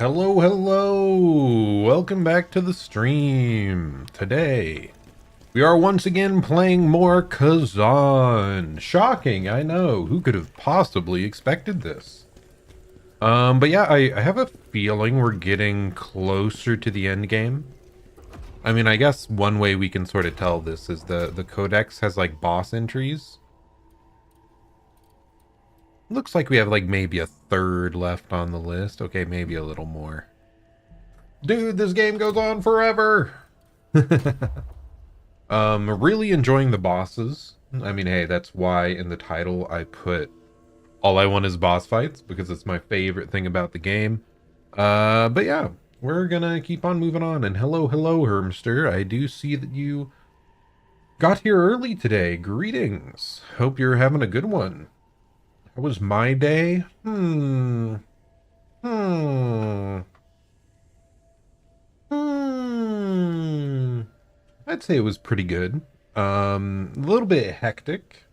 Hello, hello! Welcome back to the stream. Today, we are once again playing more Khazan. Shocking, I know. Who could have possibly expected this? But yeah, I have a feeling we're getting closer to the end game. I mean, I guess one way we can sort of tell this is the codex has like boss entries. Looks like we have like maybe a third left on the list. Okay, maybe a little more. Dude, this game goes on forever. Really enjoying the bosses. I mean, hey, that's why in the title I put all I want is boss fights, because it's my favorite thing about the game. But yeah, we're gonna keep on moving on. And hello, Hermster. I do see that you got here early today. Greetings. Hope you're having a good one. How was my day? Hmm. I'd say it was pretty good. A little bit hectic.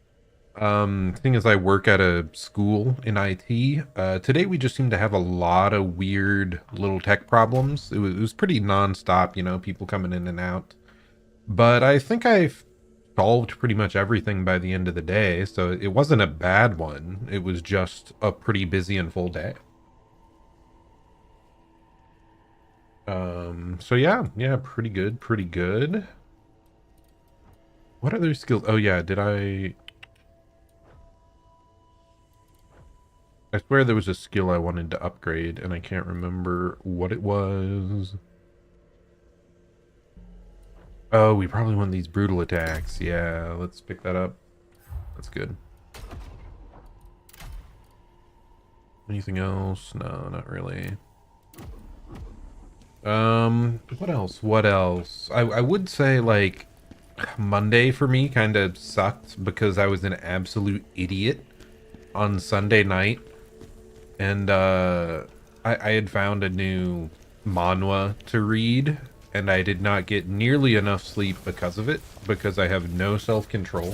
Thing is, I work at a school in IT. Today we just seem to have a lot of weird little tech problems. It was pretty nonstop, you know, people coming in and out. But I think I've solved pretty much everything by the end of the day, so it wasn't a bad one. It was just a pretty busy and full day. So yeah, pretty good, pretty good. What other skills? Oh yeah, did I swear there was a skill I wanted to upgrade, and I can't remember what it was. Oh, we probably want these brutal attacks. Yeah, let's pick that up. That's good. Anything else? No, not really. What else? What else? I would say, like, Monday for me kind of sucked because I was an absolute idiot on Sunday night. And I had found a new manhwa to read, and I did not get nearly enough sleep because of it, because I have no self-control.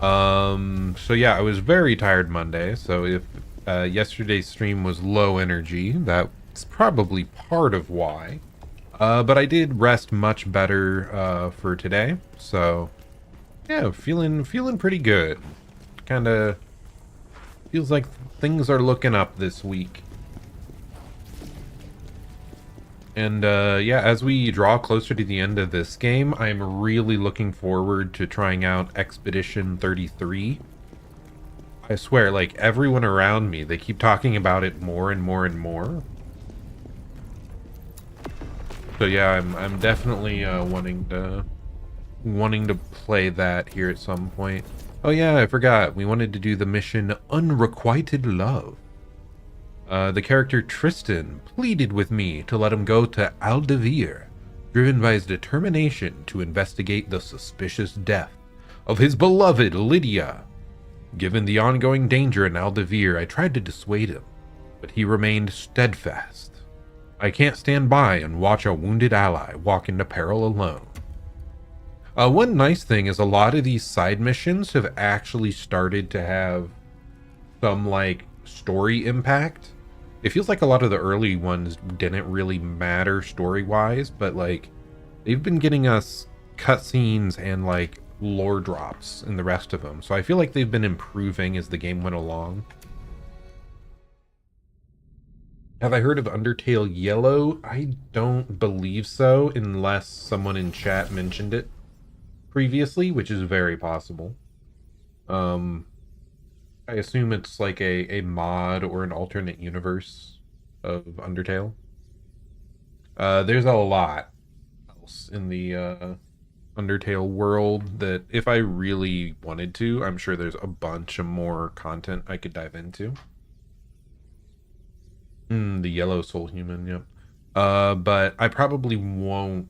So yeah, I was very tired Monday, so if yesterday's stream was low energy, that's probably part of why. But I did rest much better for today, so yeah, feeling pretty good. Kind of feels like things are looking up this week. And yeah, as we draw closer to the end of this game, I'm really looking forward to trying out Expedition 33. I swear, like, everyone around me, they keep talking about it more and more and more. So yeah, I'm definitely wanting to play that here at some point. Oh yeah, I forgot. We wanted to do the mission Unrequited Love. The character Tristan pleaded with me to let him go to Aldevir, driven by his determination to investigate the suspicious death of his beloved Lydia. Given the ongoing danger in Aldevir, I tried to dissuade him, but he remained steadfast. I can't stand by and watch a wounded ally walk into peril alone. One nice thing is a lot of these side missions have actually started to have some, like, story impact. It feels like a lot of the early ones didn't really matter story-wise, but, like, they've been getting us cutscenes and, like, lore drops in the rest of them. So I feel like they've been improving as the game went along. Have I heard of Undertale Yellow? I don't believe so, unless someone in chat mentioned it previously, which is very possible. I assume it's like a mod or an alternate universe of Undertale. There's a lot else in the Undertale world that if I really wanted to, I'm sure there's a bunch of more content I could dive into. The yellow soul human, yep. But I probably won't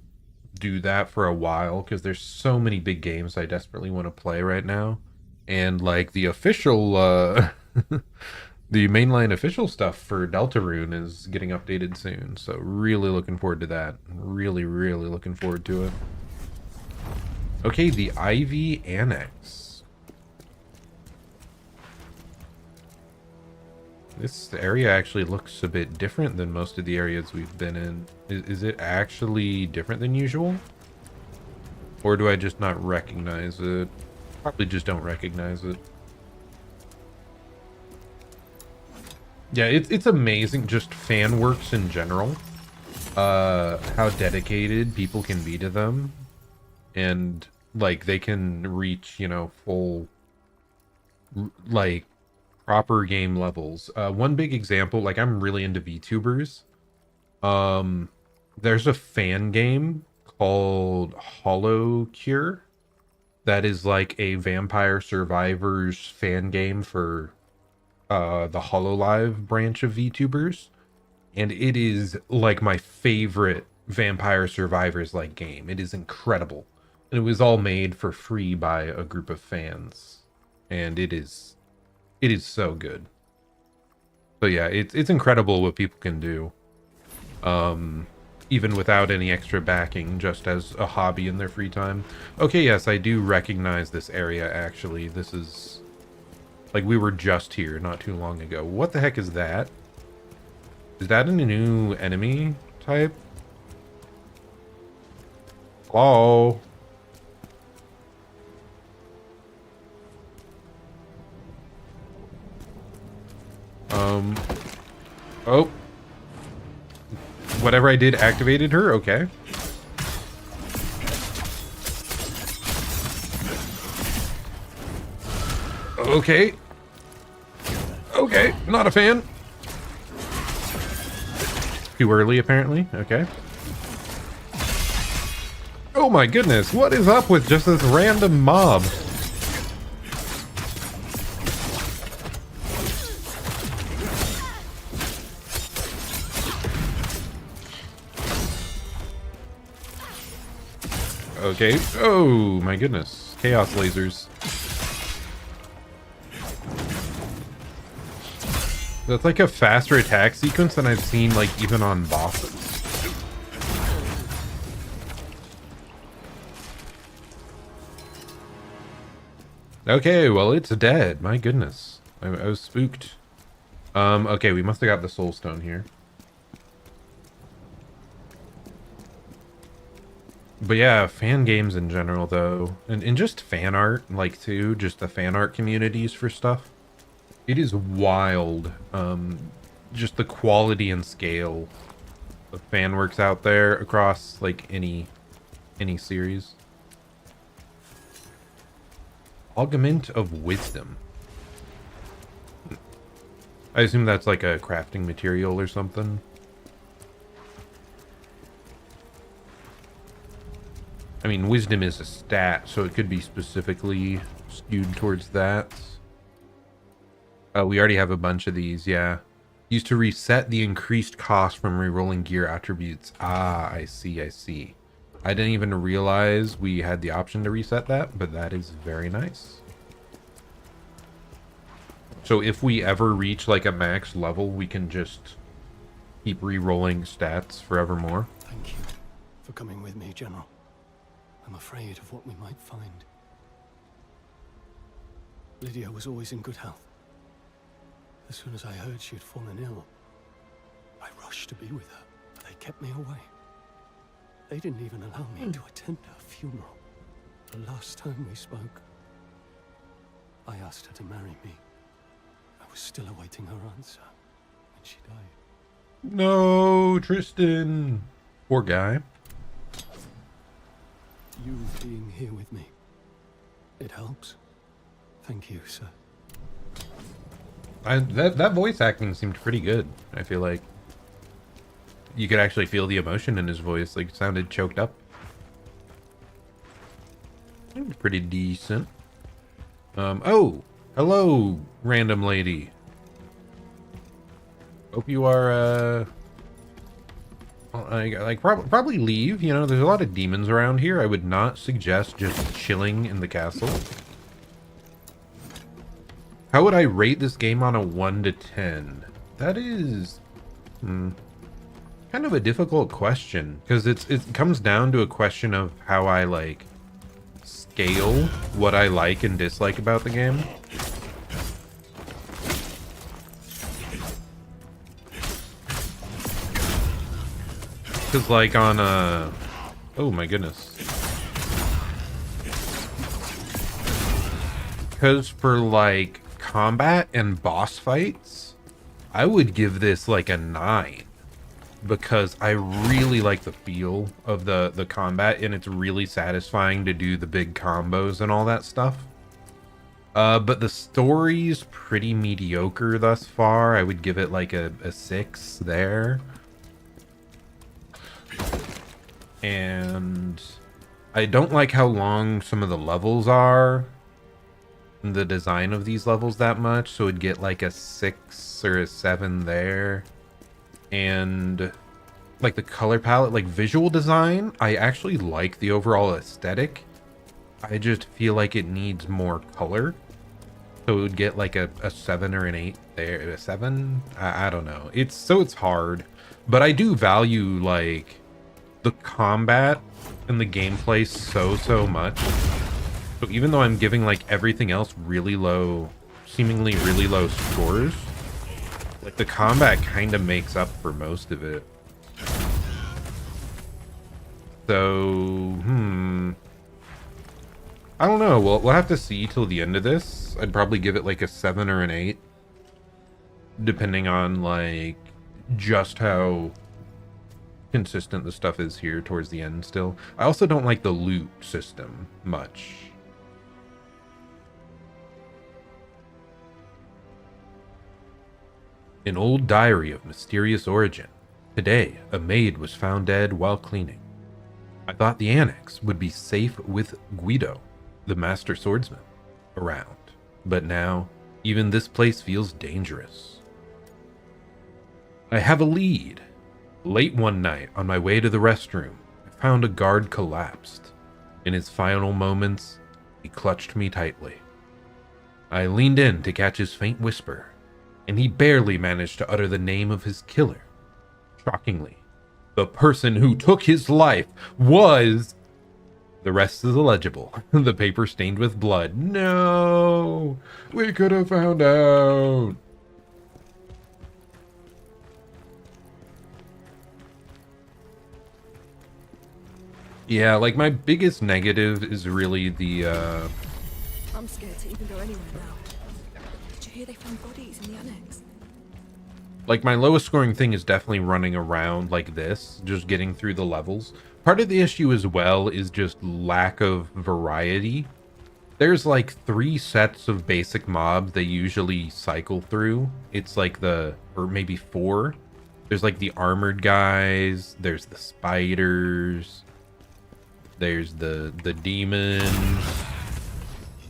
do that for a while because there's so many big games I desperately want to play right now. And like the official the mainline official stuff for Deltarune is getting updated soon. So really looking forward to that. Really looking forward to it. Okay, the Ivy Annex. This area actually looks a bit different than most of the areas we've been in. Is it actually different than usual? Or do I just not recognize it? Probably just don't recognize it. Yeah, it's amazing, just fan works in general. How dedicated people can be to them. And, like, they can reach, you know, full, like, proper game levels. One big example, like, I'm really into Vtubers. There's a fan game called Hollow Cure that is like a Vampire Survivors fan game for the HoloLive branch of VTubers, and it is like my favorite Vampire Survivors like game. It is incredible, and it was all made for free by a group of fans, and it is so good. So yeah, it's incredible what people can do, even without any extra backing, just as a hobby in their free time. Okay, yes, I do recognize this area, actually. This is... like, we were just here not too long ago. What the heck is that? Is that a new enemy type? Hello? Oh. Whatever I did activated her? Okay. Okay. Okay, not a fan. Too early, apparently. Okay. Oh my goodness, what is up with just this random mob? Okay. Oh my goodness. Chaos lasers. That's like a faster attack sequence than I've seen, like, even on bosses. Okay, well, it's dead. My goodness. I was spooked. Okay, we must have got the soul stone here. But yeah, fan games in general, though. And just fan art, like, too. Just the fan art communities for stuff. It is wild, just the quality and scale of fan works out there across, like, any series. Augment of Wisdom. I assume that's like a crafting material or something. I mean, Wisdom is a stat, so it could be specifically skewed towards that. We already have a bunch of these, yeah. Used to reset the increased cost from rerolling gear attributes. Ah, I see, I see. I didn't even realize we had the option to reset that, but that is very nice. So if we ever reach like a max level, we can just keep rerolling stats forevermore. Thank you for coming with me, General. I'm afraid of what we might find. Lydia was always in good health. As soon as I heard she had fallen ill, I rushed to be with her, but they kept me away. They didn't even allow me to attend her funeral. The last time we spoke, I asked her to marry me. I was still awaiting her answer when she died. No, Tristan. Poor guy. You being here with me, it helps. Thank you, sir. That voice acting seemed pretty good. I feel like you could actually feel the emotion in his voice. Like, it sounded choked up. It was pretty decent. Oh, hello, random lady. Hope you are, probably leave. You know, there's a lot of demons around here. I would not suggest just chilling in the castle. How would I rate this game on a 1 to 10? That is kind of a difficult question, because it comes down to a question of how I like scale what I like and dislike about the game. Because like on oh my goodness. Because for like combat and boss fights, I would give this like a 9. Because I really like the feel of the combat, and it's really satisfying to do the big combos and all that stuff. But the story's pretty mediocre thus far. I would give it like a 6 there. And I don't like how long some of the levels are. The design of these levels that much, so it'd get like a 6 or a 7 there. And like the color palette, like visual design, I actually like the overall aesthetic. I just feel like it needs more color. So it would get like a 7 or an 8 there. A 7? I don't know. It's hard. But I do value like the combat and the gameplay so much. So even though I'm giving like everything else really low, seemingly really low scores, like the combat kind of makes up for most of it. So, I don't know. We'll have to see till the end of this. I'd probably give it like a 7 or an 8, depending on like just how consistent the stuff is here towards the end still. I also don't like the loot system much. An old diary of mysterious origin. Today, a maid was found dead while cleaning. I thought the annex would be safe with Guido, the master swordsman, around. But now, even this place feels dangerous. I have a lead. Late one night, on my way to the restroom, I found a guard collapsed. In his final moments, he clutched me tightly. I leaned in to catch his faint whisper, and he barely managed to utter the name of his killer. Shockingly, the person who took his life was... The rest is illegible. The paper stained with blood. No! We could have found out! Yeah, like my biggest negative is really the I'm scared to even go anywhere now. Did you hear they found bodies in the annex? like my lowest scoring thing is definitely running around like this, just getting through the levels. Part of the issue as well is just lack of variety. There's like 3 sets of basic mobs they usually cycle through. It's like or maybe 4. There's like the armored guys, there's the spiders, there's the demons,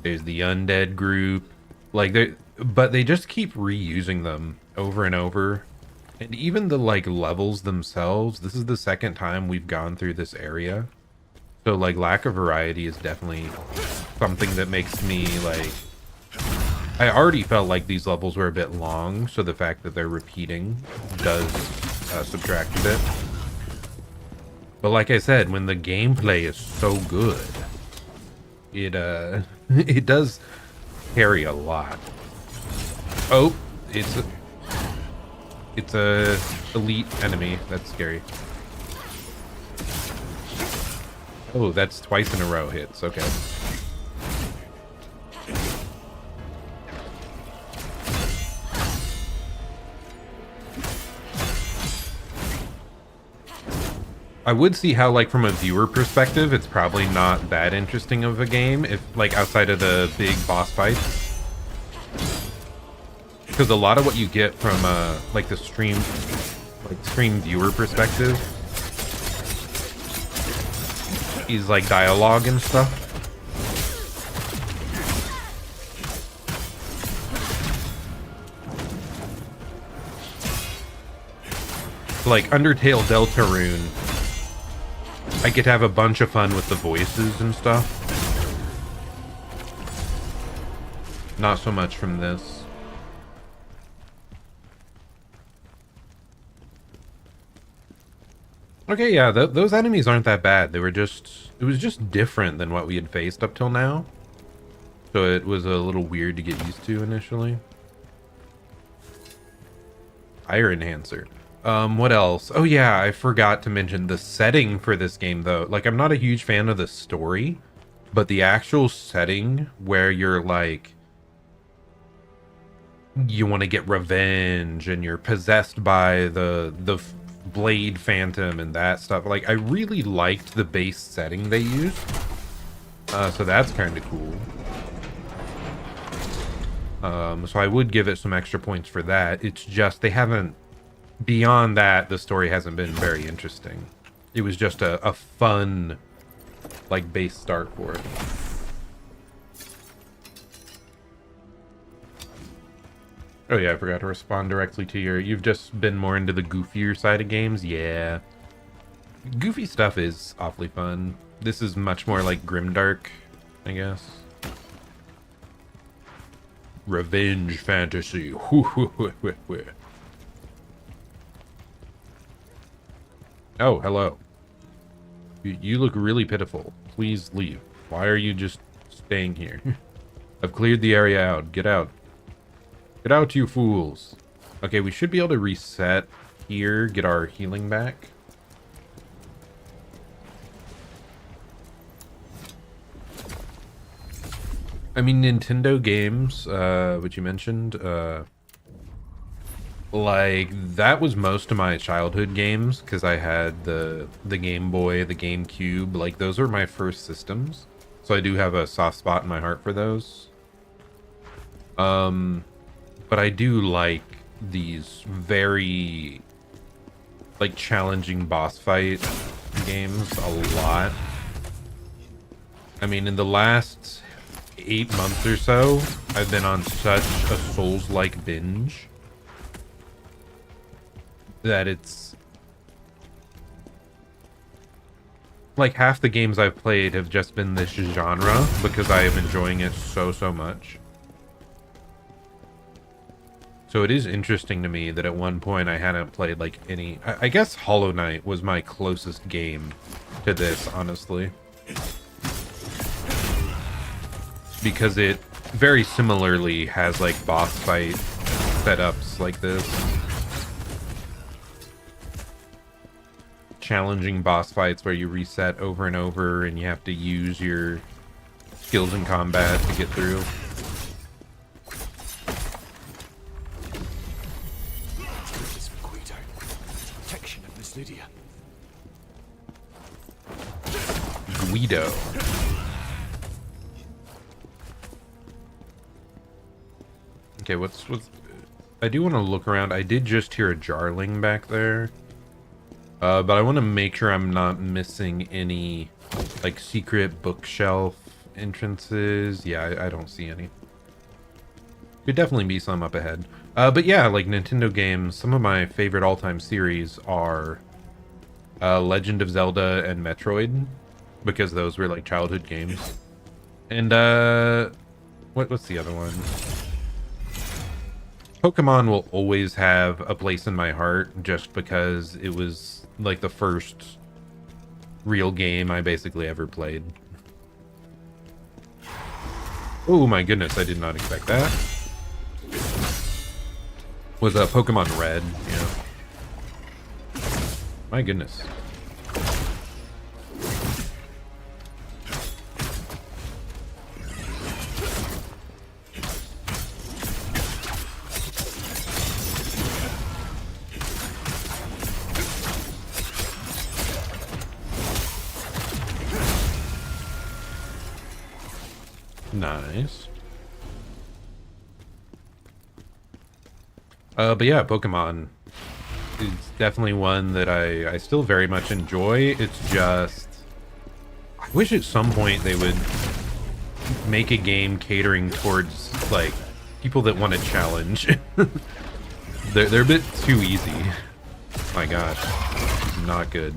there's the undead group. Like but they just keep reusing them over and over. And even the like levels themselves, this is the second time we've gone through this area. So like lack of variety is definitely something that makes me like, I already felt like these levels were a bit long, so the fact that they're repeating does subtract a bit. But like I said, when the gameplay is so good, it it does carry a lot. Oh, it's a elite enemy. That's scary. Oh, that's twice in a row hits. Okay. I would see how, like, from a viewer perspective, it's probably not that interesting of a game if, like, outside of the big boss fights. Because a lot of what you get from, like, the stream viewer perspective is, like, dialogue and stuff. Like, Undertale Deltarune, I get to have a bunch of fun with the voices and stuff. Not so much from this. Okay, yeah, those enemies aren't that bad. They were just... It was just different than what we had faced up till now. So it was a little weird to get used to initially. Fire Enhancer. What else? Oh yeah, I forgot to mention the setting for this game though. Like, I'm not a huge fan of the story, but the actual setting where you're like, you want to get revenge and you're possessed by the blade phantom and that stuff. Like, I really liked the base setting they used. So that's kind of cool. So I would give it some extra points for that. It's just they haven't, beyond that, the story hasn't been very interesting. It was just a fun, like, base start for it. Oh yeah, I forgot to respond directly to you've just been more into the goofier side of games. Yeah. Goofy stuff is awfully fun. This is much more like grimdark, I guess. Revenge fantasy. Oh, hello. You look really pitiful. Please leave. Why are you just staying here? I've cleared the area out. Get out. Get out, you fools. Okay, we should be able to reset here, get our healing back. I mean, Nintendo games, which you mentioned, like, that was most of my childhood games, because I had the Game Boy, the GameCube, like, those were my first systems. So I do have a soft spot in my heart for those. But I do like these very, like, challenging boss fight games a lot. I mean, in the last 8 months or so, I've been on such a Souls-like binge that it's like half the games I've played have just been this genre because I am enjoying it so much. So it is interesting to me that at one point I hadn't played like any... I guess Hollow Knight was my closest game to this, honestly. Because it very similarly has like boss fight setups like this. Challenging boss fights where you reset over and over and you have to use your skills in combat to get through. Guido. Okay, what's I do want to look around. I did just hear a jarling back there. But I want to make sure I'm not missing any like secret bookshelf entrances. Yeah, I don't see any. Could definitely be some up ahead. But yeah, like Nintendo games, some of my favorite all-time series are Legend of Zelda and Metroid, because those were like childhood games. And what's the other one? Pokemon will always have a place in my heart just because it was like the first real game I basically ever played. Oh my goodness, I did not expect that. Was Pokemon Red, yeah. My goodness. Nice. But yeah, Pokemon is definitely one that I still very much enjoy. It's just, I wish at some point they would make a game catering towards like people that want a challenge. They're a bit too easy. My gosh, it's not good.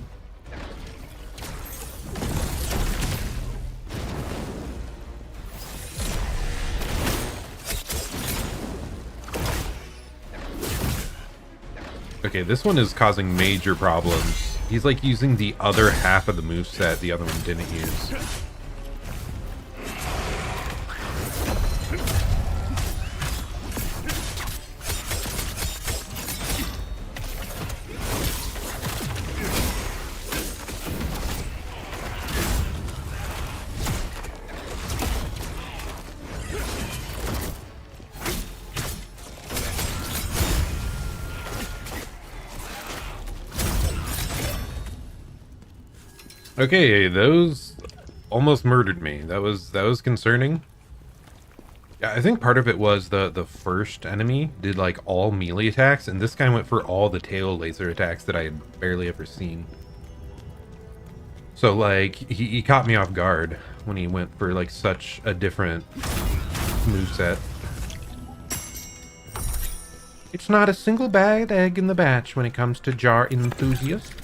Okay, this one is causing major problems. He's like using the other half of the moveset the other one didn't use. Okay, those almost murdered me. That was concerning. Yeah, I think part of it was the first enemy did like all melee attacks, and this guy went for all the tail laser attacks that I had barely ever seen. So like he caught me off guard when he went for like such a different moveset. It's not a single bad egg in the batch when it comes to jar enthusiasts.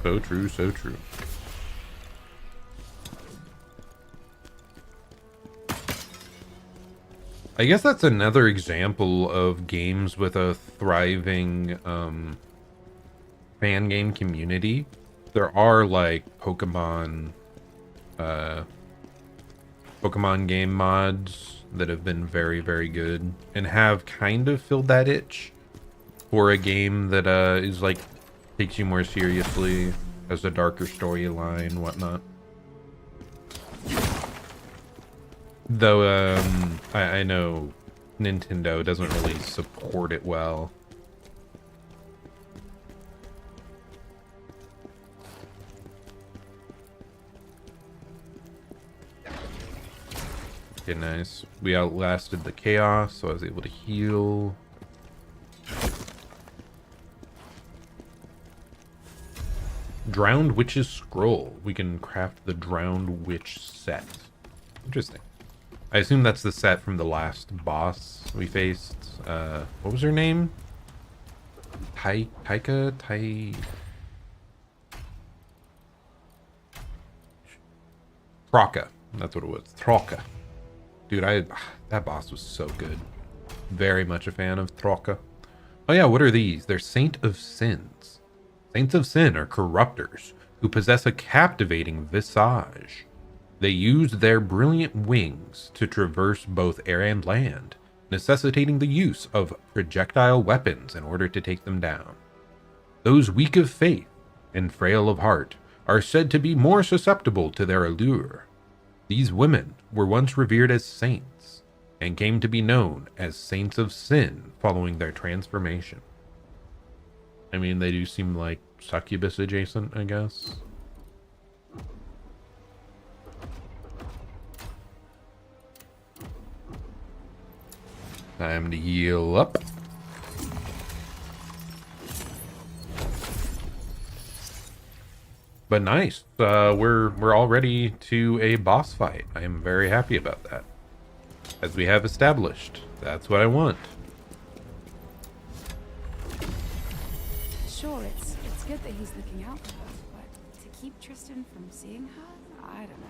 So true, so true. I guess that's another example of games with a thriving fan game community. There are like Pokemon game mods that have been very, very good and have kind of filled that itch for a game that is like takes you more seriously, has a darker storyline, whatnot. Though I know Nintendo doesn't really support it well. Okay, nice. We outlasted the chaos, so I was able to heal. Drowned Witch's Scroll. We can craft the Drowned Witch set. Interesting. I assume that's the set from the last boss we faced. What was her name? Taika? Thraka. That's what it was. Thraka. Dude, that boss was so good. Very much a fan of Thraka. Oh yeah, what are these? They're Saint of Sins. Saints of Sin are corruptors who possess a captivating visage. They use their brilliant wings to traverse both air and land, necessitating the use of projectile weapons in order to take them down. Those weak of faith and frail of heart are said to be more susceptible to their allure. These women were once revered as saints and came to be known as Saints of Sin following their transformation. I mean, they do seem like succubus adjacent, I guess. Time to heal up. But nice. We're already to a boss fight. I am very happy about that. As we have established, that's what I want. Sure, it's good that he's looking out for her, but to keep Tristan from seeing her, I don't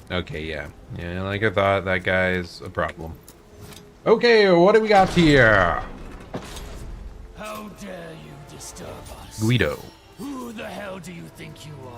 know. Okay, yeah. Yeah, like I thought, that guy's a problem. Okay, what do we got here? How dare you disturb us? Guido. Who the hell do you think you are?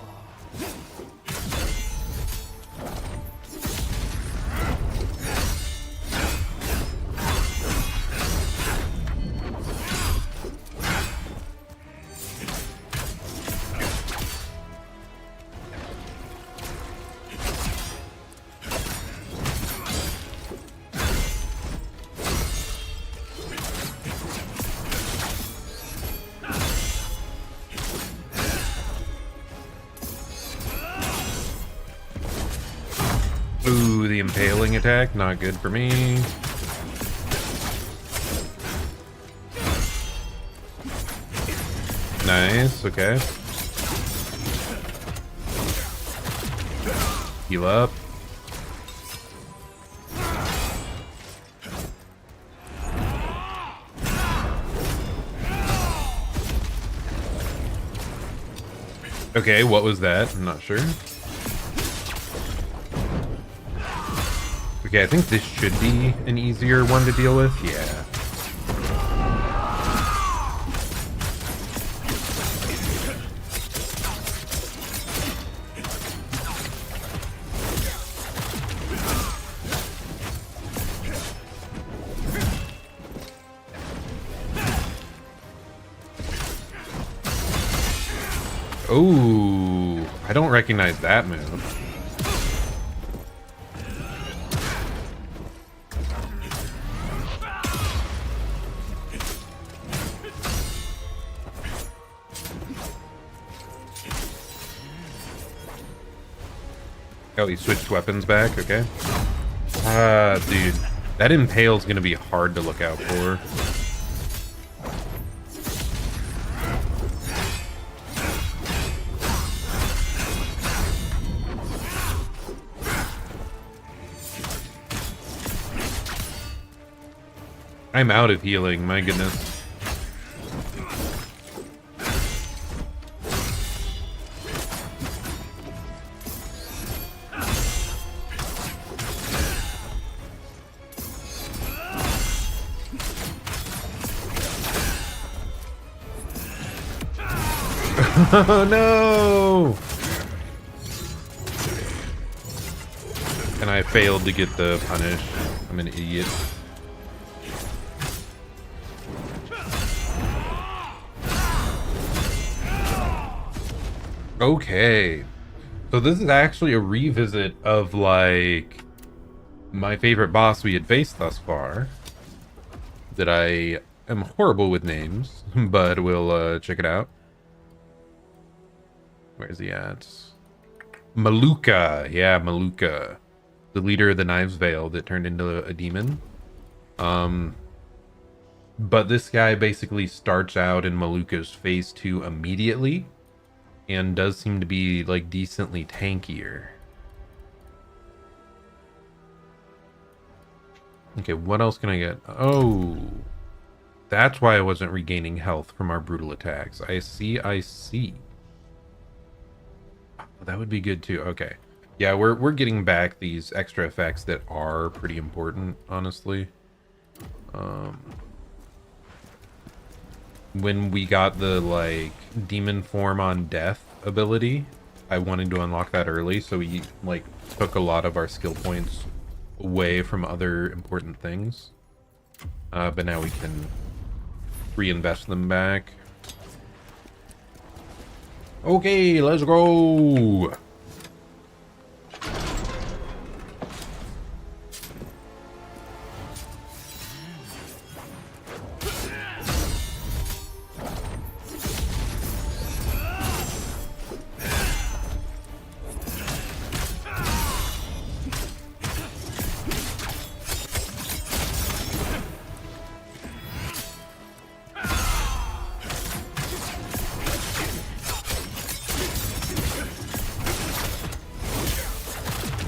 Ooh, the impaling attack, not good for me. Nice, okay. Heal up. Okay, what was that? I'm not sure. Okay, I think this should be an easier one to deal with. Yeah. Ooh, I don't recognize that move. Oh, he switched weapons back. Okay. Ah, dude, that impale's gonna be hard to look out for. I'm out of healing, my goodness. Oh no! And I failed to get the punish. I'm an idiot. Okay. So this is actually a revisit of, like, my favorite boss we had faced thus far. That I am horrible with names, but we'll check it out. Where's he at? Maluka. Yeah, Maluka. The leader of the Knives Veil that turned into a demon. But this guy basically starts out in Maluka's phase 2 immediately. And does seem to be, like, decently tankier. Okay, what else can I get? Oh. That's why I wasn't regaining health from our brutal attacks. I see, I see. That would be good too. Okay. Yeah, we're getting back these extra effects that are pretty important, honestly. When we got the, like, demon form on death ability, I wanted to unlock that early, so we, like, took a lot of our skill points away from other important things. But now we can reinvest them back. Okay, let's go.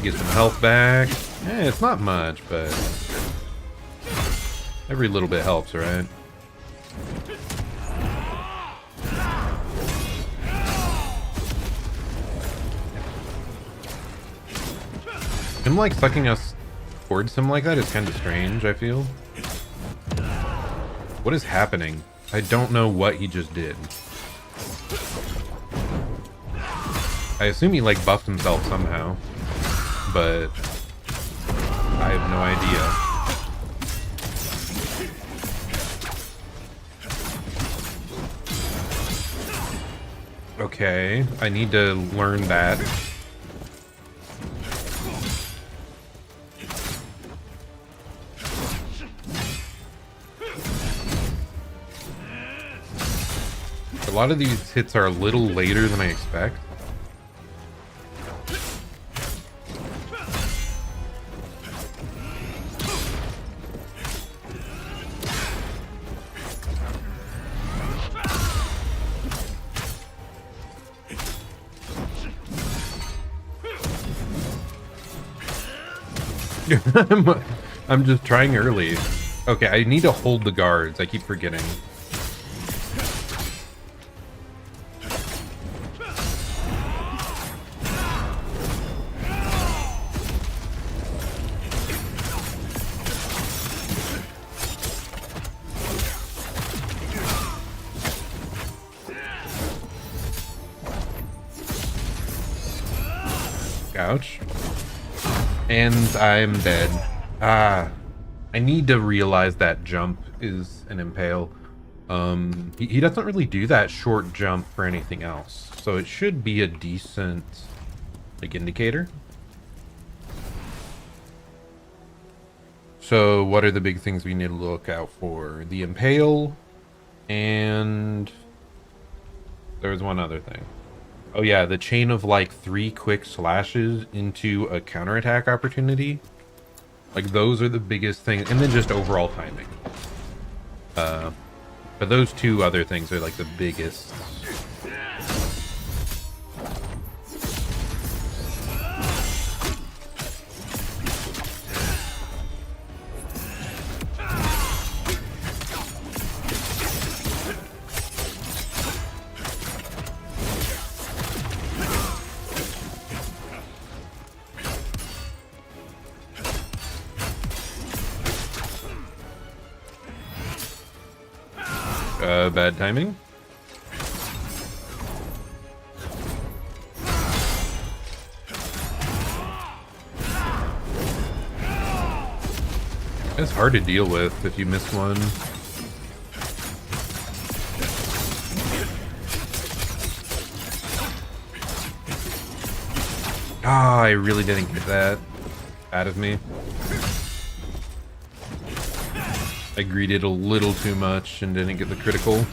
Get some health back. Eh, it's not much, but every little bit helps, right? Him, like, sucking us towards him like that is kind of strange, I feel. What is happening? I don't know what he just did. I assume he, like, buffed himself somehow. But I have no idea. Okay, I need to learn that. A lot of these hits are a little later than I expect. I'm just trying early. Okay, I need to hold the guards. I keep forgetting. Ouch. And I'm dead. Ah, I need to realize that jump is an impale. He doesn't really do that short jump for anything else, so it should be a decent, like, indicator. So what are the big things we need to look out for? The impale, and there was one other thing. Oh yeah, the chain of like 3 quick slashes into a counterattack opportunity. Like those are the biggest things, and then just overall timing. But those 2 other things are like the biggest. Bad timing. It's hard to deal with if you miss one. Ah, I really didn't get that out of me. I greeted a little too much and didn't get the critical.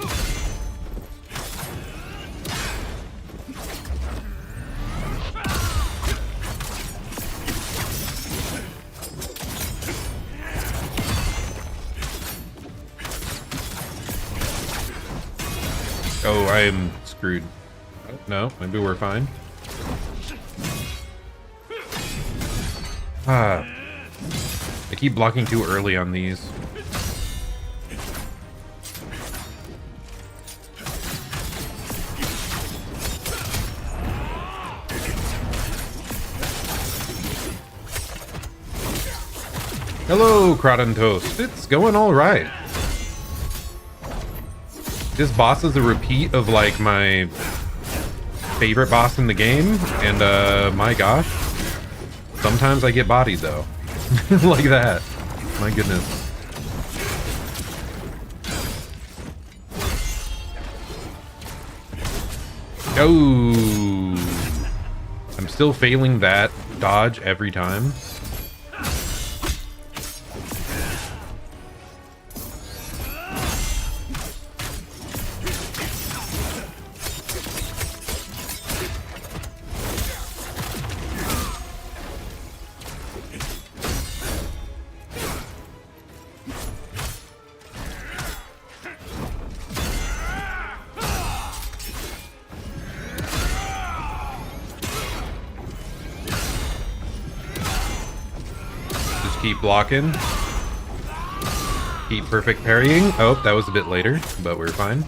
Oh, I am screwed. No, maybe we're fine. Ah. I keep blocking too early on these. Hello, Crotton Toast. It's going all right. This boss is a repeat of like my favorite boss in the game, and my gosh, sometimes I get bodied though, like that. My goodness. Oh, I'm still failing that dodge every time. Keep blocking. Keep perfect parrying. Oh, that was a bit later, but we're fine.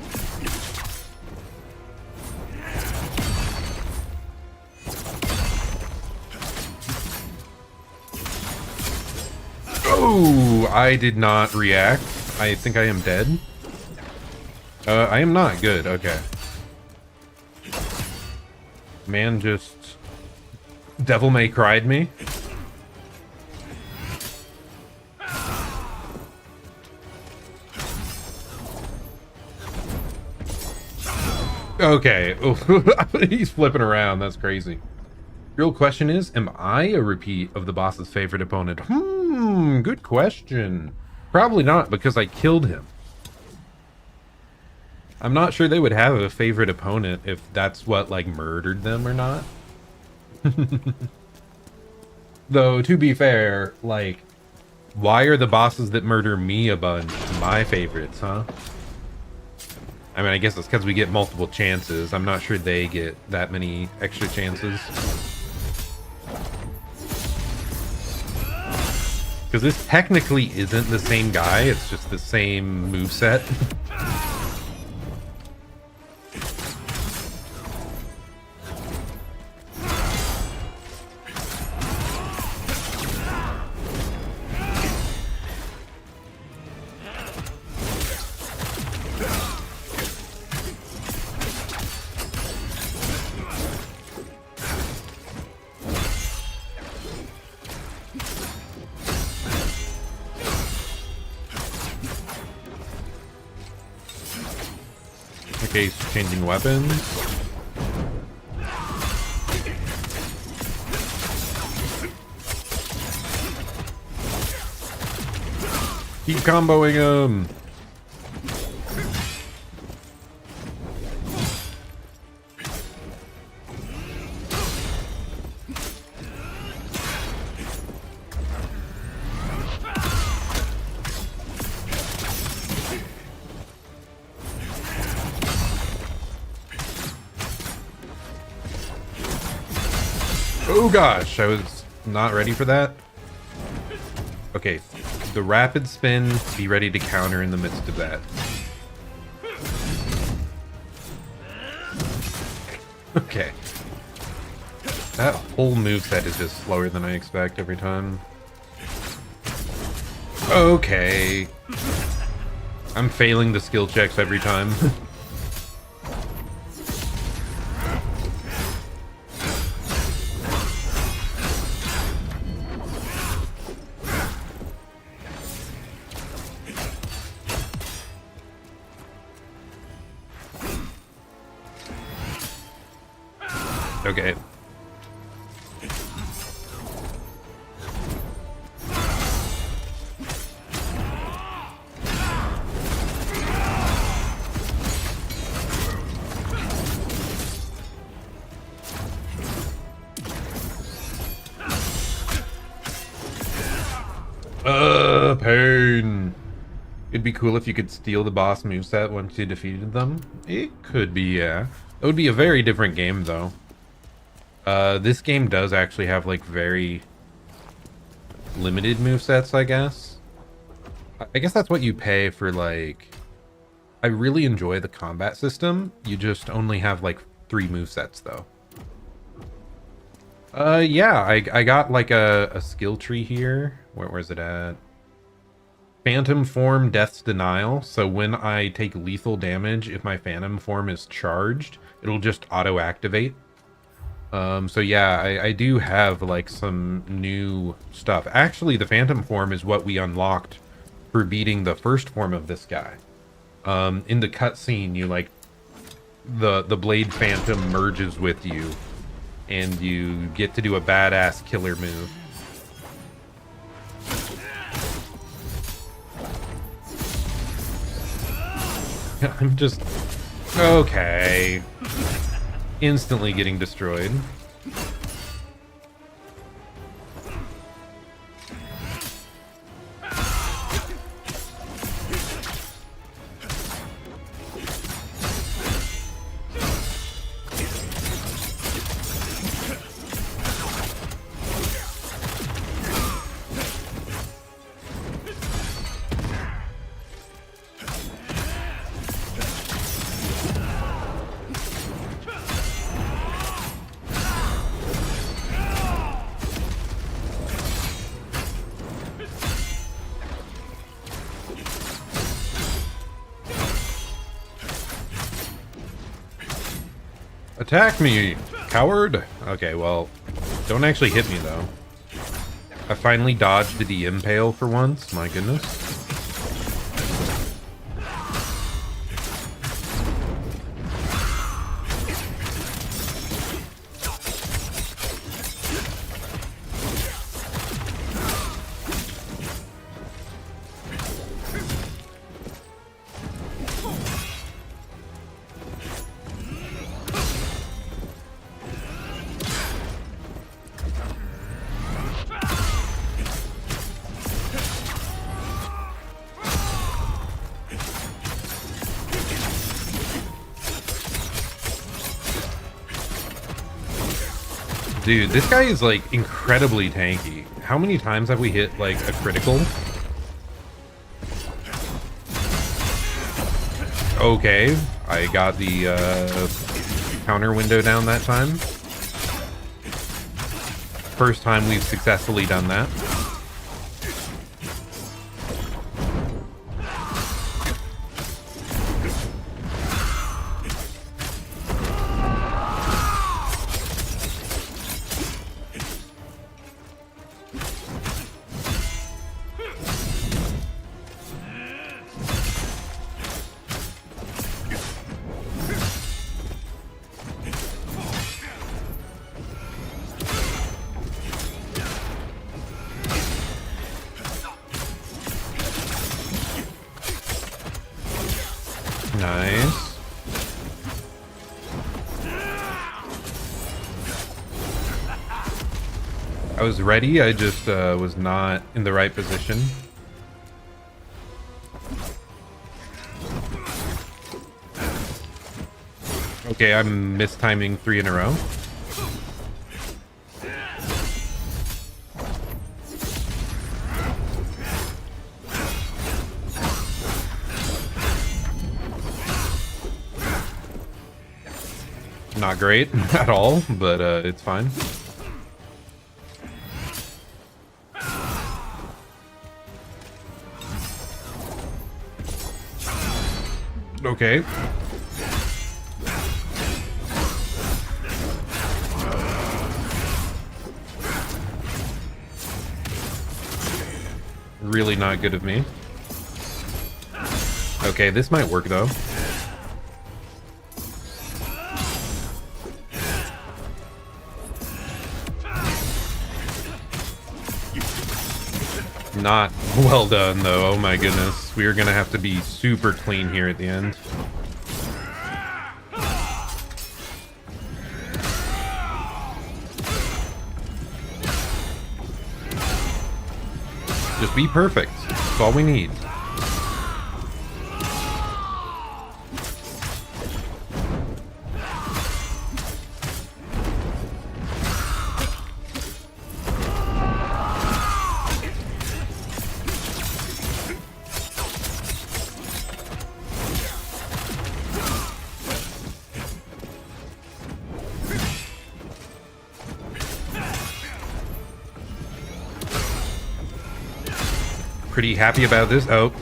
Oh, I did not react. I think I am dead. I am not good. Okay. Man just Devil May Cried me. Okay. He's flipping around. That's crazy. Real question is, am I a repeat of the boss's favorite opponent? Good question. Probably not, because I killed him. I'm not sure they would have a favorite opponent if that's what, like, murdered them or not. Though, to be fair, like, why are the bosses that murder me a bunch my favorites, huh? I mean, I guess it's because we get multiple chances. I'm not sure they get that many extra chances. Because this technically isn't the same guy, it's just the same moveset. Okay, he's changing weapons. Keep comboing him. Oh gosh, I was not ready for that. Okay, the rapid spin, be ready to counter in the midst of that. Okay. That whole moveset is just slower than I expect every time. Okay. I'm failing the skill checks every time. Okay. Pain. It'd be cool if you could steal the boss moveset once you defeated them. It could be, yeah. It would be a very different game, though. This game does actually have, like, very limited movesets, I guess. I guess that's what you pay for, like... I really enjoy the combat system. You just only have, like, 3 movesets, though. Yeah, I got, like, a skill tree here. Where's it at? Phantom Form, Death's Denial. So when I take lethal damage, if my Phantom Form is charged, it'll just auto-activate. So yeah, I do have like some new stuff. Actually, the Phantom Form is what we unlocked for beating the first form of this guy. In the cutscene, you like the Blade Phantom merges with you, and you get to do a badass killer move. I'm just okay. Instantly getting destroyed. Attack me, coward! Okay, well, don't actually hit me, though. I finally dodged the impale for once, my goodness. Dude, this guy is like incredibly tanky. How many times have we hit like a critical? Okay, I got the counter window down that time. First time we've successfully done that. Nice. I was ready, I just was not in the right position. Okay, I'm mistiming 3 in a row. Not great at all, but it's fine. Okay. Really not good of me. Okay, this might work though. Not well done though, oh my goodness. We are gonna have to be super clean here at the end. Just be perfect. That's all we need. Pretty happy about this. Oh.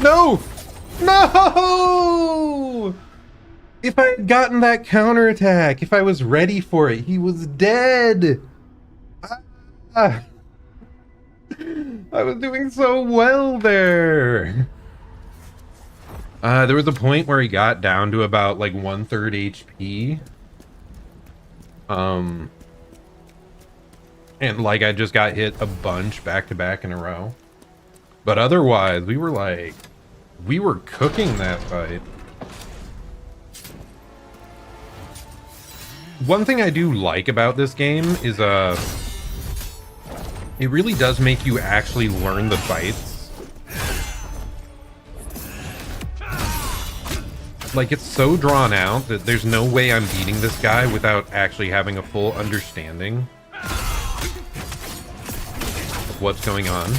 No! No! If I had gotten that counterattack, if I was ready for it, he was dead. Ah. I was doing so well there. There was a point where he got down to about like 1/3 HP. And like I just got hit a bunch back to back in a row. But otherwise, we were cooking that fight. One thing I do like about this game is it really does make you actually learn the fights. Like, it's so drawn out that there's no way I'm beating this guy without actually having a full understanding of what's going on.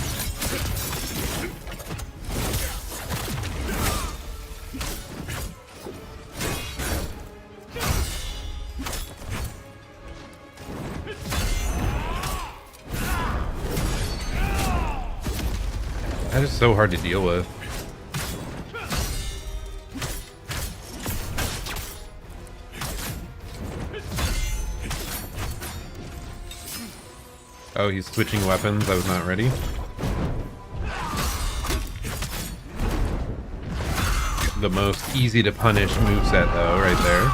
That is so hard to deal with. Oh, he's switching weapons. I was not ready. The most easy to punish moveset, though, right there.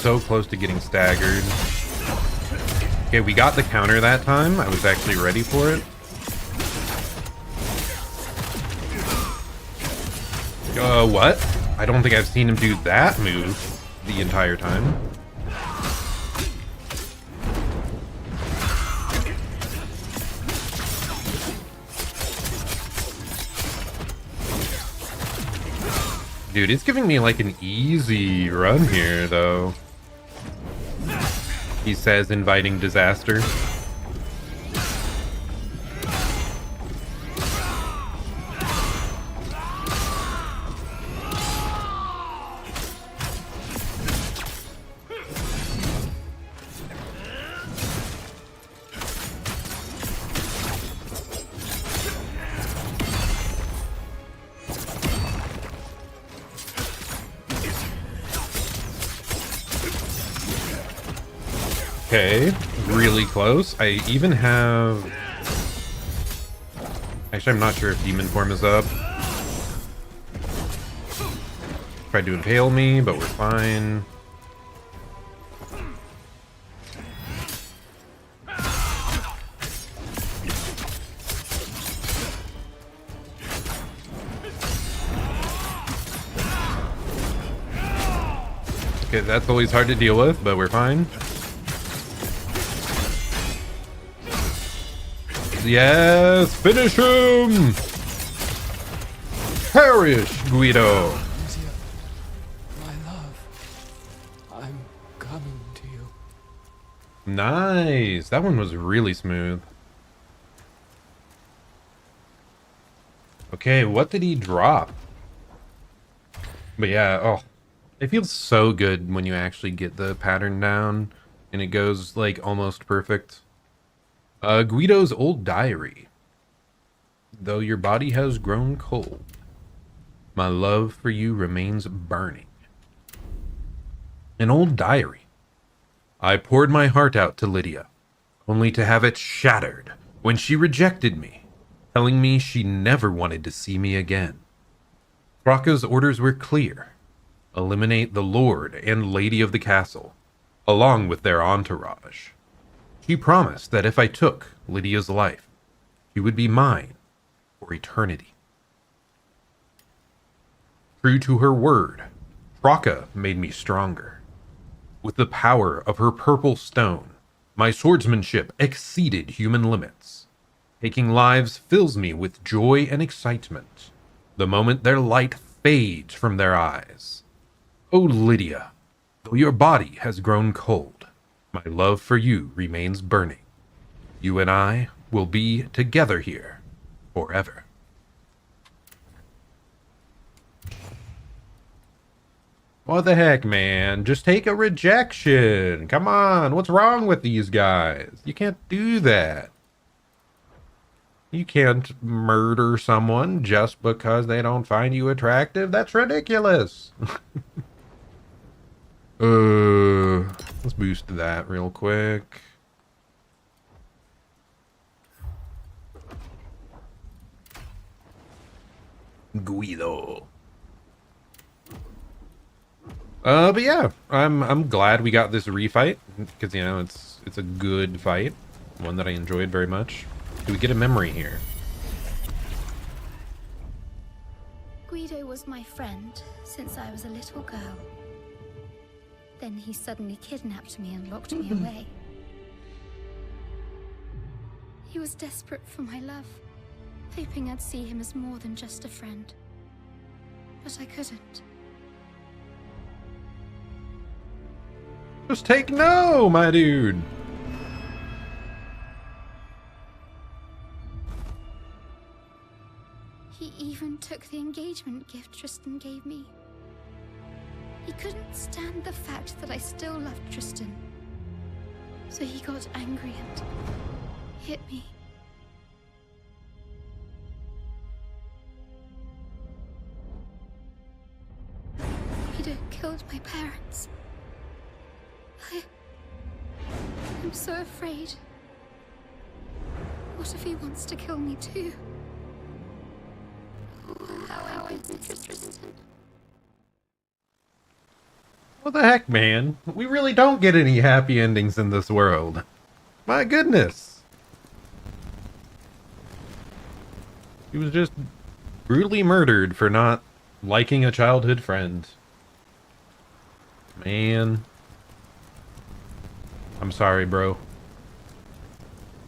So close to getting staggered. Okay, we got the counter that time. I was actually ready for it. What? I don't think I've seen him do that move the entire time. Dude, it's giving me like an easy run here, though. He says, inviting disaster. Okay, really close. I even have... Actually, I'm not sure if Demon Form is up. Tried to impale me, but we're fine. Okay, that's always hard to deal with, but we're fine. Yes, finish him! Perish, Guido! Lucia, my love, I'm coming to you. Nice. That one was really smooth. Okay, what did he drop? But yeah, oh, it feels so good when you actually get the pattern down and it goes like almost perfect. Guido's old diary. Though your body has grown cold, my love for you remains burning. An old diary. I poured my heart out to Lydia, only to have it shattered when she rejected me, telling me she never wanted to see me again. Thraka's orders were clear. Eliminate the Lord and Lady of the castle, along with their entourage. She promised that if I took Lydia's life, she would be mine for eternity. True to her word, Thraka made me stronger. With the power of her purple stone, my swordsmanship exceeded human limits. Taking lives fills me with joy and excitement, the moment their light fades from their eyes. O Lydia, though your body has grown cold, my love for you remains burning. You and I will be together here forever. What the heck, man? Just take a rejection. Come on, what's wrong with these guys? You can't do that. You can't murder someone just because they don't find you attractive. That's ridiculous. Let's boost that real quick. Guido. But yeah, I'm glad we got this refight because you know it's a good fight, one that I enjoyed very much. Do we get a memory here? Guido was my friend since I was a little girl. Then he suddenly kidnapped me and locked me away. He was desperate for my love, hoping I'd see him as more than just a friend. But I couldn't. Just take no, my dude. He even took the engagement gift Tristan gave me. He couldn't stand the fact that I still loved Tristan. So he got angry and hit me. Guido killed my parents. I'm so afraid. What if he wants to kill me too? How I Tristan. What the heck, man? We really don't get any happy endings in this world. My goodness. He was just brutally murdered for not liking a childhood friend. Man. I'm sorry, bro.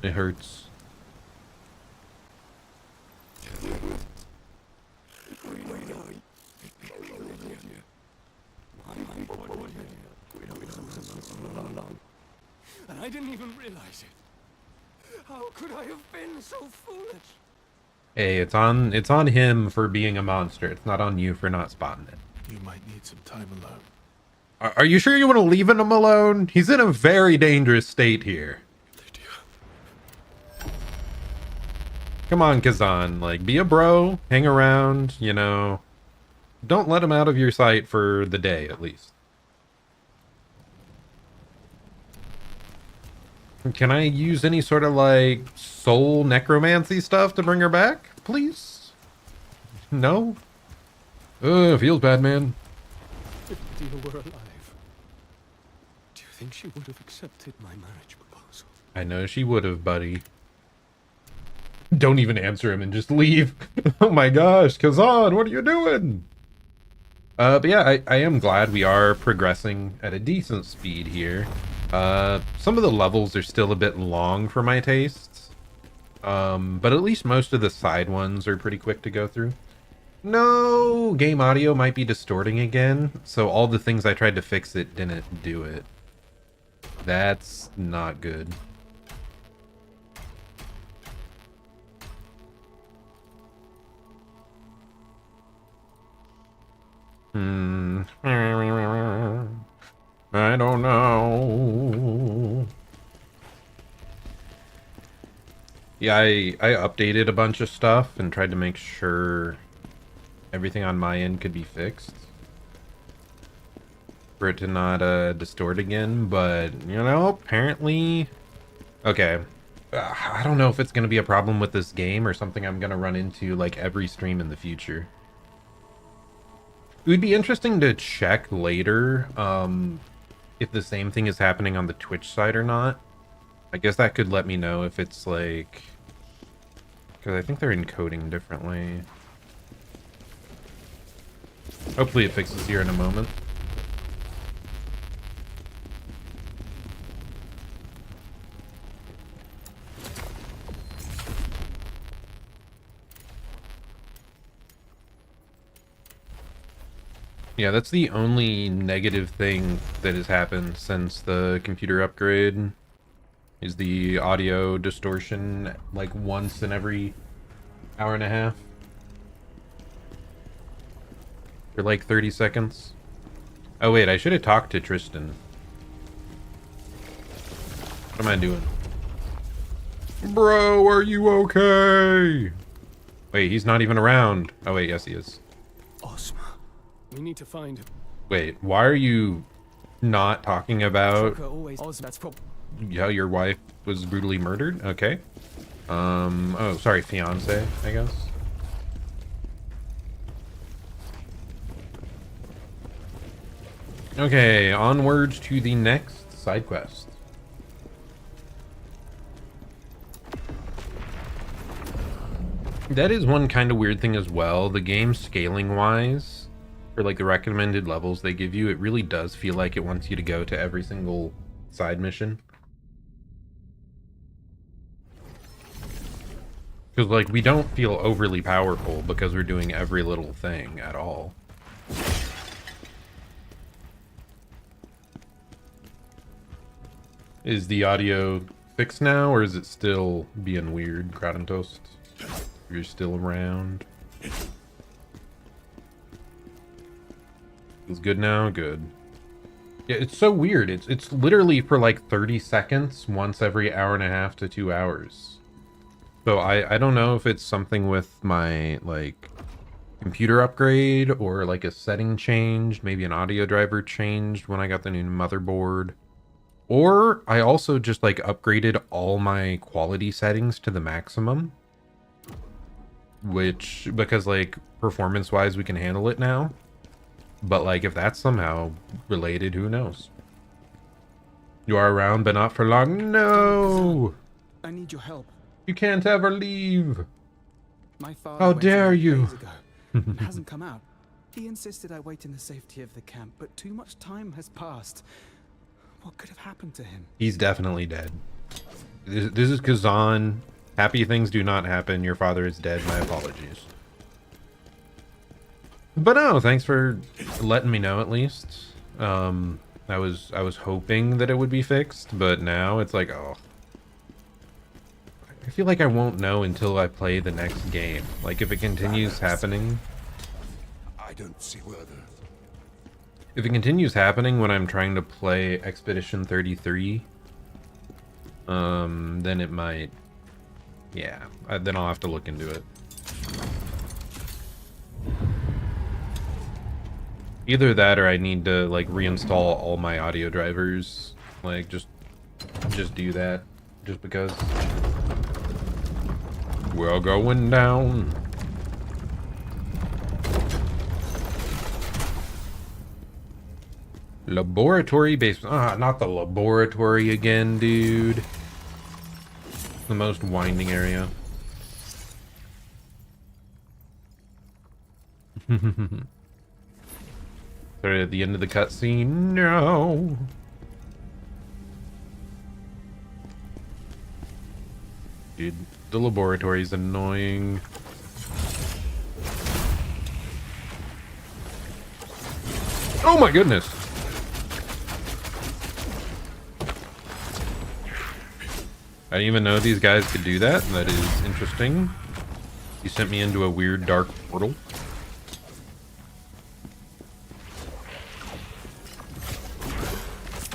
It hurts. And I didn't even realize it. How could I have been so foolish? Hey, it's on him for being a monster. It's not on you for not spotting it. You might need some time alone. Are you sure you want to leave him alone? He's in a very dangerous state here. Come on, Khazan. Like, be a bro. Hang around, you know. Don't let him out of your sight for the day, at least. Can I use any sort of, like, soul necromancy stuff to bring her back, please? No? Feels bad, man. Lydia were alive, do you think she would have accepted my marriage proposal? I know she would have, buddy. Don't even answer him and just leave. Oh my gosh, Khazan, what are you doing? But yeah, I am glad we are progressing at a decent speed here. Some of the levels are still a bit long for my tastes. But at least most of the side ones are pretty quick to go through. No, game audio might be distorting again, so all the things I tried to fix it didn't do it. That's not good. I don't know. Yeah, I updated a bunch of stuff and tried to make sure everything on my end could be fixed for it to not distort again, but you know, apparently okay. I don't know if it's going to be a problem with this game or something I'm going to run into like every stream in the future. It would be interesting to check later if the same thing is happening on the Twitch side or not. I guess that could let me know if it's like, because I think they're encoding differently. Hopefully it fixes here in a moment. Yeah, that's the only negative thing that has happened since the computer upgrade, is the audio distortion like once in every hour and a half. For like 30 seconds. Oh wait, I should have talked to Tristan. What am I doing? Bro, are you okay? Wait, he's not even around. Oh wait, yes he is. Osma. We need to find him. Wait, why are you not talking about That's how your wife was brutally murdered? Okay. Oh, sorry, fiance, I guess. Okay, onwards to the next side quest. That is one kind of weird thing as well. The game scaling wise, for like the recommended levels they give you, it really does feel like it wants you to go to every single side mission. Because like we don't feel overly powerful because we're doing every little thing at all. Is the audio fixed now, or is it still being weird, Kratentoast? You're still around. It's good now? Good. Yeah, it's so weird. It's literally for like 30 seconds once every hour and a half to 2 hours. So I don't know if it's something with my like computer upgrade or like a setting changed, maybe an audio driver changed when I got the new motherboard. Or I also just like upgraded all my quality settings to the maximum. Which, because like performance wise we can handle it now. But like if that's somehow related, who knows? You are around but not for long. No! I need your help. You can't ever leave. My father How went dare away you? days ago and hasn't come out. He insisted I wait in the safety of the camp, but too much time has passed. What could have happened to him? He's definitely dead. This is Khazan. Happy things do not happen. Your father is dead. My apologies. But no, thanks for letting me know at least. I was hoping that it would be fixed, but now it's like, oh. I feel like I won't know until I play the next game. Like if it continues happening. I don't see whether. If it continues happening when I'm trying to play Expedition 33, then it might, yeah, then I'll have to look into it. Either that or I need to like reinstall all my audio drivers, like just do that, just because. We're going down. Laboratory basement. Ah, not the laboratory again, dude. The most winding area. Sorry, at the end of the cutscene. No. Dude, the laboratory is annoying. Oh my goodness. I didn't even know these guys could do that. That is interesting. He sent me into a weird dark portal.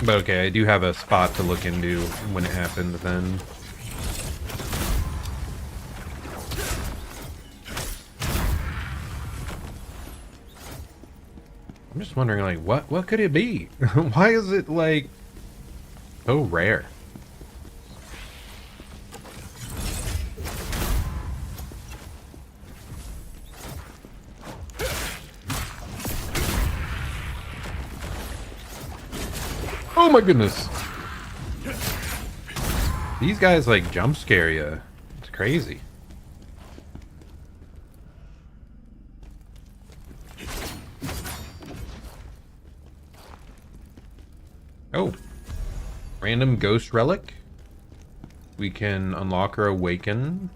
But okay, I do have a spot to look into when it happened then. I'm just wondering, like, what could it be? Why is it, like, so rare? Oh my goodness. These guys, like, jump scare you. It's crazy. Oh. Random ghost relic. We can unlock or awaken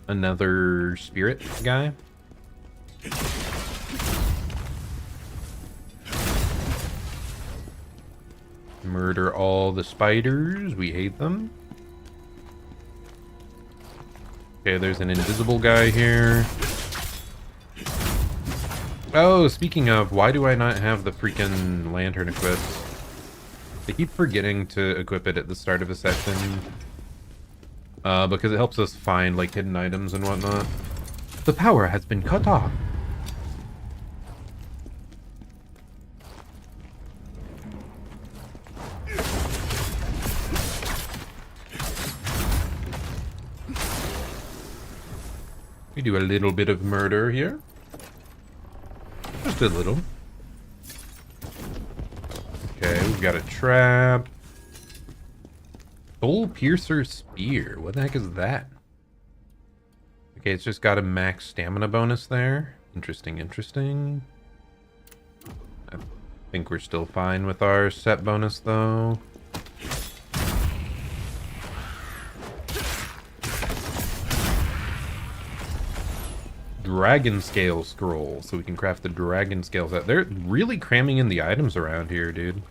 another spirit guy. Murder all the spiders. We hate them. Okay, there's an invisible guy here. Oh, speaking of, why do I not have the freaking lantern equipped? I keep forgetting to equip it at the start of a section. Because it helps us find, like, hidden items and whatnot. The power has been cut off. We do a little bit of murder here. Just a little. Okay, we've got a trap. Soul Piercer Spear. What the heck is that? Okay, it's just got a max stamina bonus there. Interesting, interesting. I think we're still fine with our set bonus, though. Dragon scale scroll, so we can craft the dragon scale set. They're really cramming in the items around here, dude.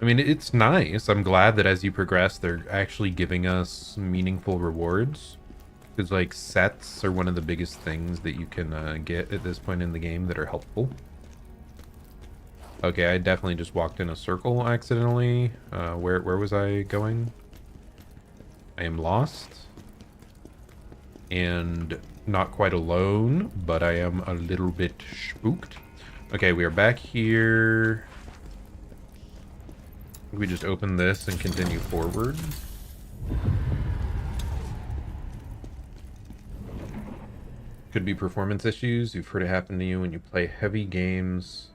I mean, it's nice. I'm glad that as you progress, they're actually giving us meaningful rewards. Because, like, sets are one of the biggest things that you can get at this point in the game that are helpful. Okay, I definitely just walked in a circle accidentally. Where was I going? I am lost. And not quite alone, but I am a little bit spooked. Okay, we are back here. We just open this and continue forward. Could be performance issues. You've heard it happen to you when you play heavy games.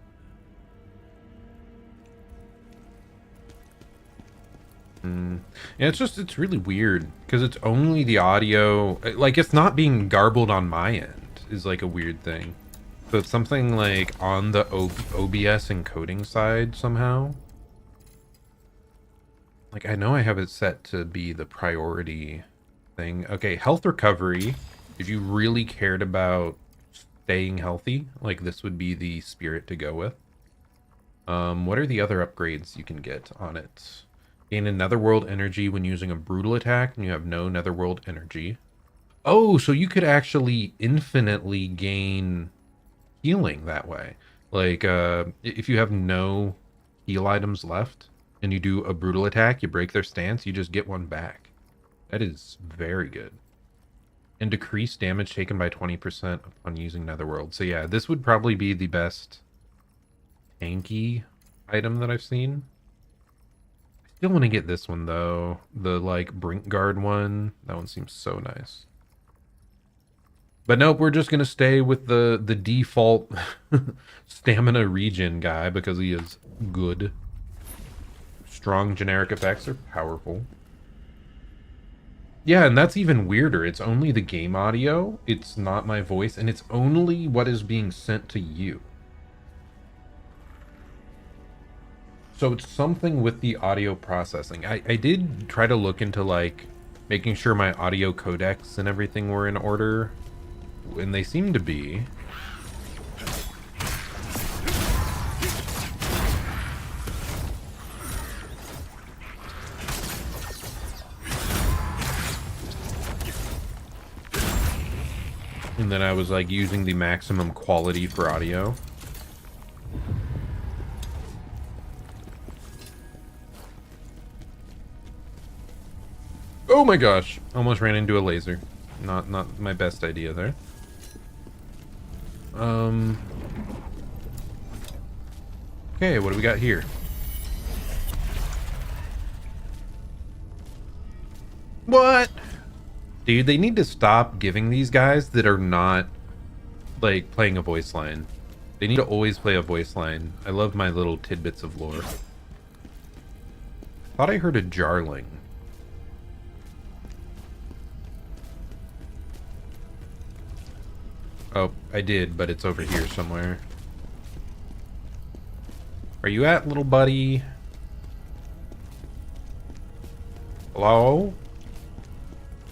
Yeah, it's really weird because it's only the audio, like, it's not being garbled on my end is like a weird thing. So it's something like on the OBS encoding side somehow. Like, I know I have it set to be the priority thing. Okay, health recovery. If you really cared about staying healthy, like, this would be the spirit to go with. What are the other upgrades you can get on it? Gain a netherworld energy when using a brutal attack, and you have no netherworld energy. Oh, so you could actually infinitely gain healing that way. Like, if you have no heal items left, and you do a brutal attack, you break their stance, you just get one back. That is very good. And decrease damage taken by 20% upon using netherworld. So yeah, this would probably be the best tanky item that I've seen. Still want to get this one though, the like Brink Guard one. That one seems so nice. But nope, we're just gonna stay with the default stamina regen guy because he is good. Strong generic effects are powerful. Yeah, and that's even weirder. It's only the game audio, it's not my voice, and it's only what is being sent to you. So it's something with the audio processing. I did try to look into like making sure my audio codecs and everything were in order, and they seem to be. And then I was like using the maximum quality for audio. Oh my gosh, almost ran into a laser. Not my best idea there. Okay, what do we got here? What? Dude, they need to stop giving these guys that are not like playing a voice line. They need to always play a voice line. I love my little tidbits of lore. Thought I heard a jarling. Oh, I did, but it's over here somewhere. Are you at, little buddy? Hello?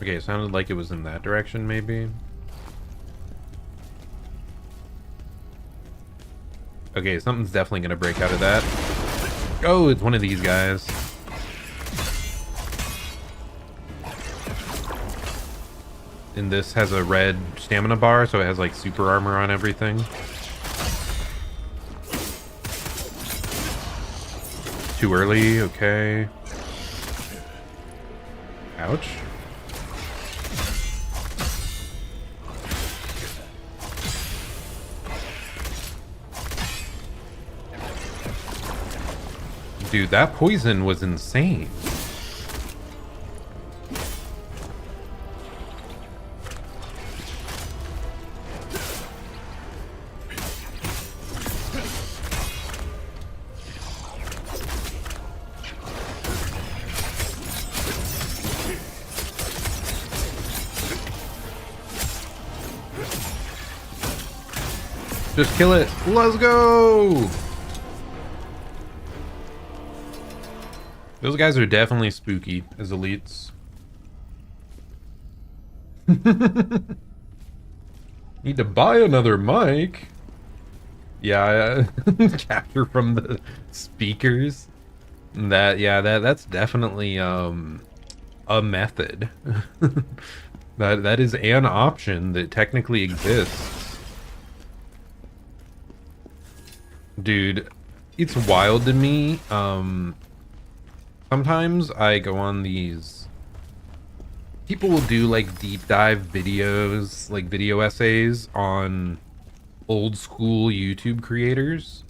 Okay, it sounded like it was in that direction, maybe. Okay, something's definitely gonna break out of that. Oh, it's one of these guys. And this has a red stamina bar, so it has like super armor on everything. Too early, okay. Ouch. Dude, that poison was insane. Just kill it. Let's go. Those guys are definitely spooky as elites. Need to buy another mic. Yeah, capture from the speakers. That's definitely a method. that is an option that technically exists. Dude, it's wild to me. Sometimes I go on these, people will do like deep dive videos, like video essays on old school YouTube creators,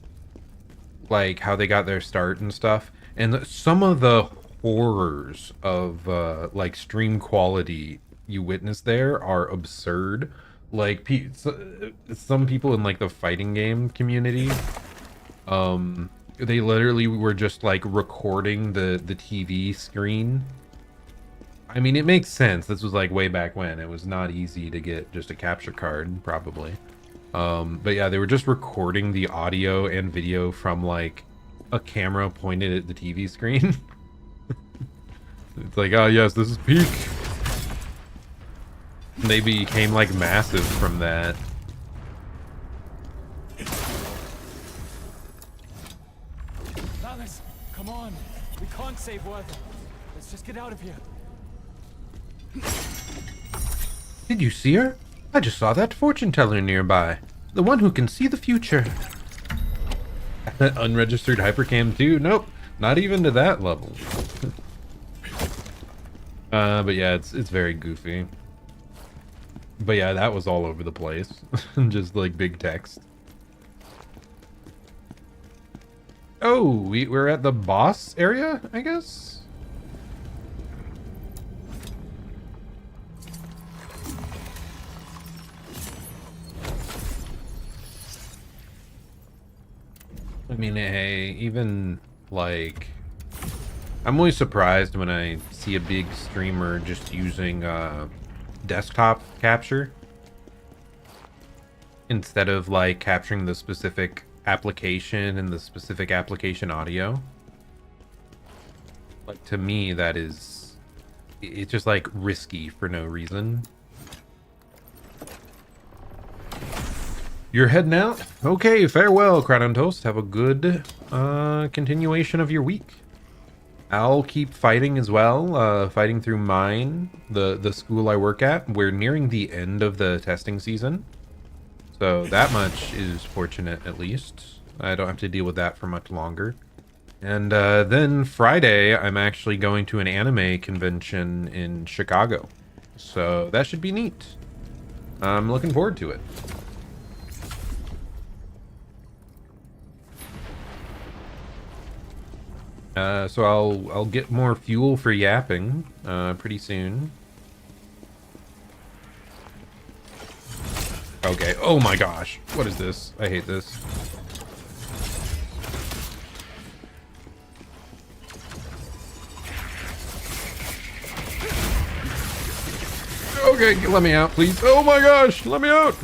like how they got their start and stuff. And some of the horrors of like stream quality you witness there are absurd. Like some people in like the fighting game community, they literally were just like recording the TV screen. I mean, it makes sense. This was like way back when. It was not easy to get just a capture card, probably. But yeah, they were just recording the audio and video from like a camera pointed at the TV screen. It's like, oh yes, this is peak. And they became like massive from that. Come on, we can't save Werther. Let's just get out of here. Did you see her? I just saw that fortune teller nearby. The one who can see the future. Unregistered hypercam 2? Nope, not even to that level. But yeah, it's very goofy. But yeah, that was all over the place. Just like big text. Oh, we're at the boss area, I guess? I mean, hey, even like, I'm always surprised when I see a big streamer just using desktop capture instead of like capturing the specific application and the specific application audio. Like, to me, that is, it's just like risky for no reason. You're heading out? Okay, farewell, Crowd on Toast. Have a good continuation of your week. I'll keep fighting as well, fighting through mine, the school I work at. We're nearing the end of the testing season, so that much is fortunate at least. I don't have to deal with that for much longer. And then Friday, I'm actually going to an anime convention in Chicago, so that should be neat. I'm looking forward to it. So I'll get more fuel for yapping pretty soon. Okay. Oh my gosh. What is this? I hate this. Okay, let me out, please. Oh my gosh, let me out.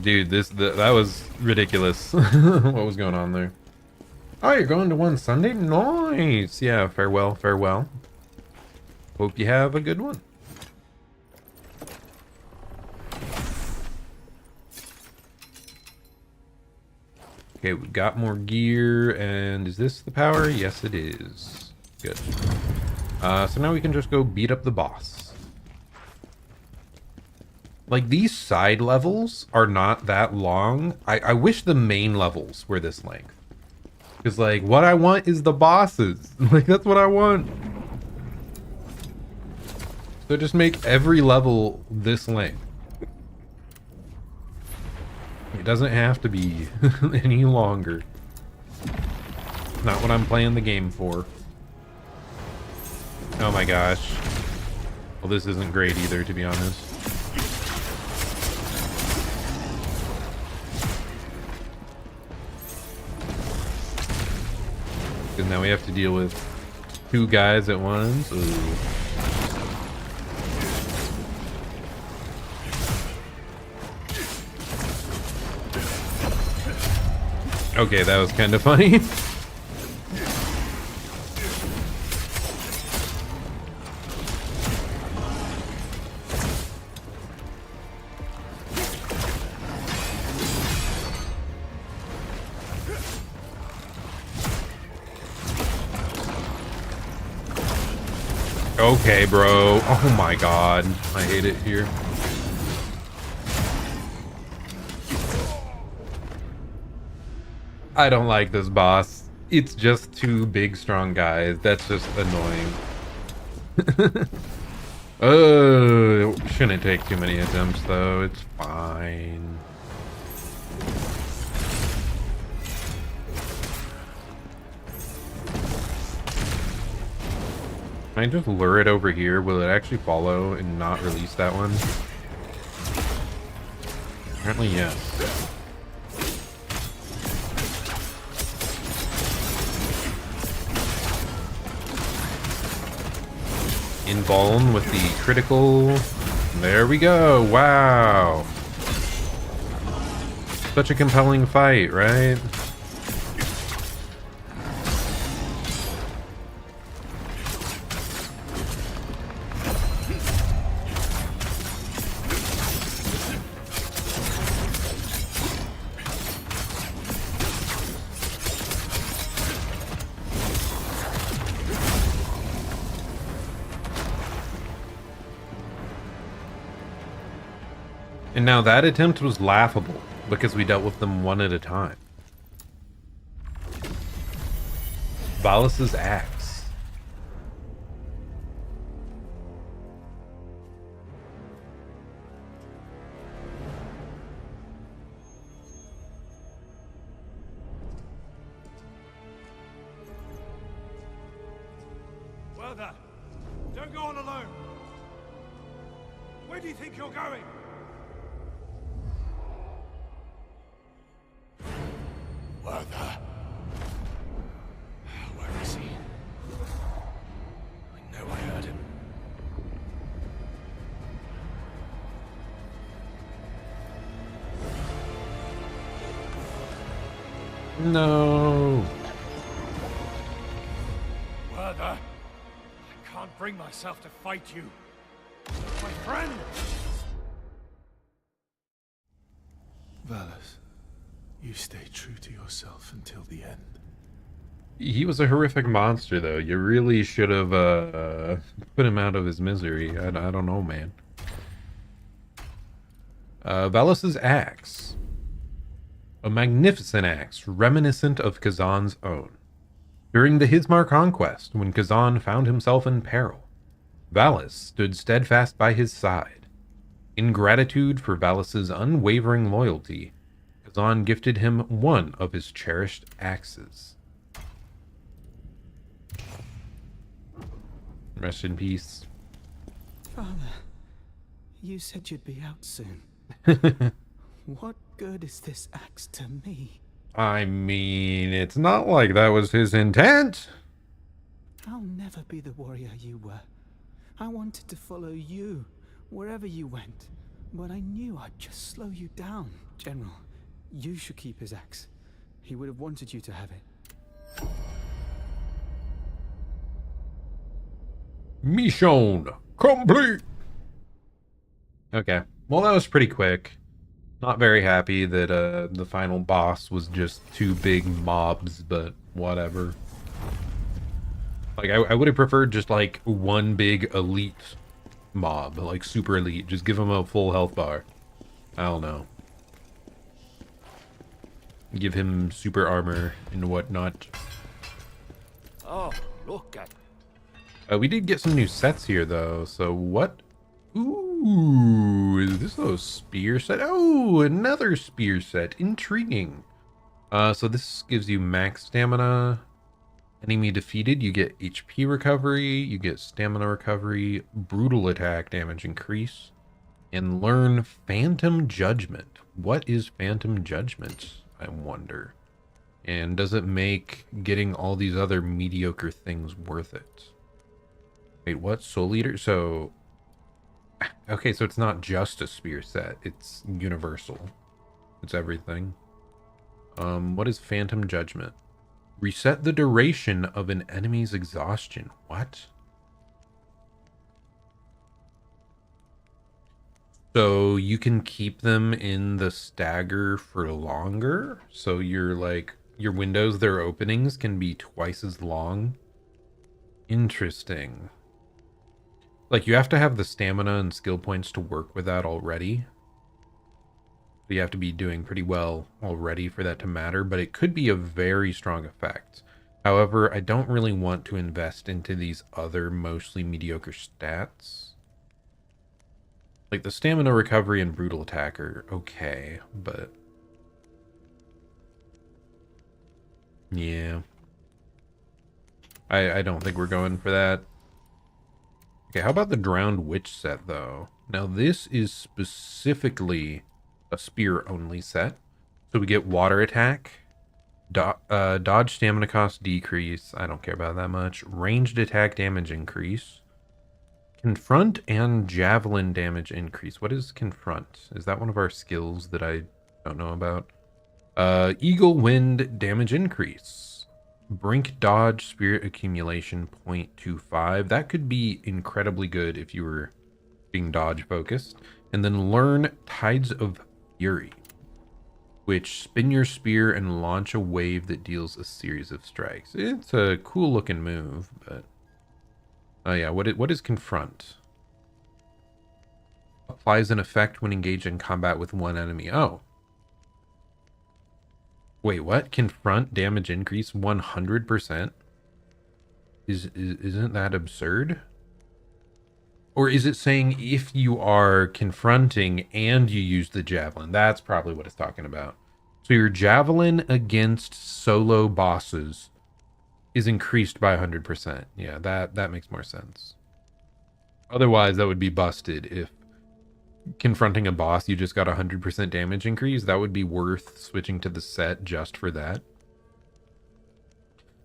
Dude, that was ridiculous. What was going on there? Oh, you're going to one Sunday? Nice. Yeah, farewell, farewell. Hope you have a good one. Okay, we got more gear, and is this the power? Yes, it is. Good. So now we can just go beat up the boss. Like, these side levels are not that long. I wish the main levels were this length. Because, like, what I want is the bosses. Like, that's what I want. So just make every level this length. It doesn't have to be any longer. Not what I'm playing the game for. Oh my gosh. Well, this isn't great either, to be honest. Because now we have to deal with two guys at once. Ooh. Okay, that was kind of funny. Okay, bro. Oh my god. I hate it here. I don't like this boss. It's just two big, strong guys. That's just annoying. Shouldn't take too many attempts, though. It's fine. Can I just lure it over here? Will it actually follow and not release that one? Apparently, yes. Invuln with the critical. There we go. Wow. Such a compelling fight, right? And now that attempt was laughable because we dealt with them one at a time. Valus's axe. Brother, don't go on alone. Where do you think you're going? Werther. Where is he? I know I heard him. No. Werther, I can't bring myself to fight you. My friend! Valis, you stay true to yourself until the end. He was a horrific monster, though. You really should have put him out of his misery. I don't know, man. Valis's axe. A magnificent axe, reminiscent of Khazan's own. During the Hismar conquest, when Khazan found himself in peril, Valis stood steadfast by his side. In gratitude for Valis's unwavering loyalty, Khazan gifted him one of his cherished axes. Rest in peace. Father, you said you'd be out soon. What good is this axe to me? I mean, it's not like that was his intent. I'll never be the warrior you were. I wanted to follow you, wherever you went. But I knew I'd just slow you down. General, you should keep his axe. He would have wanted you to have it. Mission complete. Okay, well that was pretty quick. Not very happy that the final boss was just two big mobs, but whatever. Like I would have preferred just like one big elite mob, like super elite. Just give him a full health bar. I don't know. Give him super armor and whatnot. Oh, look at We did get some new sets here though, so what? Ooh, is this a spear set? Oh, another spear set. Intriguing. So this gives you max stamina. Enemy defeated, you get HP recovery, you get stamina recovery, brutal attack damage increase, and learn Phantom Judgment. What is Phantom Judgment, I wonder? And does it make getting all these other mediocre things worth it? Wait, what? Soul Eater? So... okay, so it's not just a spear set. It's universal. It's everything. What is Phantom Judgment? Reset the duration of an enemy's exhaustion. What? So you can keep them in the stagger for longer? So your windows, their openings can be twice as long? Interesting. Like, you have to have the stamina and skill points to work with that already. You have to be doing pretty well already for that to matter, but it could be a very strong effect. However, I don't really want to invest into these other mostly mediocre stats. Like, the stamina recovery and brutal attack are okay, but... yeah. I don't think we're going for that. Okay, how about the Drowned Witch set, though? Now, this is specifically a spear-only set. So we get water attack, dodge stamina cost decrease. I don't care about that much. Ranged attack damage increase. Confront and javelin damage increase. What is confront? Is that one of our skills that I don't know about? Eagle wind damage increase. Brink dodge spirit accumulation 0.25. That could be incredibly good if you were being dodge focused. And then learn Tides of Fury, which spin your spear and launch a wave that deals a series of strikes. It's a cool looking move, but oh yeah, what is confront? Applies an effect when engaged in combat with one enemy. Oh. Wait, what? Confront damage increase 100%? Isn't that absurd? Or is it saying if you are confronting and you use the javelin? That's probably what it's talking about. So your javelin against solo bosses is increased by 100%. Yeah, that makes more sense. Otherwise, that would be busted if confronting a boss you just got 100% damage increase. That would be worth switching to the set just for that.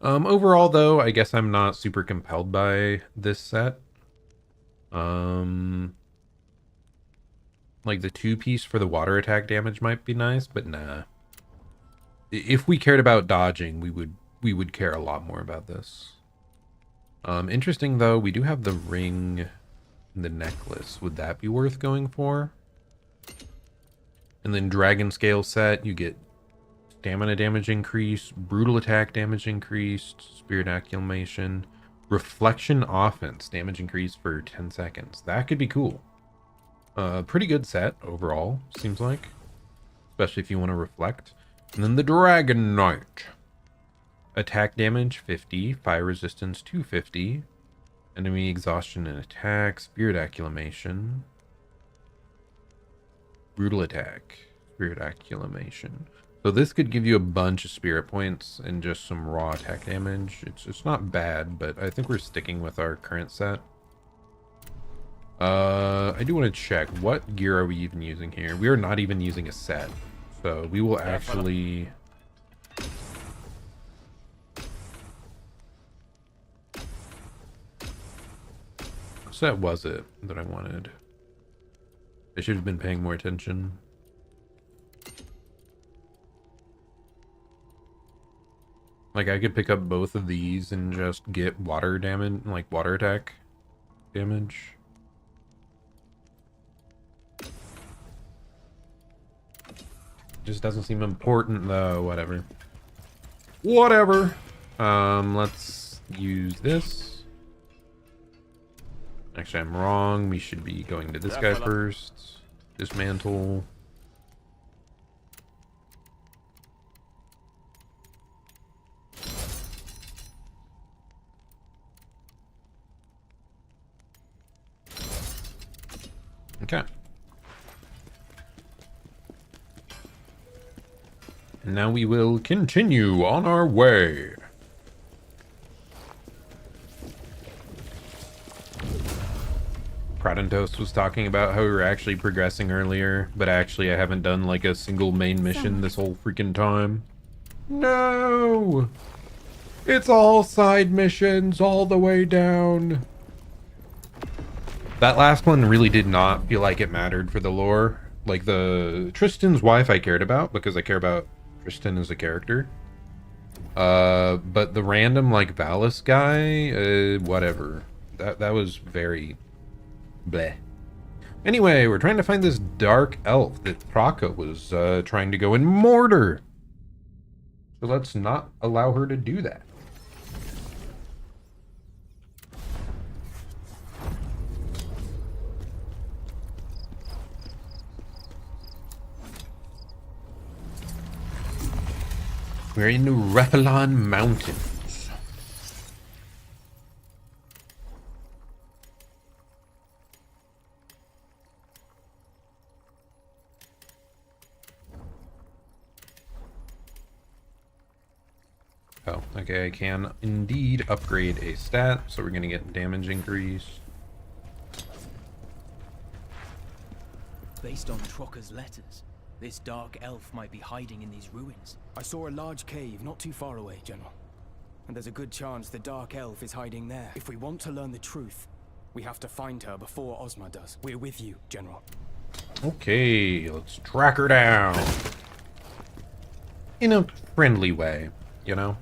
Overall, though, I guess I'm not super compelled by this set. Like the 2-piece for the water attack damage might be nice, but nah. If we cared about dodging, we would care a lot more about this. Interesting though, we do have the ring and the necklace. Would that be worth going for? And then dragon scale set, you get stamina damage increase, brutal attack damage increased, spirit acclamation, reflection offense damage increase for 10 seconds. That could be cool. Pretty good set overall, seems like. Especially if you want to reflect. And then the Dragon Knight. Attack damage 50, fire resistance 250, enemy exhaustion and attack, spirit acclamation, brutal attack, spirit acclamation. So this could give you a bunch of spirit points and just some raw attack damage. It's not bad, but I think we're sticking with our current set. I do want to check, what gear are we even using here? We are not even using a set, so we will actually... What set was it that I wanted? I should have been paying more attention. Like, I could pick up both of these and just get water damage, like water attack damage. Just doesn't seem important though. Whatever. Let's use this. Actually, I'm wrong. We should be going to this guy first. Dismantle. Okay. And now we will continue on our way. Pradentos was talking about how we were actually progressing earlier, but actually I haven't done like a single main mission this whole freaking time. No! It's all side missions all the way down. That last one really did not feel like it mattered for the lore. Like the Tristan's wife I cared about because I care about Tristan as a character. But the random like Valis guy, whatever. That was very bleh. Anyway, we're trying to find this dark elf that Kraka was trying to go in mortar. So let's not allow her to do that. We're in the Repelon Mountains. Oh, okay, I can indeed upgrade a stat, so we're gonna get damage increase. Based on Trocker's letters, this dark elf might be hiding in these ruins. I saw a large cave not too far away, General. And there's a good chance the dark elf is hiding there. If we want to learn the truth, we have to find her before Ozma does. We're with you, General. Okay, let's track her down. In a friendly way, you know?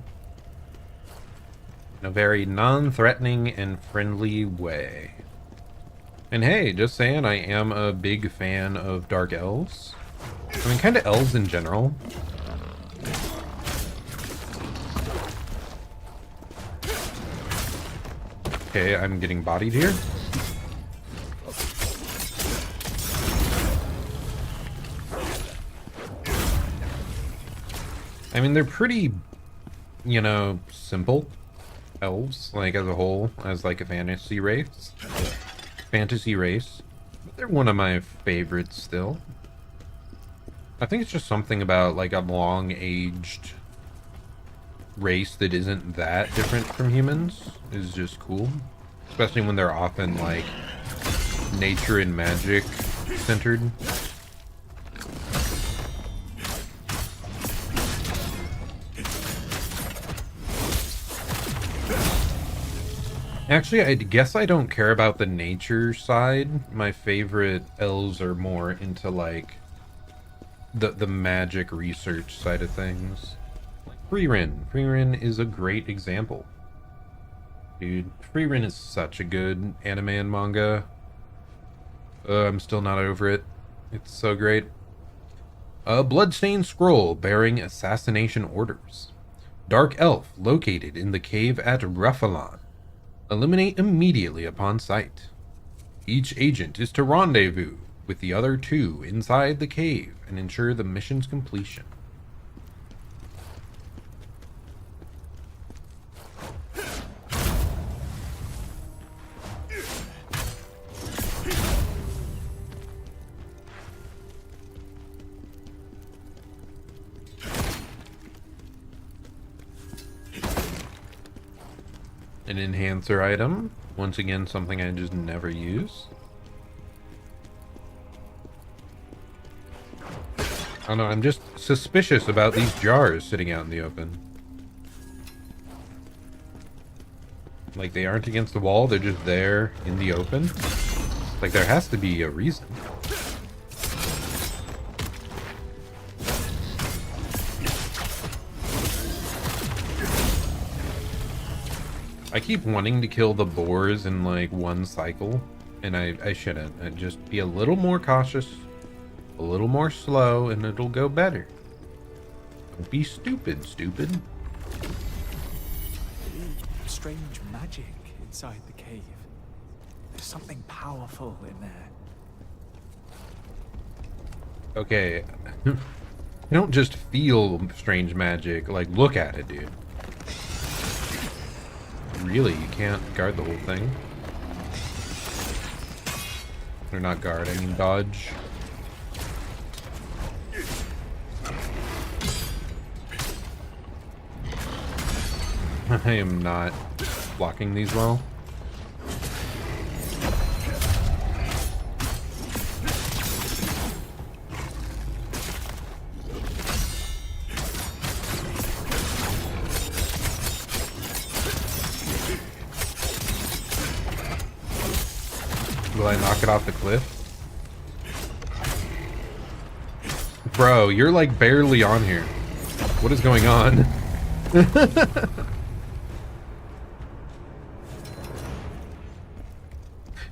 In a very non-threatening and friendly way. And hey, just saying, I am a big fan of dark elves. I mean, kind of elves in general. Okay, I'm getting bodied here. I mean, they're pretty, you know, simple elves, like as a whole, as like a fantasy race. But they're one of my favorites still. I think it's just something about like a long-aged race that isn't that different from humans is just cool. Especially when they're often, like, nature and magic centered. Actually, I guess I don't care about the nature side. My favorite elves are more into, like, the magic research side of things. Like Frieren is a great example. Dude, Frieren is such a good anime and manga. I'm still not over it. It's so great. A bloodstained scroll bearing assassination orders. Dark elf located in the cave at Raffalan. Eliminate immediately upon sight. Each agent is to rendezvous with the other two inside the cave and ensure the mission's completion. An enhancer item. Once again, something I just never use. I don't know, I'm just suspicious about these jars sitting out in the open. Like, they aren't against the wall, they're just there in the open. Like, there has to be a reason. I keep wanting to kill the boars in, like, one cycle, and I shouldn't. I'd just be a little more cautious, a little more slow, and it'll go better. Don't be stupid, stupid. Strange magic inside the cave. There's something powerful in there. Okay. I don't just feel strange magic, like, look at it, dude. Really, you can't guard the whole thing? Or not guard, I mean dodge. I am not blocking these well. Will I knock it off the cliff? Bro, you're like barely on here. What is going on?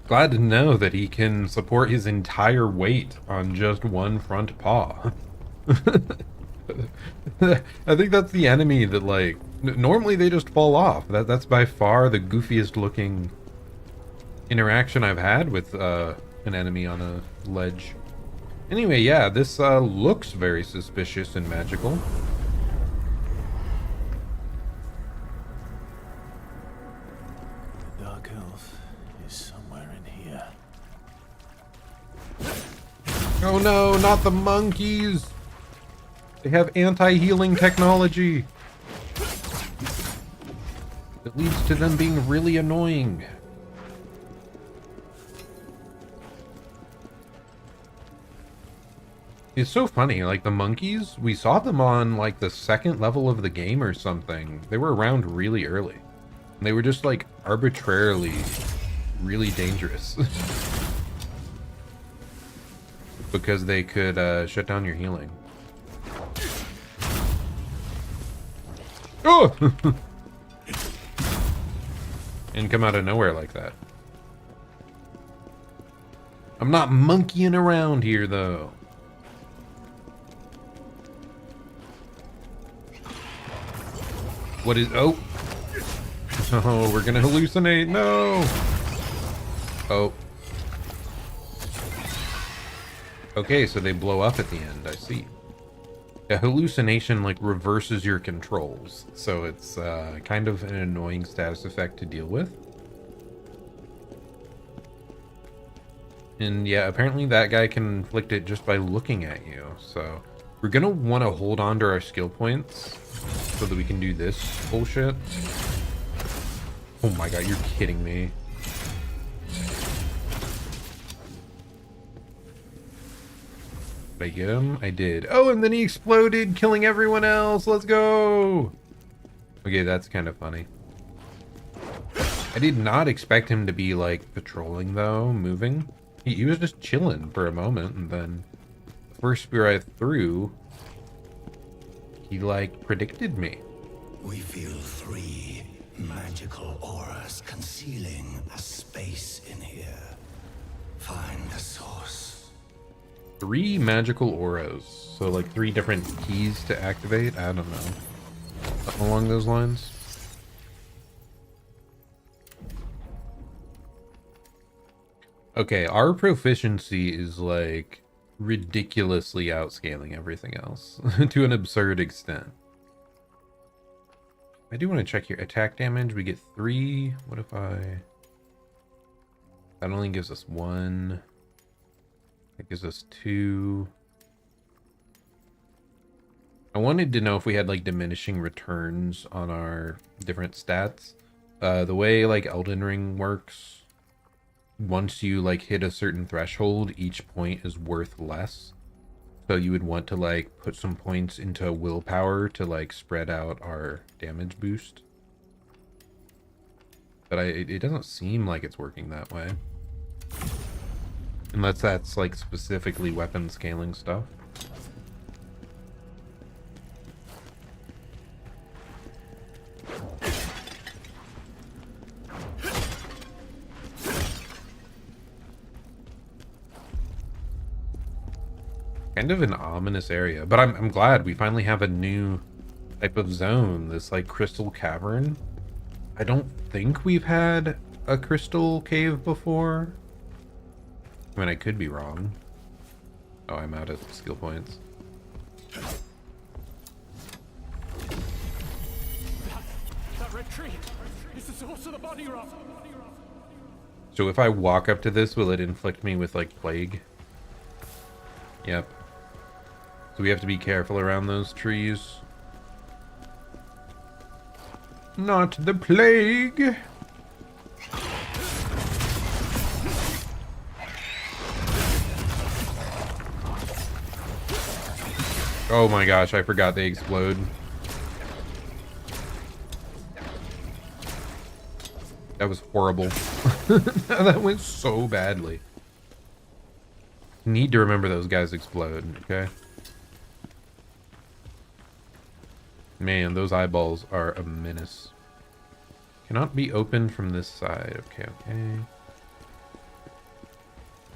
Glad to know that he can support his entire weight on just one front paw. I think that's the enemy that, like, normally they just fall off. That's by far the goofiest looking interaction I've had with an enemy on a ledge. Anyway, yeah, this looks very suspicious and magical. The Dark Elf is somewhere in here. Oh no, not the monkeys! They have anti-healing technology. It leads to them being really annoying. It's so funny, like the monkeys, we saw them on like the second level of the game or something. They were around really early. And they were just like arbitrarily really dangerous. Because they could shut down your healing. Oh! And come out of nowhere like that. I'm not monkeying around here though. What is... Oh. Oh, we're gonna hallucinate. No. Oh. Okay, so they blow up at the end. I see. A hallucination, like, reverses your controls. So it's kind of an annoying status effect to deal with. And yeah, apparently that guy can inflict it just by looking at you. So we're gonna want to hold on to our skill points. so that we can do this bullshit. Oh my god, you're kidding me. Did I get him? I did. Oh, and then he exploded, killing everyone else. Let's go. Okay, that's kind of funny. I did not expect him to be, like, patrolling, though, moving. He was just chilling for a moment, and then the first spear I threw, he, like, predicted me. We feel 3 magical auras concealing a space in here. Find the source. 3 magical auras. So, like, 3 different keys to activate? I don't know. Something along those lines. Okay, our proficiency is, like, ridiculously outscaling everything else to an absurd extent. I do want to check here. Attack damage, we get 3. What if I... That only gives us 1. That gives us 2. I wanted to know if we had, like, diminishing returns on our different stats. The way, like, Elden Ring works, once you, like, hit a certain threshold, each point is worth less. So you would want to, like, put some points into willpower to, like, spread out our damage boost. But it doesn't seem like it's working that way. Unless that's, like, specifically weapon scaling stuff. Kind of an ominous area, but I'm glad we finally have a new type of zone, this like crystal cavern. I don't think we've had a crystal cave before. I mean, I could be wrong. Oh, I'm out of skill points. That red tree is the source of the body rot. So if I walk up to this, will it inflict me with like plague? Yep. So we have to be careful around those trees. Not the plague! Oh my gosh, I forgot they explode. That was horrible. That went so badly. Need to remember those guys explode, okay? Man, those eyeballs are a menace. Cannot be opened from this side. Okay, okay.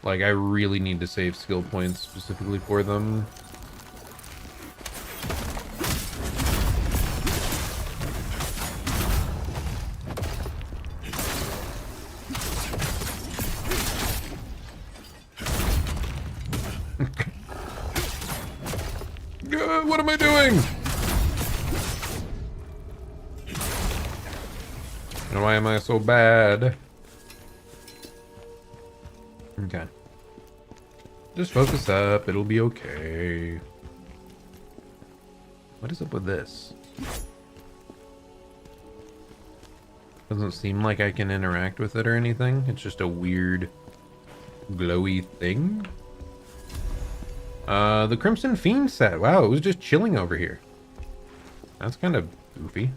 Like, I really need to save skill points specifically for them. What am I doing? And why am I so bad? Okay. Just focus up. It'll be okay. What is up with this? Doesn't seem like I can interact with it or anything. It's just a weird glowy thing. The Crimson Fiend set. Wow, it was just chilling over here. That's kind of goofy.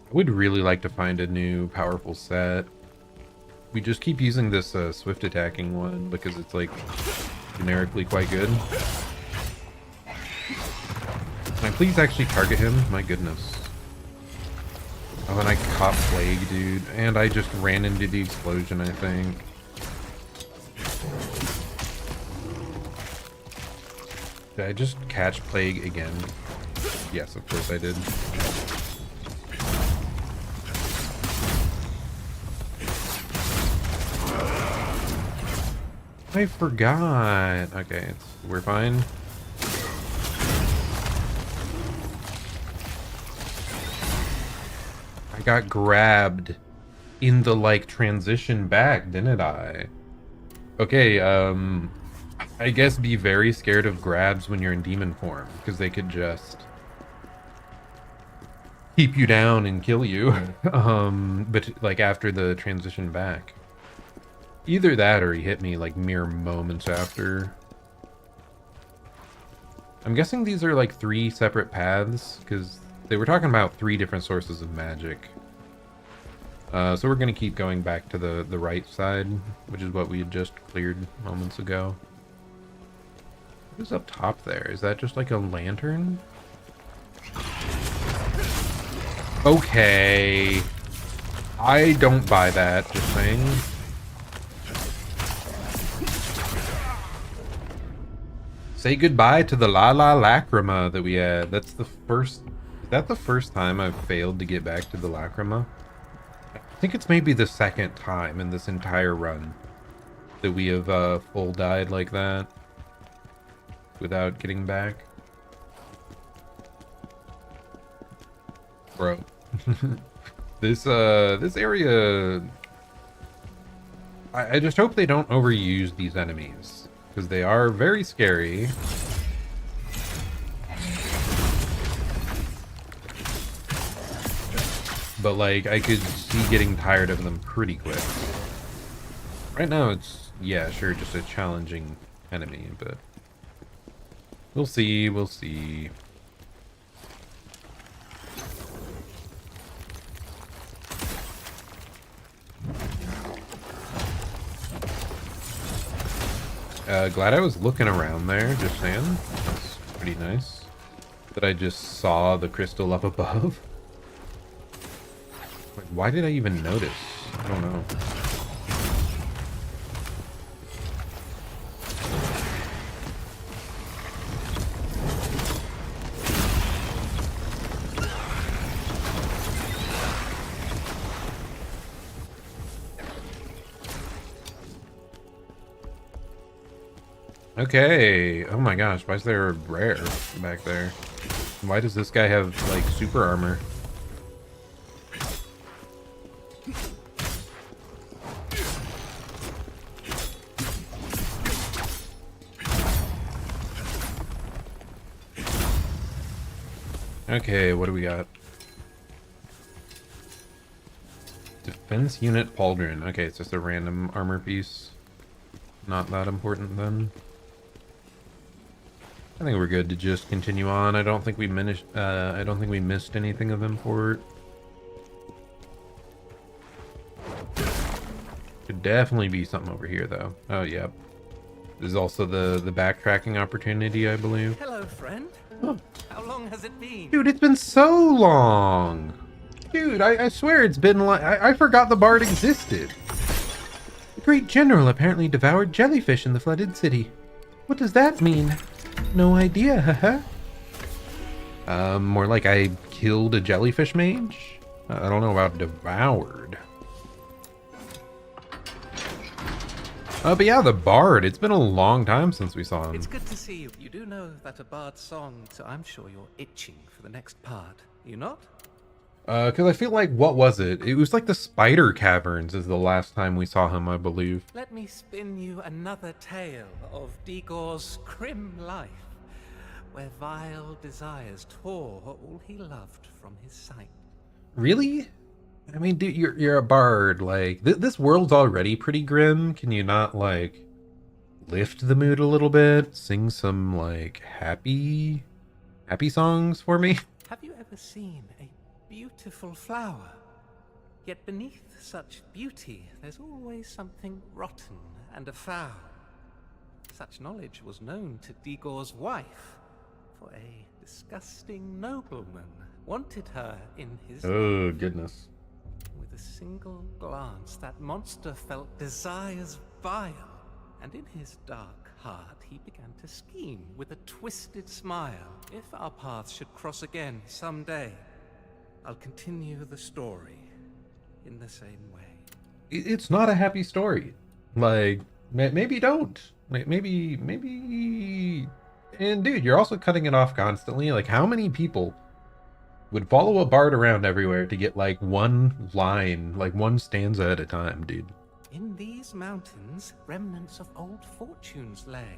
I would really like to find a new powerful set. We just keep using this swift attacking one because it's like generically quite good. Can I please actually target him? My goodness. Oh, and I caught plague, dude. And I just ran into the explosion, I think. Did I just catch plague again? Yes, of course I did. I forgot. Okay, we're fine. I got grabbed in the like transition back, didn't I? Okay, I guess be very scared of grabs when you're in demon form, because they could just keep you down and kill you. But like after the transition back. Either that or he hit me like mere moments after. I'm guessing these are like 3 separate paths, because they were talking about 3 different sources of magic. So we're going to keep going back to the right side, which is what we had just cleared moments ago. What's up top there? Is that just like a lantern? Okay. I don't buy that, just saying. Say goodbye to the La La Lacrima that we had. That's the first... Is that the first time I've failed to get back to the Lacrima? I think it's maybe the second time in this entire run that we have full died like that without getting back. Bro. This area... I just hope they don't overuse these enemies, because they are very scary. But like, I could see getting tired of them pretty quick. Right now it's, yeah, sure, just a challenging enemy, but we'll see, we'll see. Glad I was looking around there, just saying. That's pretty nice. That I just saw the crystal up above. Like, why did I even notice? I don't know. Okay. Oh my gosh, why is there a rare back there? Why does this guy have, like, super armor? Okay, what do we got? Defense unit pauldron. Okay, it's just a random armor piece. Not that important then. I think we're good to just continue on. I don't think we missed anything of import. Could definitely be something over here though. Oh yeah. There's also the backtracking opportunity, I believe. Hello, friend. Oh. How long has it been? Dude, it's been so long. Dude, I swear it's been like I forgot the bard existed. The great general apparently devoured jellyfish in the flooded city. What does that mean? No idea, haha. More like I killed a jellyfish mage? I don't know about devoured. But yeah, the bard. It's been a long time since we saw him. It's good to see you. You do know that a bard's song, so I'm sure you're itching for the next part. You not? Because I feel like, what was it? It was like the spider caverns is the last time we saw him, I believe. Let me spin you another tale of Digor's grim life, where vile desires tore all he loved from his sight. Really? I mean, dude, you're a bard. Like, this world's already pretty grim. Can you not, like, lift the mood a little bit? Sing some, like, happy songs for me? Have you ever seen a beautiful flower? Yet beneath such beauty, there's always something rotten and afoul. Such knowledge was known to Digor's wife, for a disgusting nobleman wanted her in his Oh, goodness. With a single glance, that monster felt desires vile, and in his dark heart he began to scheme with a twisted smile. If our paths should cross again someday, I'll continue the story in the same way. It's not a happy story. Like, maybe don't. Maybe... And dude, you're also cutting it off constantly. Like, how many people would follow a bard around everywhere to get, like, one line, like, one stanza at a time, dude? In these mountains, remnants of old fortunes lay.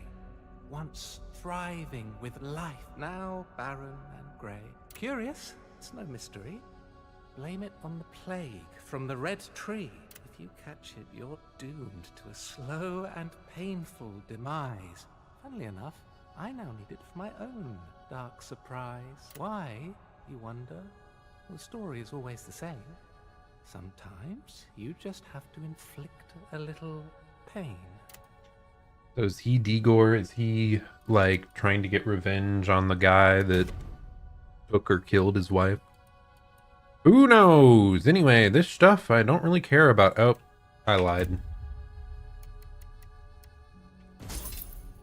Once thriving with life, now barren and grey. Curious, it's no mystery. Blame it on the plague from the red tree. If you catch it, you're doomed to a slow and painful demise. Funnily enough, I now need it for my own dark surprise. Why, you wonder? The story is always the same. Sometimes you just have to inflict a little pain. So is he Degor? Is he, like, trying to get revenge on the guy that took or killed his wife? Who knows? Anyway, this stuff I don't really care about. Oh, I lied.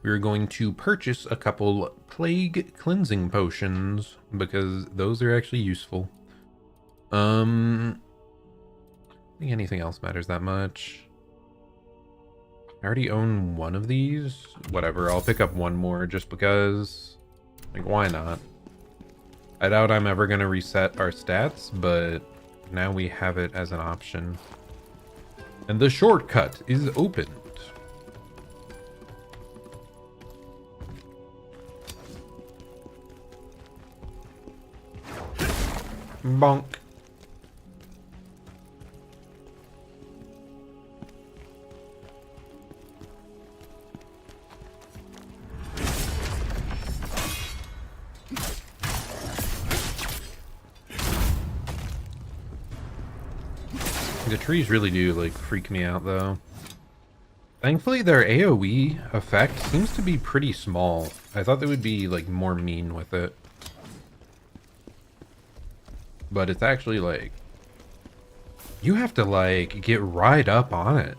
We're going to purchase a couple plague cleansing potions because those are actually useful. I don't think anything else matters that much. I already own one of these. Whatever, I'll pick up one more just because. Like, why not? I doubt I'm ever going to reset our stats, but now we have it as an option. And the shortcut is opened. Bonk. The trees really do, like, freak me out, though. Thankfully, their AoE effect seems to be pretty small. I thought they would be, like, more mean with it. But it's actually, like... You have to, like, get right up on it.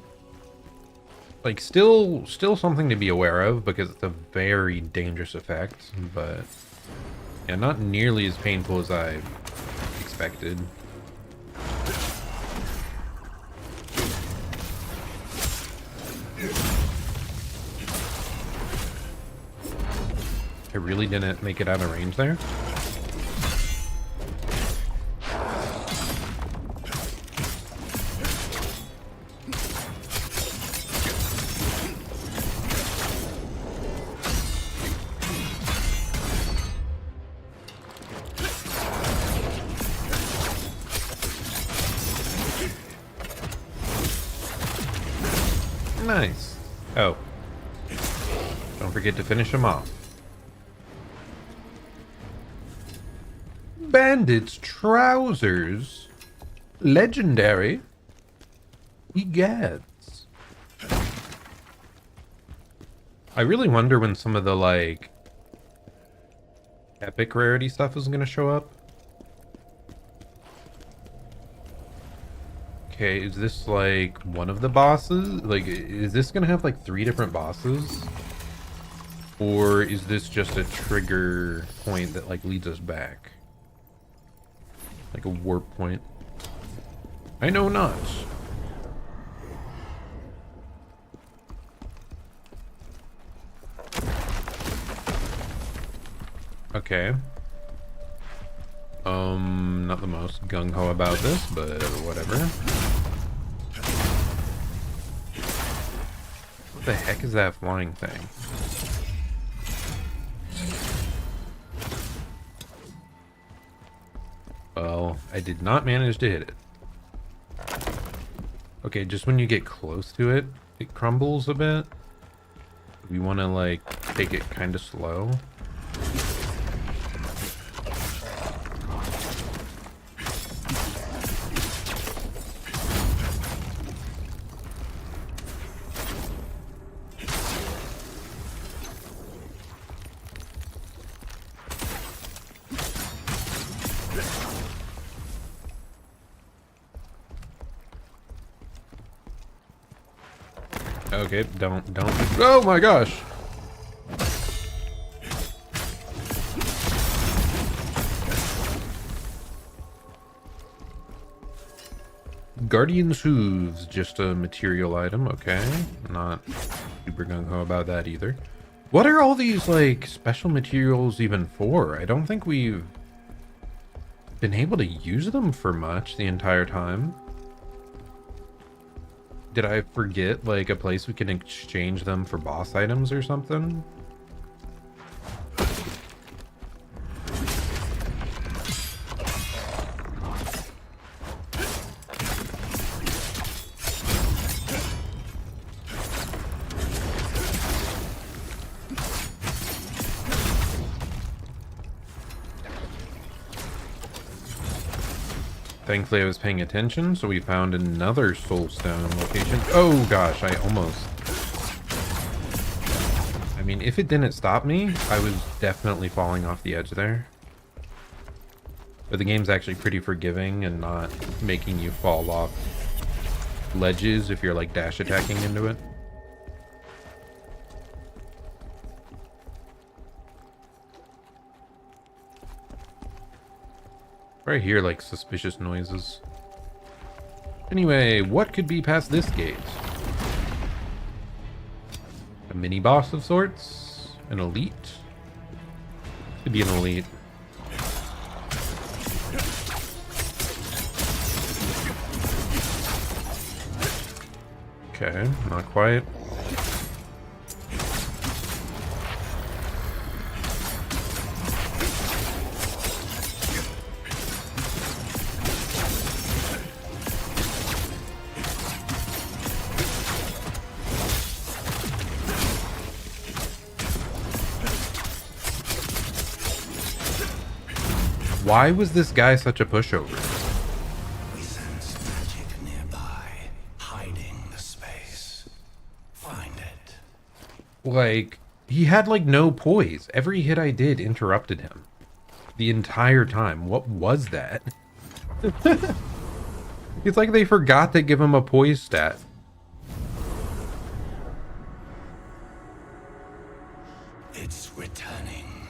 Like, still something to be aware of, because it's a very dangerous effect, but... Yeah, not nearly as painful as I expected. I really didn't make it out of range there. Nice. Oh. Don't forget to finish him off. Bandit's trousers. Legendary. Egads. I really wonder when some of the, like, epic rarity stuff is going to show up. Okay, is this, like, one of the bosses? Like, is this going to have, like, 3 different bosses? Or is this just a trigger point that, like, leads us back? Like a warp point. I know not. Okay. Not the most gung-ho about this, but whatever. What the heck is that flying thing? Well, I did not manage to hit it. Okay, just when you get close to it, it crumbles a bit. We want to, like, take it kind of slow. Okay, don't. Oh my gosh! Guardian's Hooves, just a material item, okay. Not super gung-ho about that either. What are all these, like, special materials even for? I don't think we've been able to use them for much the entire time. Did I forget, like, a place we can exchange them for boss items or something? Thankfully I was paying attention, so we found another soulstone location. Oh gosh, I mean, if it didn't stop me, I was definitely falling off the edge there. But the game's actually pretty forgiving and not making you fall off ledges if you're like dash attacking into it. I hear like suspicious noises. Anyway, what could be past this gate? A mini boss of sorts? An elite? Could be an elite. Okay, not quite. Why was this guy such a pushover? We sense magic nearby, hiding the space. Find it. Like, he had like no poise. Every hit I did interrupted him. The entire time. What was that? It's like they forgot to give him a poise stat. It's returning,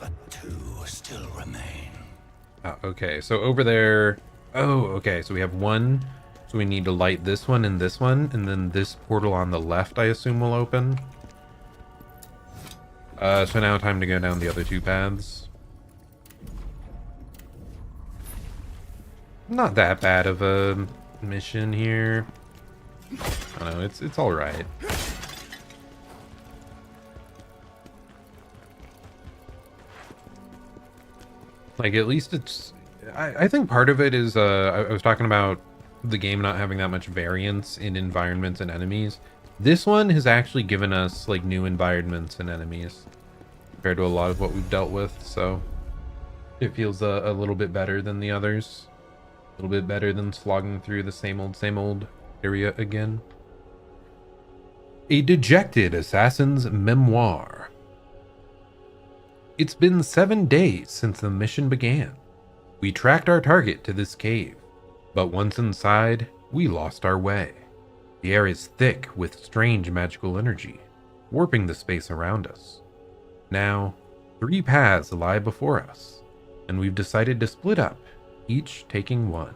but two still remain. Okay, so over there... Oh, okay, so we have one. So we need to light this one, and then this portal on the left, I assume, will open. So now time to go down the other two paths. Not that bad of a mission here. I don't know, it's alright. Like, at least it's... I think part of it is, I was talking about the game not having that much variance in environments and enemies. This one has actually given us, like, new environments and enemies compared to a lot of what we've dealt with, so it feels a little bit better than the others. A little bit better than slogging through the same old area again. A dejected assassin's memoir. It's been 7 days since the mission began. We tracked our target to this cave, but once inside, we lost our way. The air is thick with strange magical energy, warping the space around us. Now, 3 paths lie before us, and we've decided to split up, each taking one.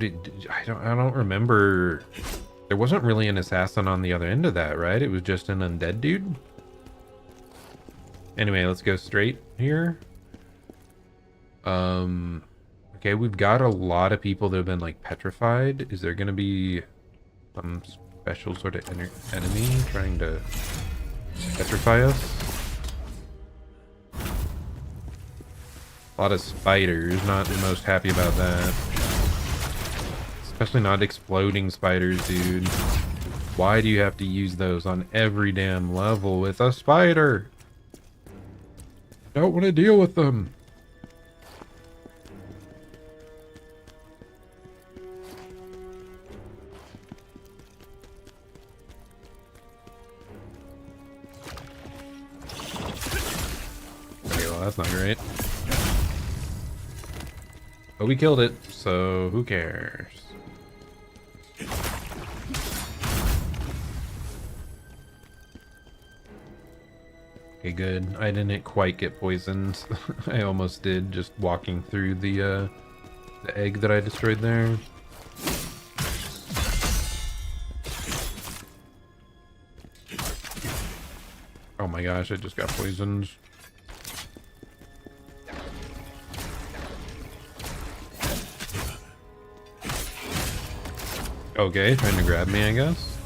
I don't remember. There wasn't really an assassin on the other end of that, right? It was just an undead dude. Anyway, let's go straight here. Okay, we've got a lot of people that have been like petrified. Is there gonna be some special sort of enemy trying to petrify us? A lot of spiders, not the most happy about that. Especially not exploding spiders, dude. Why do you have to use those on every damn level with a spider? Don't want to deal with them. Okay, well, that's not great. But we killed it, so who cares? Okay, good. I didn't quite get poisoned. I almost did, just walking through the egg that I destroyed there. Oh my gosh, I just got poisoned. Okay, trying to grab me, I guess.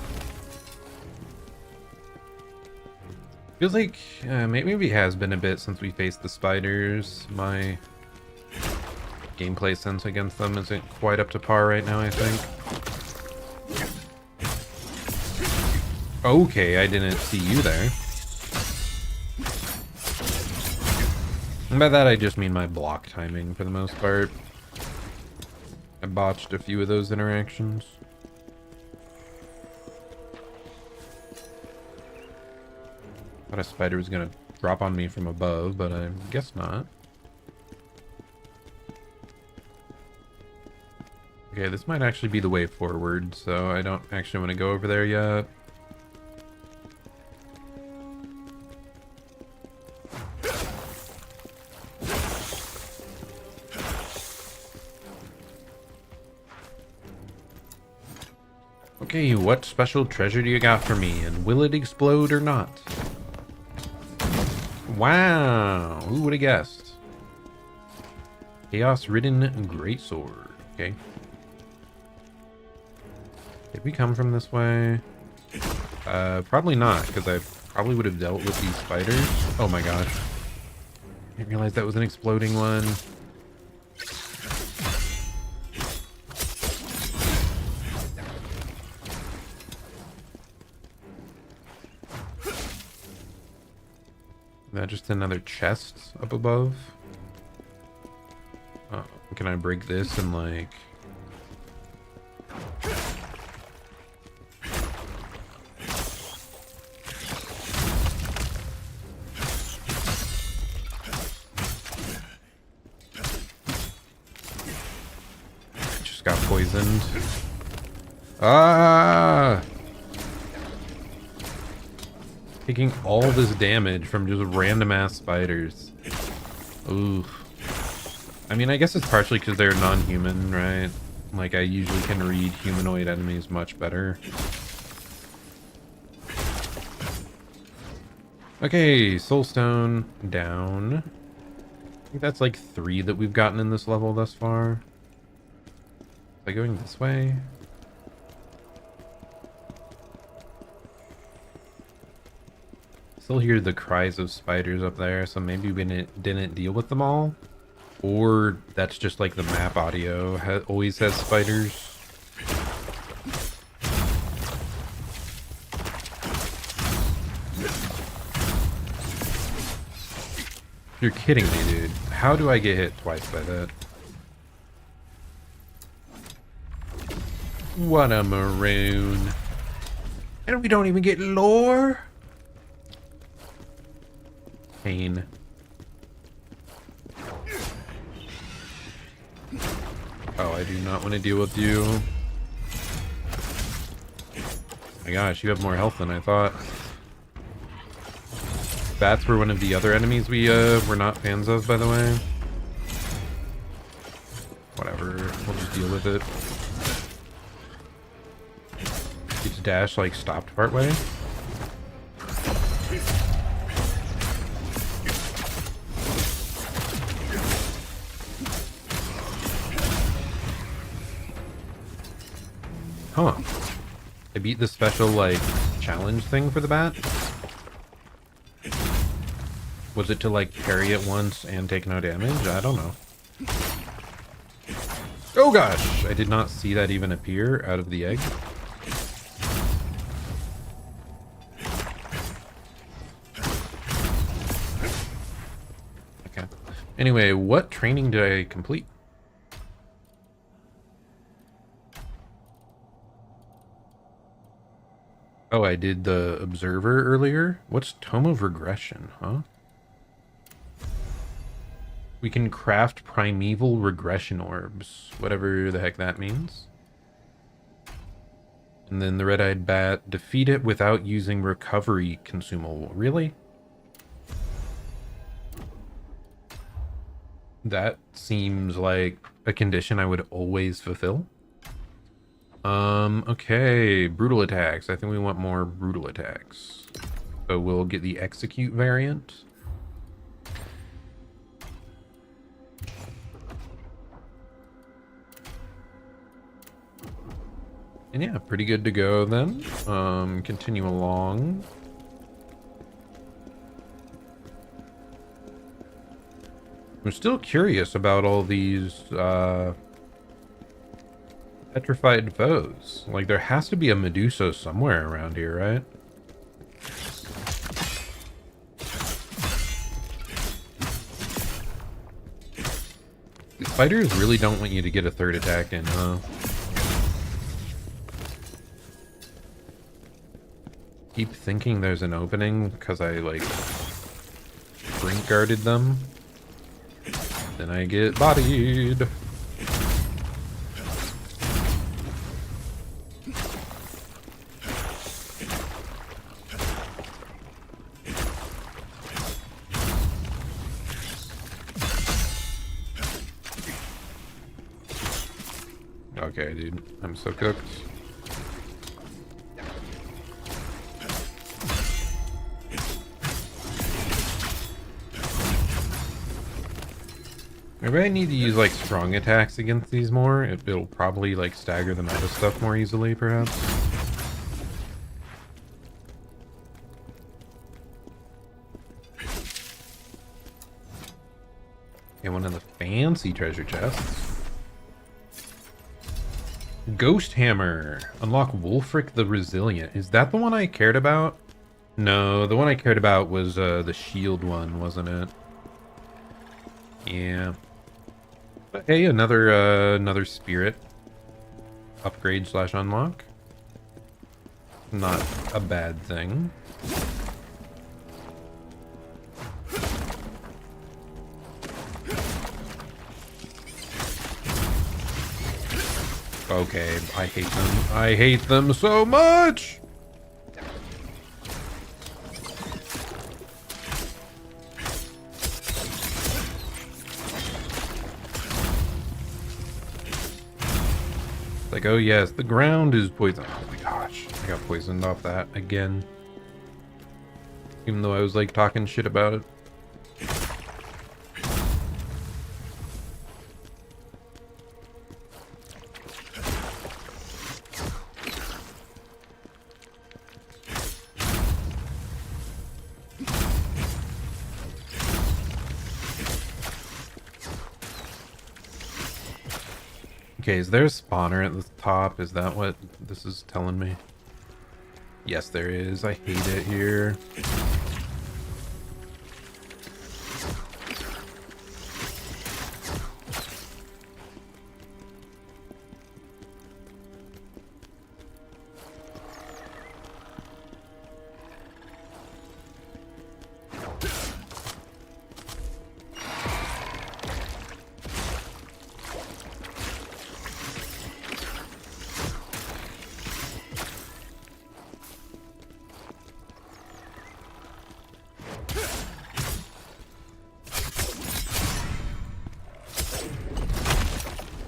Feels like maybe it has been a bit since we faced the spiders. My gameplay sense against them isn't quite up to par right now, I think. Okay, I didn't see you there. And by that I just mean my block timing for the most part. I botched a few of those interactions. Thought a spider was gonna drop on me from above, but I guess not. Okay, this might actually be the way forward, so I don't actually want to go over there yet. Okay, what special treasure do you got for me, and will it explode or not? Wow, who would have guessed? Chaos-ridden greatsword. Okay. Did we come from this way? Probably not, because I probably would have dealt with these spiders. Oh my gosh. I didn't realize that was an exploding one. Is that just another chest up above? Oh, can I break this and like... Just got poisoned. Ah! Taking all this damage from just random ass spiders. Ooh. I mean, I guess it's partially because they're non-human, right? Like, I usually can read humanoid enemies much better. Okay, soulstone down. I think that's like 3 that we've gotten in this level thus far. Am I going this way? Still hear the cries of spiders up there, so maybe we didn't deal with them all. Or that's just like the map audio always has spiders. You're kidding me, dude. How do I get hit twice by that? What a maroon. And we don't even get lore? Pain. Oh, I do not want to deal with you. Oh my gosh, you have more health than I thought. Bats were one of the other enemies we were not fans of, by the way. Whatever, we'll just deal with it. Its dash like stopped partway. Huh. I beat the special, like, challenge thing for the bat? Was it to, like, parry it once and take no damage? I don't know. Oh gosh! I did not see that even appear out of the egg. Okay. Anyway, what training did I complete? Oh, I did the Observer earlier? What's Tome of Regression, huh? We can craft primeval regression orbs, whatever the heck that means. And then the red-eyed bat, defeat it without using recovery consumable. Really? That seems like a condition I would always fulfill. Okay, brutal attacks. I think we want more brutal attacks. So we'll get the execute variant. And yeah, pretty good to go then. Continue along. I'm still curious about all these petrified foes. Like, there has to be a Medusa somewhere around here, right? The spiders really don't want you to get a third attack in, huh? Keep thinking there's an opening because I, like, sprint guarded them. Then I get bodied. Okay, dude. I'm so cooked. Maybe I need to use, like, strong attacks against these more. It'll probably, like, stagger them out of stuff more easily, perhaps. Okay, one of the fancy treasure chests. Ghost Hammer. Unlock Wulfric the Resilient. Is that the one I cared about? No, the one I cared about was the shield one, wasn't it? Yeah. But hey, another spirit upgrade / unlock. Not a bad thing. Okay, I hate them. I hate them so much! Like, oh yes, the ground is poisoned. Oh my gosh, I got poisoned off that again. Even though I was like talking shit about it. Okay, is there a spawner at the top? Is that what this is telling me? Yes, there is. I hate it here.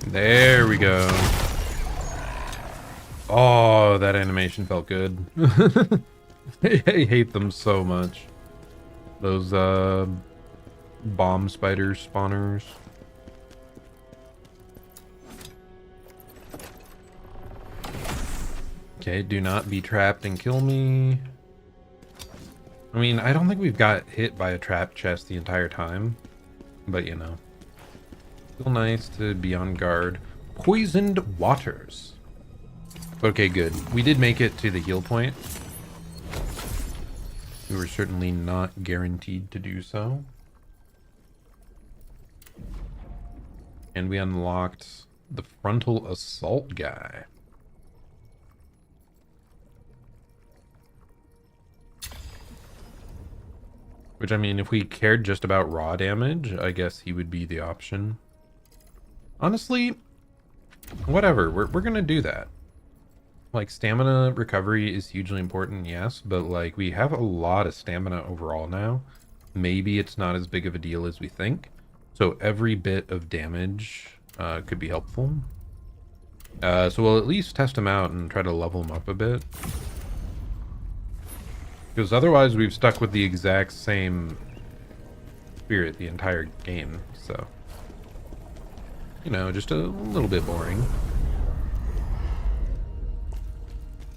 There we go. Oh, that animation felt good. I hate them so much. Those bomb spider spawners. Okay, do not be trapped and kill me. I mean, I don't think we've got hit by a trap chest the entire time, but you know. Still nice to be on guard. Poisoned waters. Okay, good. We did make it to the heal point. We were certainly not guaranteed to do so. And we unlocked the frontal assault guy. Which, I mean, if we cared just about raw damage, I guess he would be the option. Honestly, whatever. We're gonna do that. Like, stamina recovery is hugely important, yes, but like, we have a lot of stamina overall now. Maybe it's not as big of a deal as we think. So every bit of damage could be helpful. So we'll at least test him out and try to level him up a bit. Because otherwise we've stuck with the exact same spirit the entire game, so. You know, just a little bit boring.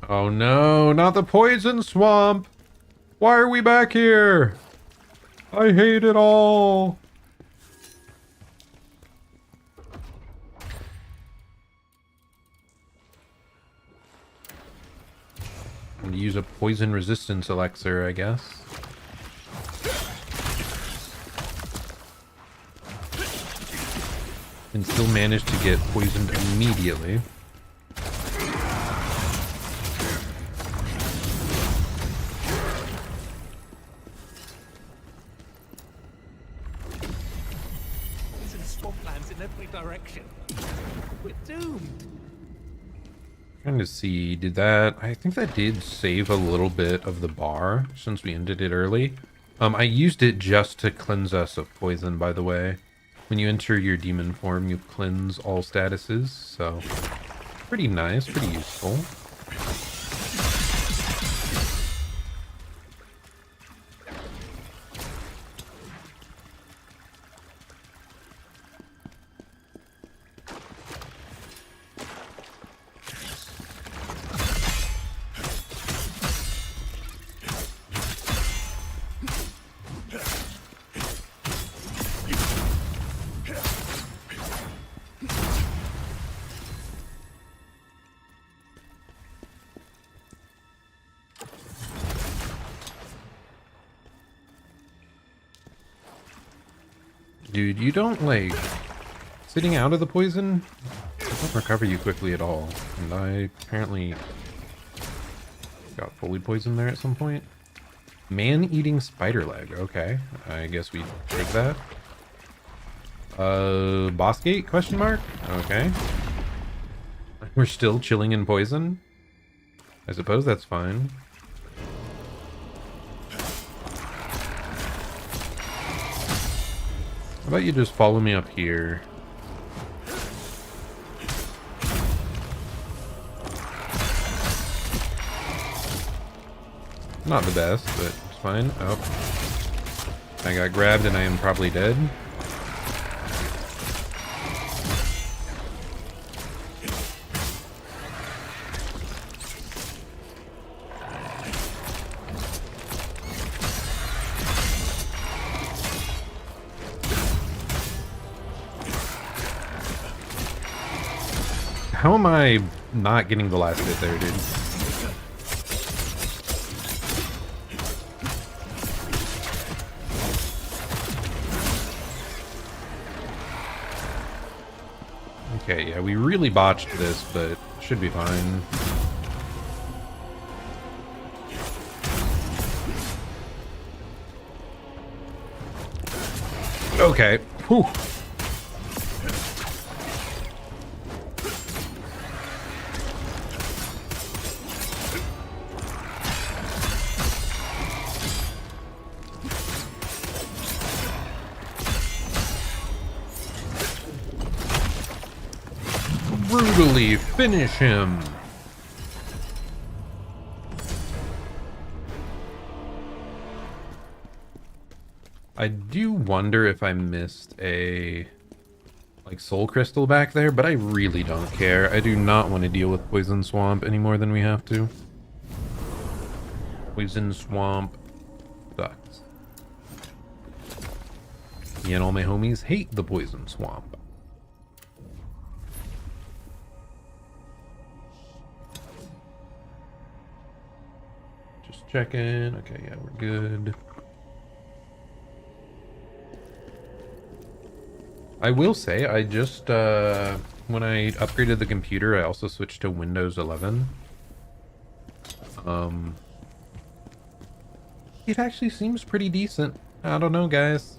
Oh no, not the poison swamp! Why are we back here? I hate it all! I'm gonna use a poison resistance elixir, I guess. And still manage to get poisoned immediately. Poison swamplands in every direction. We're doomed. Trying to see, did that... I think that did save a little bit of the bar since we ended it early. I used it just to cleanse us of poison, by the way. When you enter your demon form, you cleanse all statuses, so pretty nice, pretty useful. Dude, you don't, like, sitting out of the poison doesn't recover you quickly at all. And I apparently got fully poisoned there at some point. Man-eating spider leg. Okay, I guess we take that. Boss gate? Question mark? Okay. We're still chilling in poison? I suppose that's fine. How about you just follow me up here? Not the best, but it's fine. Oh. I got grabbed and I am probably dead. How am I not getting the last hit there, dude? Okay, yeah, we really botched this, but should be fine. Okay. Whew. Brutally finish him. I do wonder if I missed a like soul crystal back there, but I really don't care. I do not want to deal with poison swamp any more than we have to. Poison swamp sucks. Me and all my homies hate the poison swamp. Checking. Okay, yeah, we're good. I will say, I just, when I upgraded the computer, I also switched to Windows 11. It actually seems pretty decent. I don't know, guys.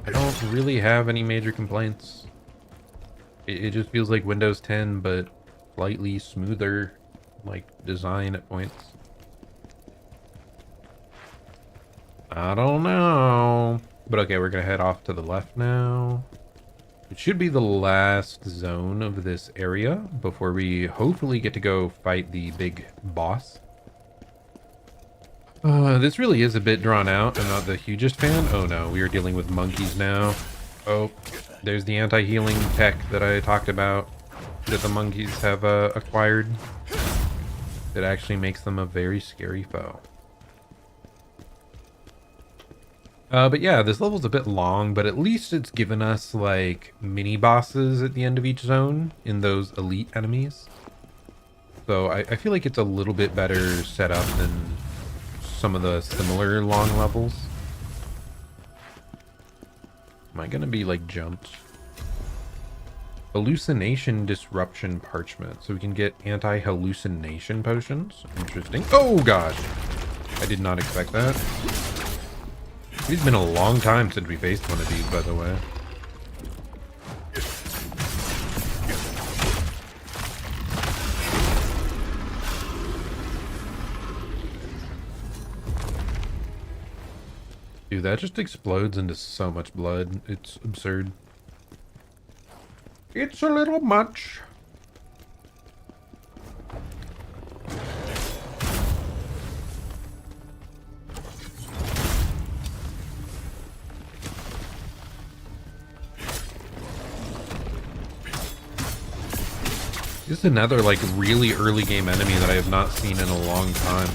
I don't really have any major complaints. It just feels like Windows 10, but slightly smoother, like, design at points. I don't know. But okay, we're gonna head off to the left now. It should be the last zone of this area before we hopefully get to go fight the big boss. This really is a bit drawn out. I'm not the hugest fan. Oh no, we are dealing with monkeys now. Oh, there's the anti-healing tech that I talked about that the monkeys have acquired. It actually makes them a very scary foe. But yeah, this level's a bit long, but at least it's given us like mini bosses at the end of each zone in those elite enemies. So I feel like it's a little bit better set up than some of the similar long levels. Am I gonna be like jumped? Hallucination Disruption Parchment. So we can get anti-hallucination potions. Interesting. Oh gosh! I did not expect that. It's been a long time since we faced one of these, by the way. Dude, that just explodes into so much blood. It's absurd. It's a little much. This is another like really early game enemy that I have not seen in a long time.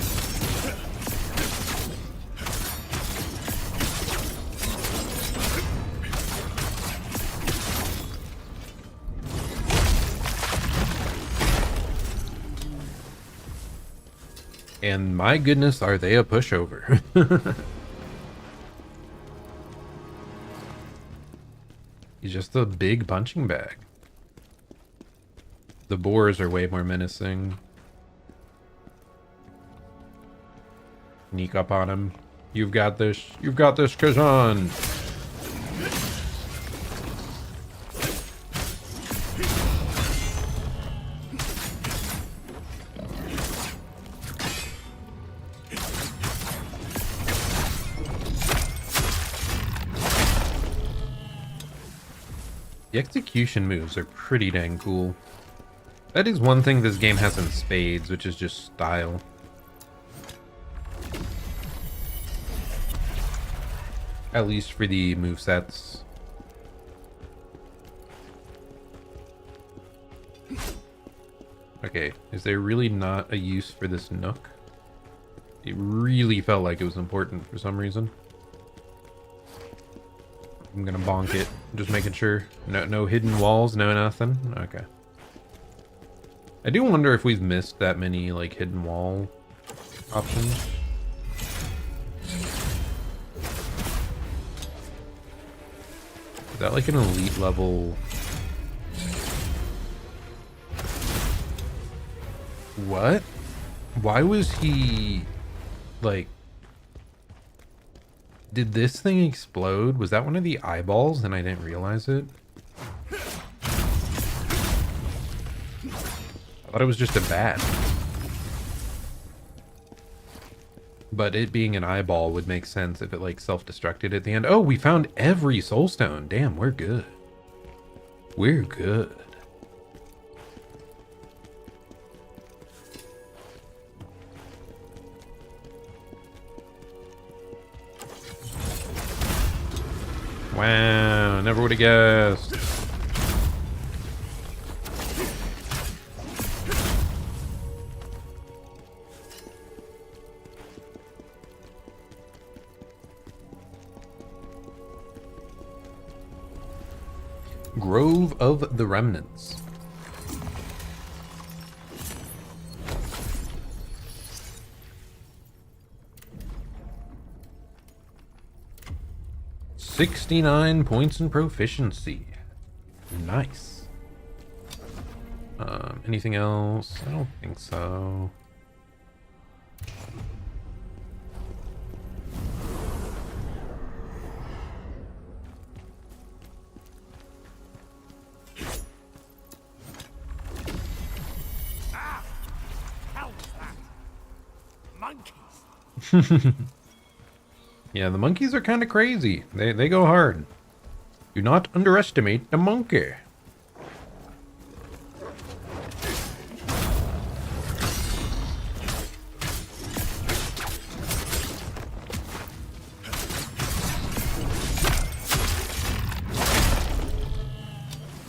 And my goodness, are they a pushover. He's just a big punching bag. The boars are way more menacing. Sneak up on him. You've got this. You've got this, Khazan. The execution moves are pretty dang cool. That is one thing this game has in spades, which is just style. At least for the movesets. Okay, is there really not a use for this nook? It really felt like it was important for some reason. I'm gonna bonk it. Just making sure. No hidden walls, no nothing. Okay. I do wonder if we've missed that many like hidden wall options. Is that like an elite level? What? Why was he like... Did this thing explode? Was that one of the eyeballs and I didn't realize it? I thought it was just a bat. But it being an eyeball would make sense if it like self-destructed at the end. Oh, we found every soulstone. Damn, we're good. We're good. Wow, never would have guessed. Grove of the Remnants. $69 points in proficiency. Nice. Anything else? I don't think so. Yeah, the monkeys are kind of crazy. They go hard. Do not underestimate the monkey.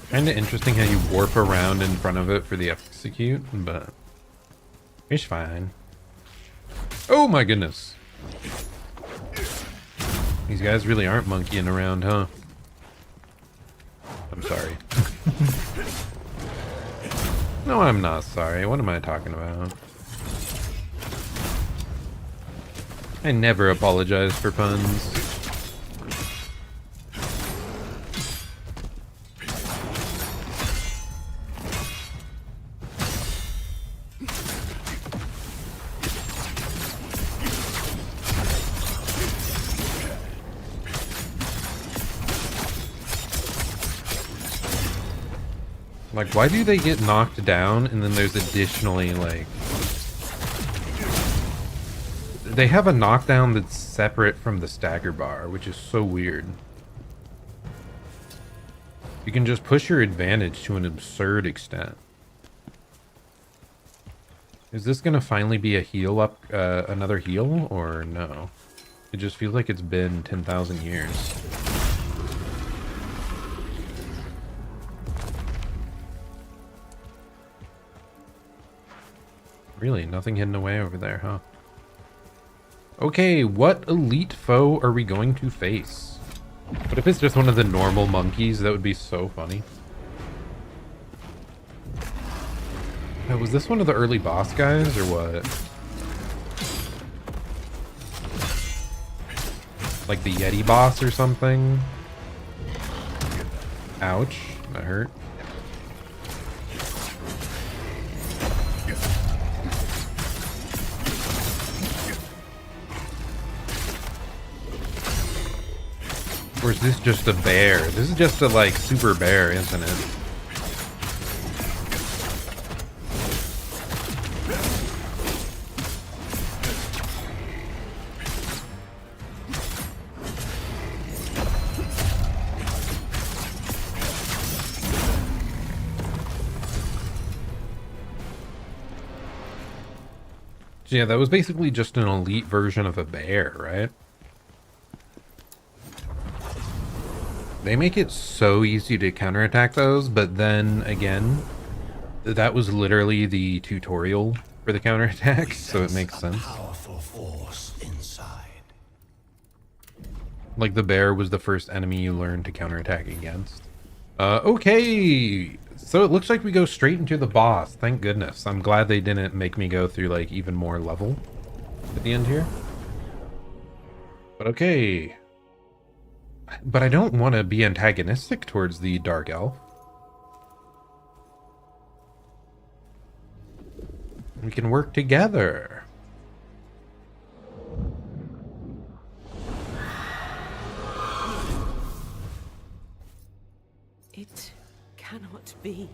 Kind of interesting how you warp around in front of it for the execute, but It's fine. Oh my goodness. These guys really aren't monkeying around, huh? I'm sorry. No, I'm not sorry. What am I talking about? I never apologize for puns. Like, why do they get knocked down and then there's additionally, like... They have a knockdown that's separate from the stagger bar, which is so weird. You can just push your advantage to an absurd extent. Is this gonna finally be a heal up, another heal, or no? It just feels like it's been 10,000 years. Really, nothing hidden away over there, huh? Okay, what elite foe are we going to face? What if it's just one of the normal monkeys? That would be so funny. Was this one of the early boss guys, or what? Like the Yeti boss or something? Ouch, that hurt. Or is this just a bear? This is just a, like, super bear, isn't it? So yeah, that was basically just an elite version of a bear, right? They make it so easy to counterattack those, but then again, that was literally the tutorial for the counterattack, so it makes sense. Powerful force inside. Like the bear was the first enemy you learned to counterattack against. Okay, so it looks like we go straight into the boss. Thank goodness. I'm glad they didn't make me go through like even more level at the end here. But okay. But I don't want to be antagonistic towards the Dark Elf. We can work together. It cannot be.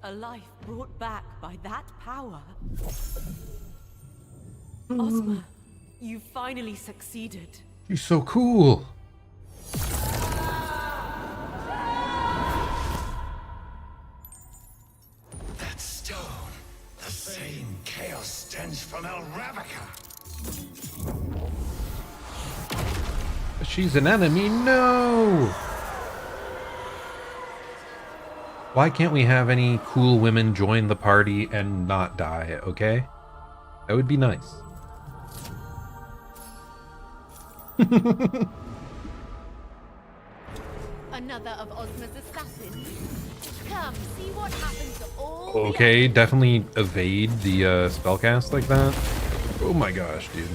A life brought back by that power. Ozma, you finally succeeded. She's so cool. That stone, the same chaos stench from El Ravnica. She's an enemy? No! Why can't we have any cool women join the party and not die, okay? That would be nice. Another of Ozma's assassins. Come, see what happens to all Okay, definitely evade the spellcast like that. Oh my gosh, dude.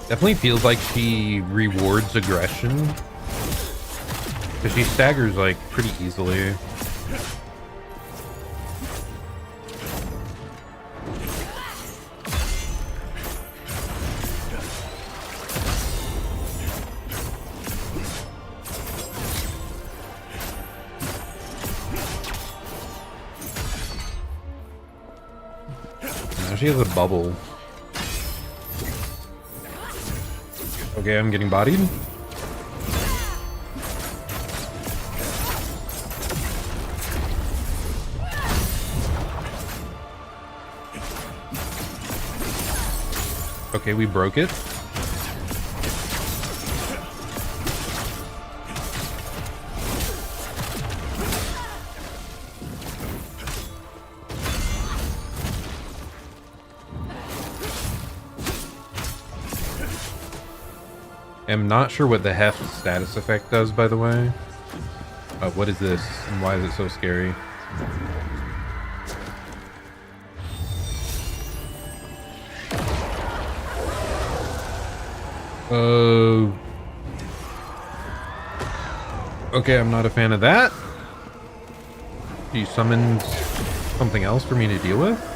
Definitely feels like she rewards aggression. Because she staggers, like, pretty easily. she has a bubble. Okay, I'm getting bodied. Okay, we broke it. I'm not sure what the heft status effect does, by the way. What is this, and why is it so scary? Okay, I'm not a fan of that. You summoned something else for me to deal with?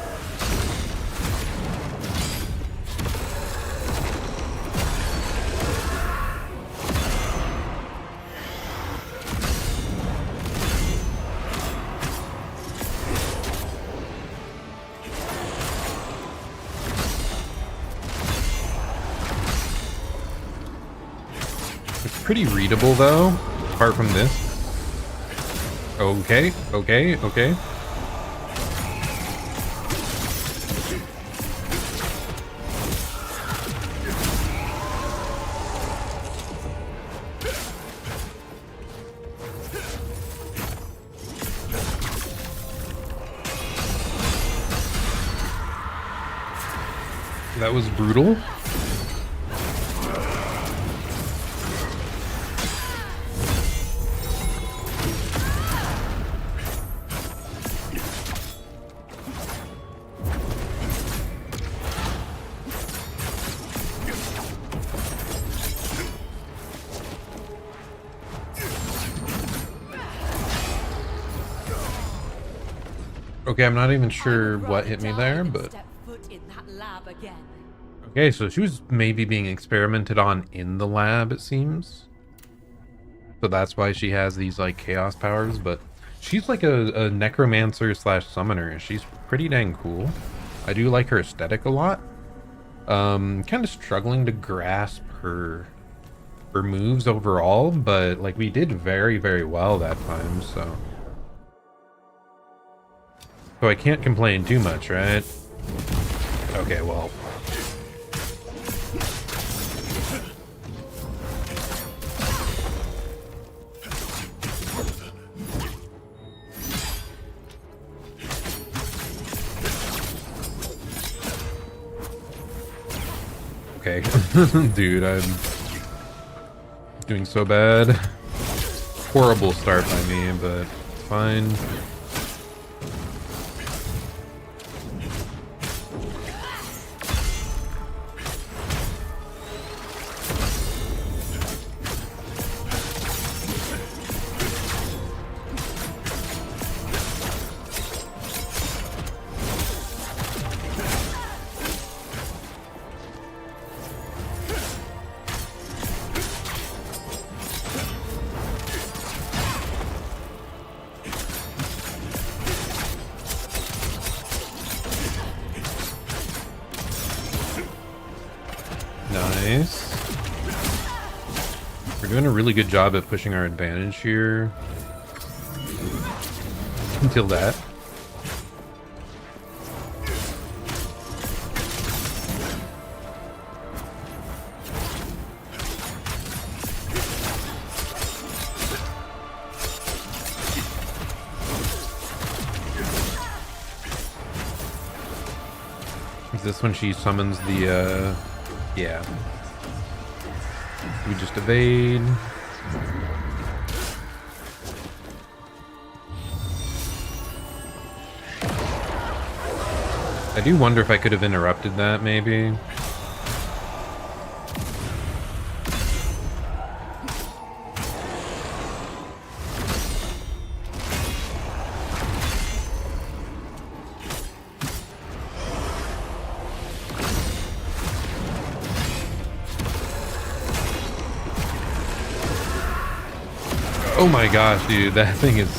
Pretty readable though, apart from this. Okay. That was brutal. Okay, I'm not even sure what hit me there, but... Okay, so she was maybe being experimented on in the lab, it seems. So that's why she has these, like, chaos powers, but... She's like a necromancer slash summoner. She's pretty dang cool. I do like her aesthetic a lot. Kind of struggling to grasp her moves overall, but, like, we did very, very well that time, so... So I can't complain too much, right? Okay, well. Okay. Dude, I'm doing so bad. Horrible start by me, but it's fine. Nice. We're doing a really good job at pushing our advantage here. Until that. Is this when she summons the, yeah. We just evade. I do wonder if I could have interrupted that, maybe. Oh my gosh, dude, that thing is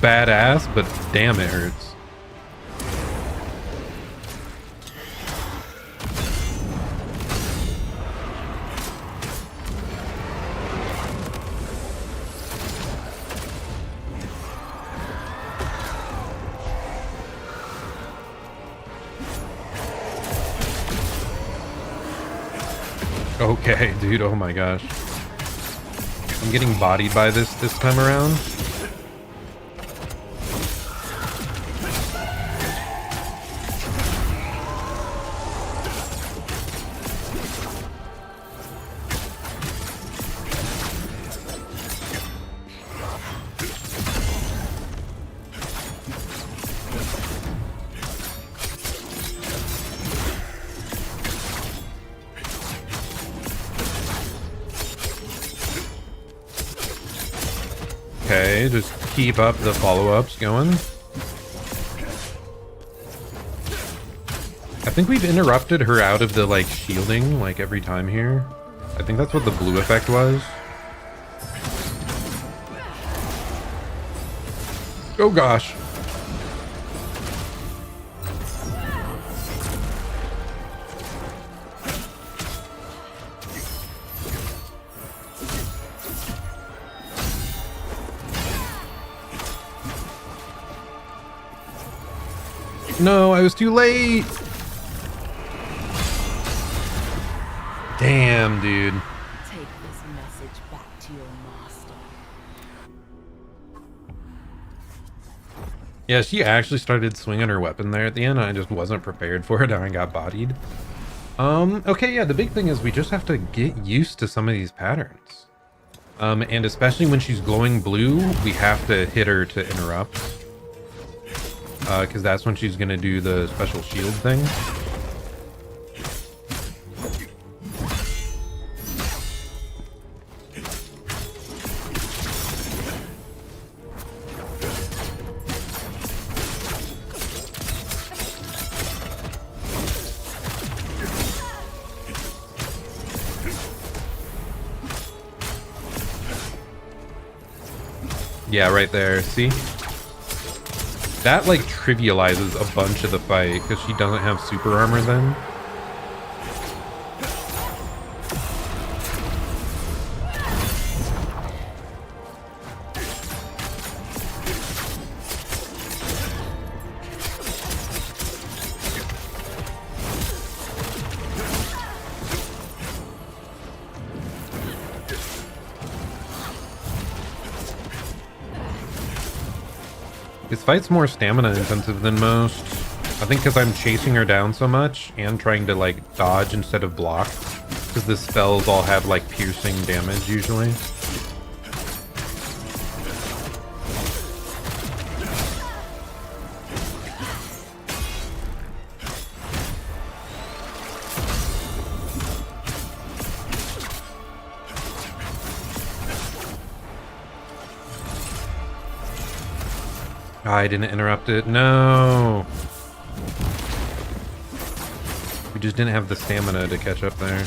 badass, but damn, it hurts. Okay, dude. Oh my gosh. I'm getting bodied by this time around. Okay, just keep up the follow-ups going. I think we've interrupted her out of the, like, shielding, like, every time here. I think that's what the blue effect was. Oh gosh. No, I was too late. Damn, dude. Take this message back to your master. Yeah, she actually started swinging her weapon there at the end. I just wasn't prepared for it and I got bodied. Okay, yeah, the big thing is we just have to get used to some of these patterns. And especially when she's glowing blue, we have to hit her to interrupt. Because that's when she's gonna do the special shield thing. Yeah, right there. See? That, like, trivializes a bunch of the fight, because she doesn't have super armor then. This fight's more stamina intensive than most. I think because I'm chasing her down so much and trying to, like, dodge instead of block. Because the spells all have, like, piercing damage usually. I didn't interrupt it. No. We just didn't have the stamina to catch up there.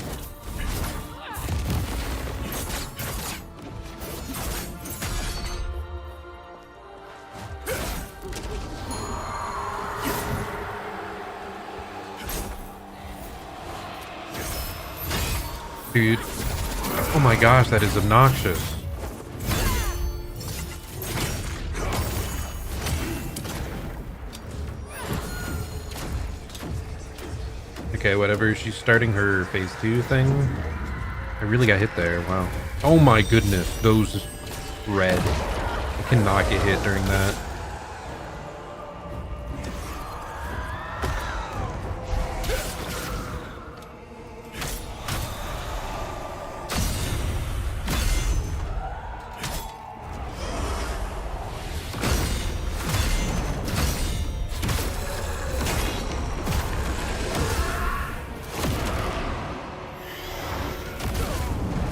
Dude. Oh my gosh, that is obnoxious. Okay, whatever. She's starting her phase 2 thing. I really got hit there. Wow. Oh my goodness. Those red. I cannot get hit during that.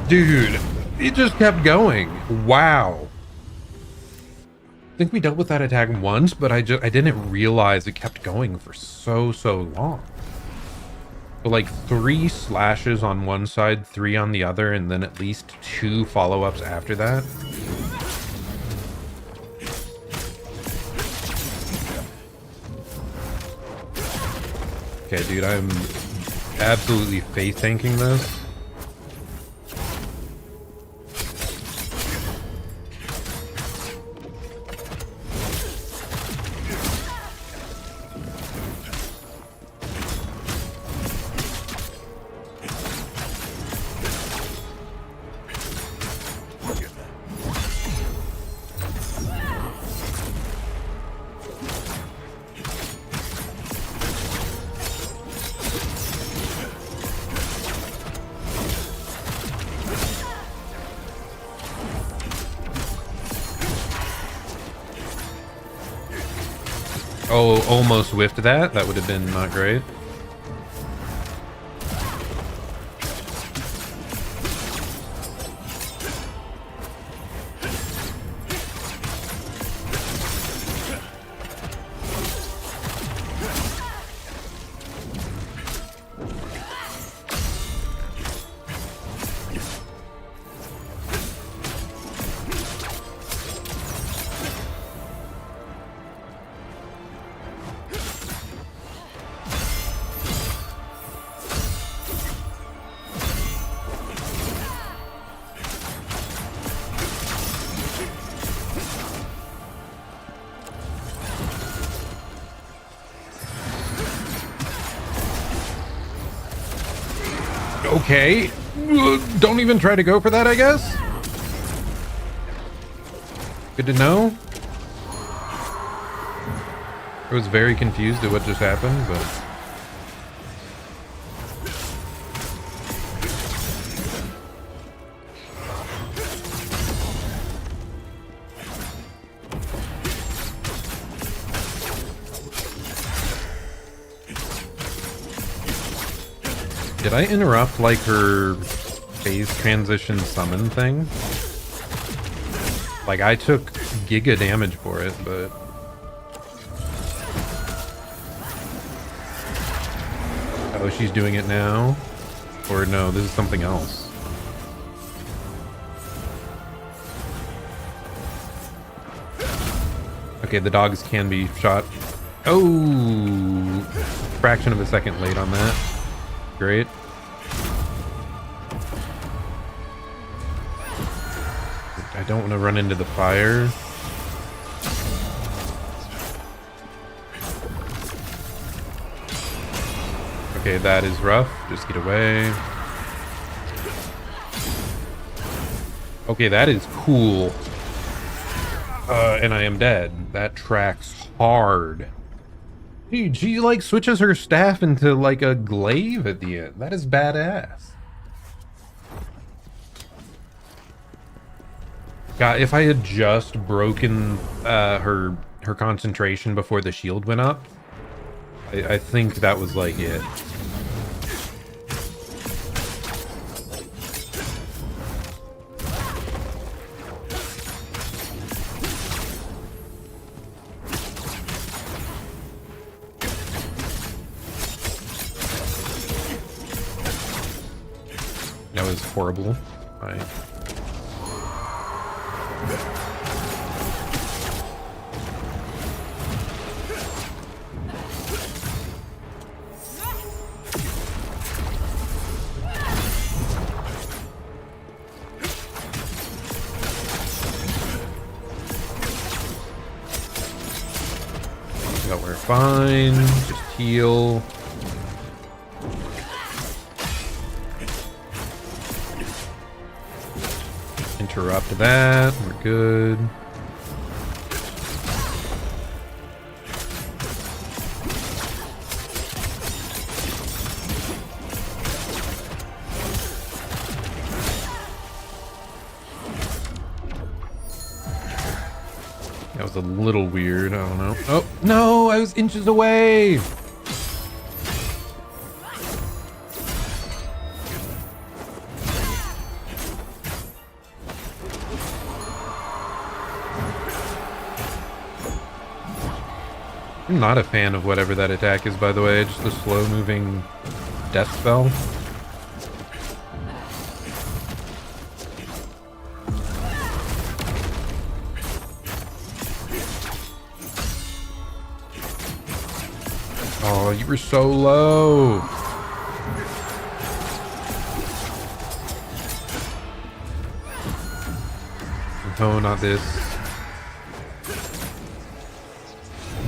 Dude, it just kept going. Wow. I think we dealt with that attack once, but I didn't realize it kept going for so long. So like 3 slashes on one side, 3 on the other, and then at least 2 follow-ups after that. Okay, dude, I'm absolutely face tanking this. Oh, almost whiffed that. That would have been not great. Okay. Don't even try to go for that, I guess. Good to know. I was very confused at what just happened, but... Did I interrupt, like, her phase transition summon thing? Like, I took giga damage for it, but... Oh, she's doing it now? Or no, this is something else. Okay, the dogs can be shot. Oh! Fraction of a second late on that. Great. I don't want to run into the fire. Okay, that is rough. Just get away. Okay, that is cool. And I am dead. That tracks hard. Dude, she like switches her staff into like a glaive at the end. That is badass. God, if I had just broken her concentration before the shield went up, I think that was like it. That was horrible. No, we're fine. Just heal. Interrupt that. We're good. That was a little weird. I don't know. Oh, no! I was inches away! I'm not a fan of whatever that attack is, by the way. Just a slow-moving death spell. Oh, you were so low. No, not this.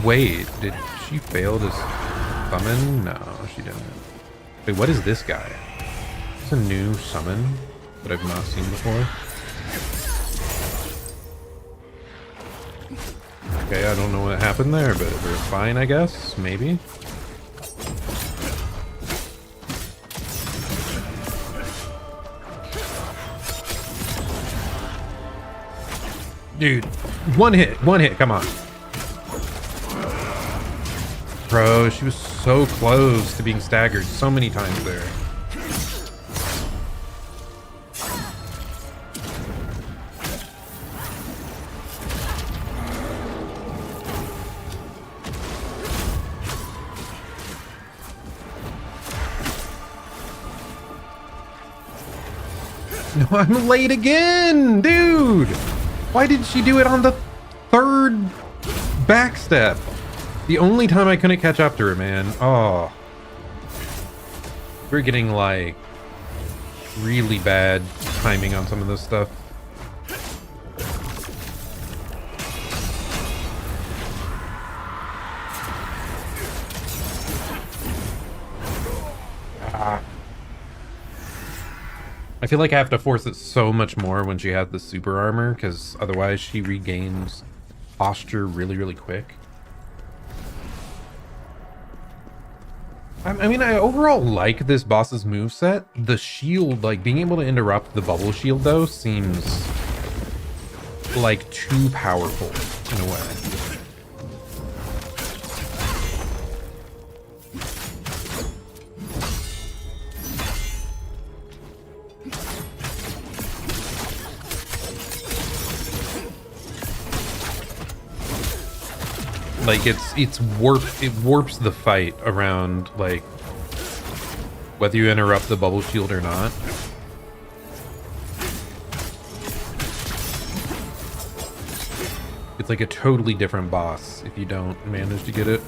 Wait, did she fail to summon? No, she didn't. Wait, what is this guy? It's a new summon that I've not seen before. Okay, I don't know what happened there, but we're fine, I guess. Maybe. Dude, one hit, come on. bro. She was so close to being staggered so many times there. No, I'm late again, dude. Why did she do it on the third backstep? The only time I couldn't catch up to her, man. Oh. We're getting, like, really bad timing on some of this stuff. I feel like I have to force it so much more when she has the super armor, because otherwise she regains posture really, really quick. I mean, I overall like this boss's moveset. The shield, like, being able to interrupt the bubble shield, though, seems like too powerful in a way. Like it warps the fight around, like, whether you interrupt the bubble shield or not. It's like a totally different boss if you don't manage to get it.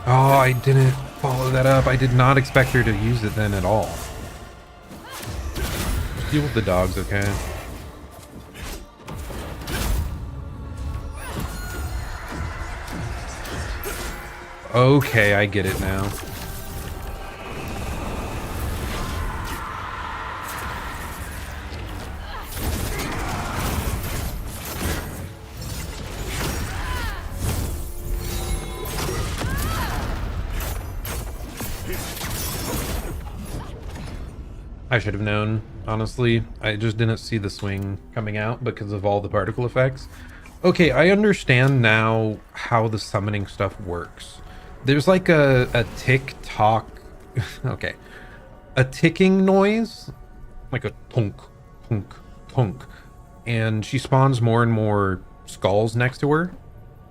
Oh, I didn't follow that up. I did not expect her to use it then at all. Just deal with the dogs, okay? Okay, I get it now. I should have known, honestly. I just didn't see the swing coming out because of all the particle effects. Okay, I understand now how the summoning stuff works. There's like a tick-tock... okay. A ticking noise. Like a tonk, tonk, tonk. And she spawns more and more skulls next to her.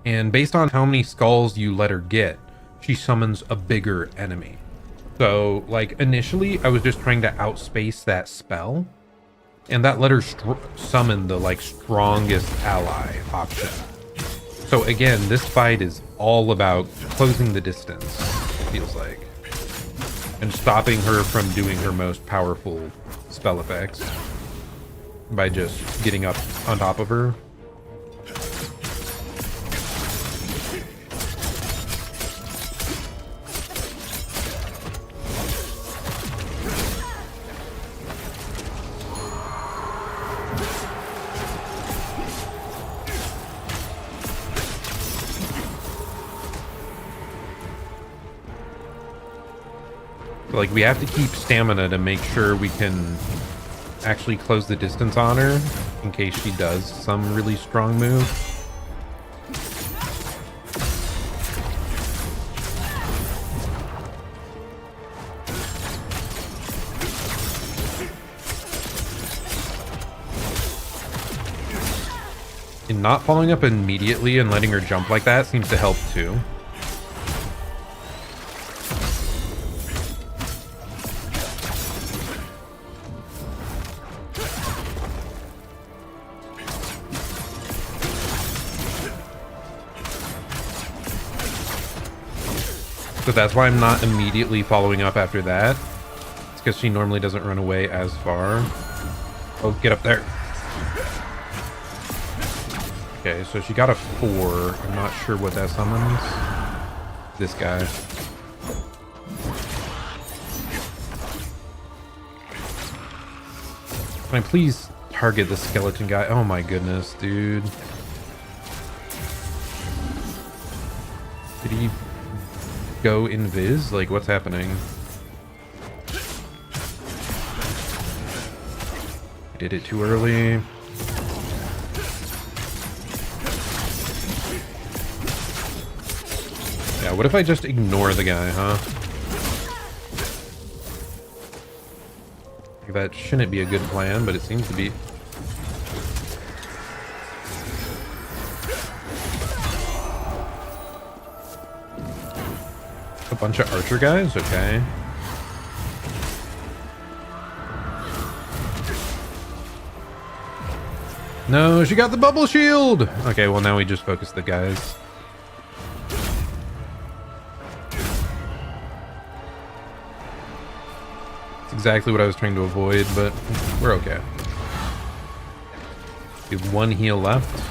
And based on how many skulls you let her get, she summons a bigger enemy. So, like, initially, I was just trying to outspace that spell, and that let her summon the, like, strongest ally option. So, again, this fight is all about closing the distance, it feels like, and stopping her from doing her most powerful spell effects by just getting up on top of her. Like, we have to keep stamina to make sure we can actually close the distance on her in case she does some really strong move. And not following up immediately and letting her jump like that seems to help too. So that's why I'm not immediately following up after that. It's because she normally doesn't run away as far. Oh, get up there. Okay, so she got a 4. I'm not sure what that summons. This guy. Can I please target the skeleton guy? Oh my goodness, dude. Did he go invis? Like, what's happening? I did it too early. Yeah, what if I just ignore the guy, huh? Like, that shouldn't be a good plan, but it seems to be. A bunch of archer guys? Okay. No, she got the bubble shield! Okay, well now we just focus the guys. It's exactly what I was trying to avoid, but we're okay. We have 1 heal left.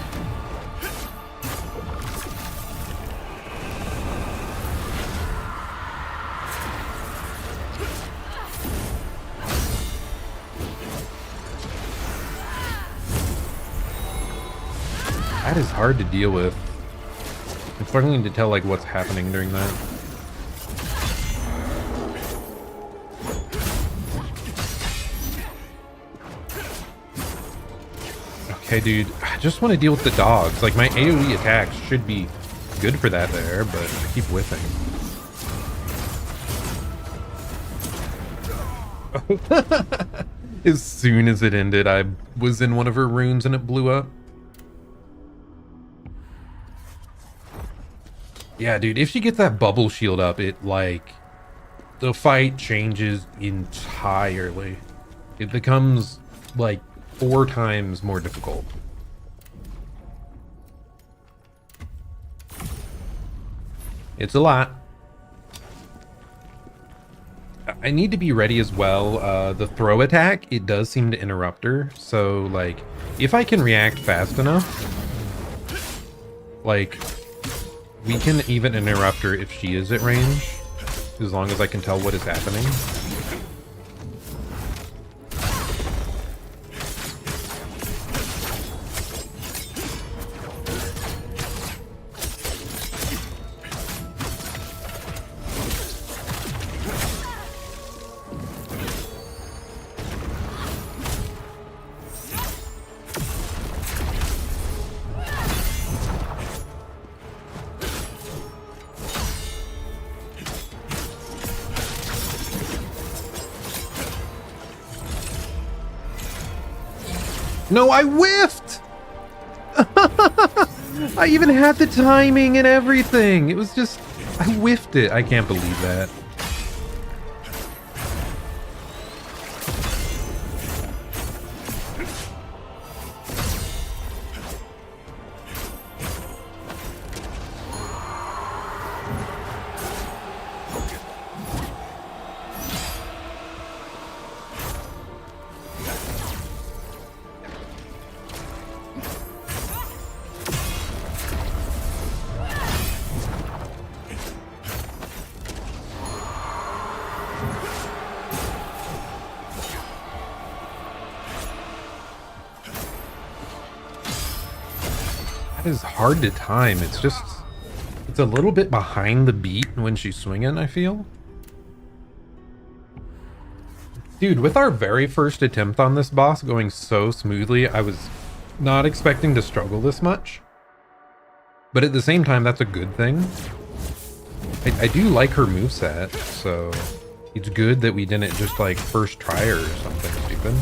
That is hard to deal with. I'm struggling to tell like what's happening during that. Okay, dude, I just want to deal with the dogs. Like, my AoE attacks should be good for that there, but I keep whiffing. As soon as it ended, I was in one of her runes and it blew up. Yeah, dude, if she gets that bubble shield up, it, like, the fight changes entirely. It becomes, like, 4 times more difficult. It's a lot. I need to be ready as well. The throw attack, it does seem to interrupt her. So, like, if I can react fast enough, like, we can even interrupt her if she is at range, as long as I can tell what is happening. No, I whiffed! I even had the timing and everything. It was just, I whiffed it. I can't believe that. That is hard to time. It's just, it's a little bit behind the beat when she's swinging, I feel. Dude, with our very first attempt on this boss going so smoothly, I was not expecting to struggle this much. But at the same time, that's a good thing. I do like her moveset, so it's good that we didn't just like first try her or something stupid.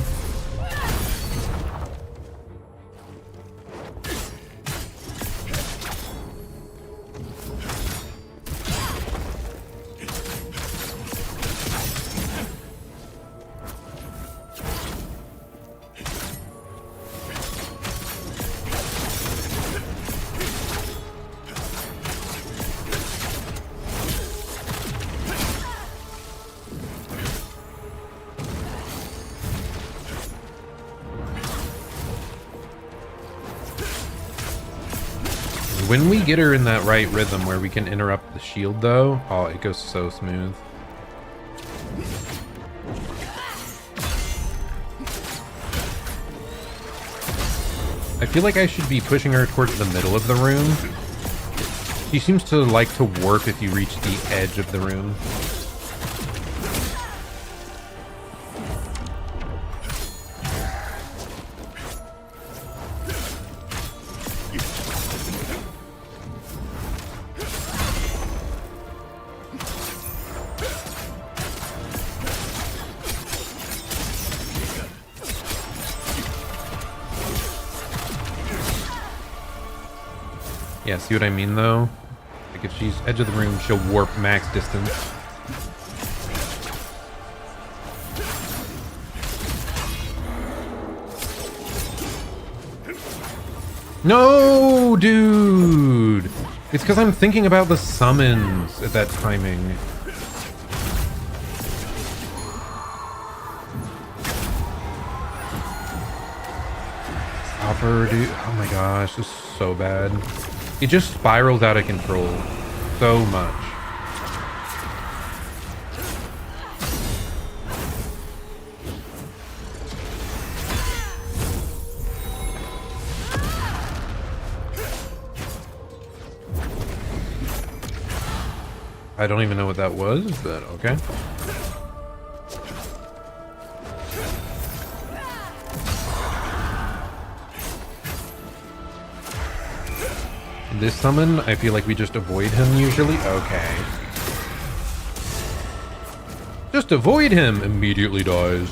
When we get her in that right rhythm where we can interrupt the shield though, oh, it goes so smooth. I feel like I should be pushing her towards the middle of the room. She seems to like to warp if you reach the edge of the room. Yeah, see what I mean though? Like if she's edge of the room, she'll warp max distance. No, dude! It's because I'm thinking about the summons at that timing. Stopper, dude. Oh my gosh, this is so bad. It just spiraled out of control so much. I don't even know what that was, but okay. This summon, I feel like we just avoid him usually. Okay. Just avoid him, immediately dies.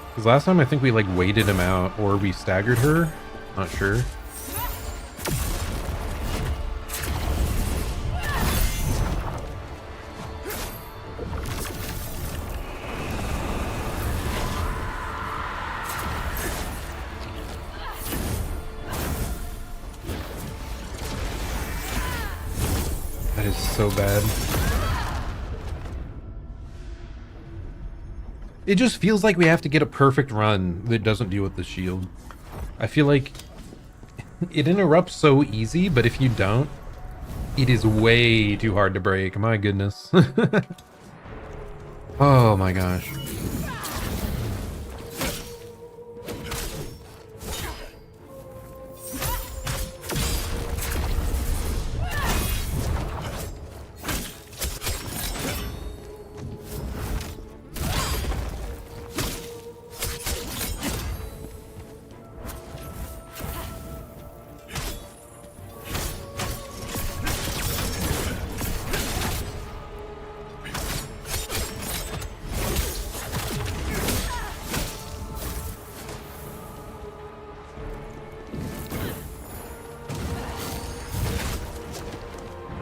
Because last time I think we like waited him out or we staggered her. Not sure. That is so bad. It just feels like we have to get a perfect run that doesn't deal with the shield. I feel like it interrupts so easy, but if you don't, it is way too hard to break. My goodness. Oh my gosh.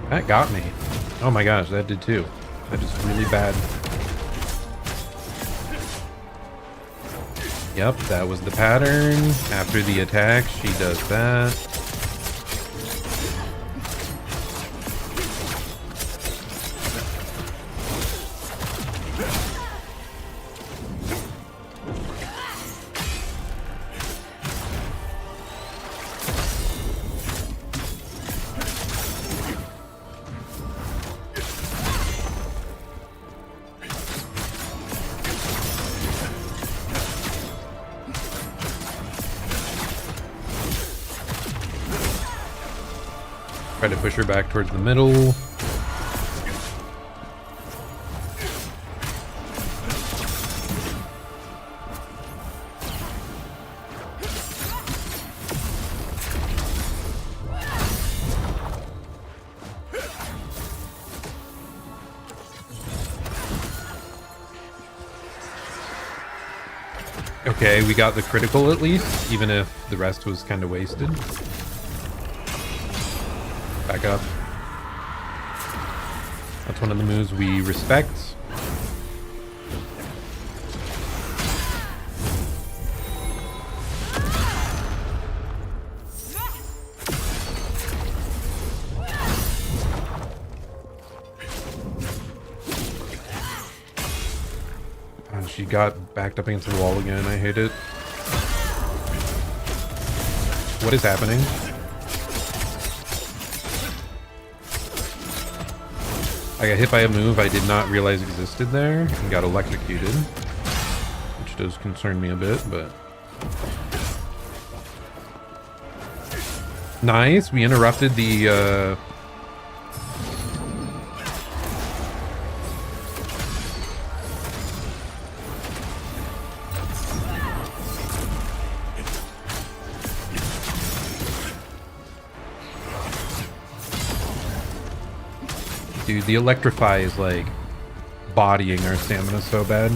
That got me. Oh my gosh, that did too. That is really bad. Yep, that was the pattern. After the attack, she does that. Try to push her back towards the middle. Okay, we got the critical at least, even if the rest was kind of wasted. Back up. That's one of the moves we respect. And she got backed up against the wall again. I hate it. What is happening? I got hit by a move I did not realize existed there and got electrocuted, which does concern me a bit, but... Nice, we interrupted the, Dude, the electrify is like bodying our stamina so bad.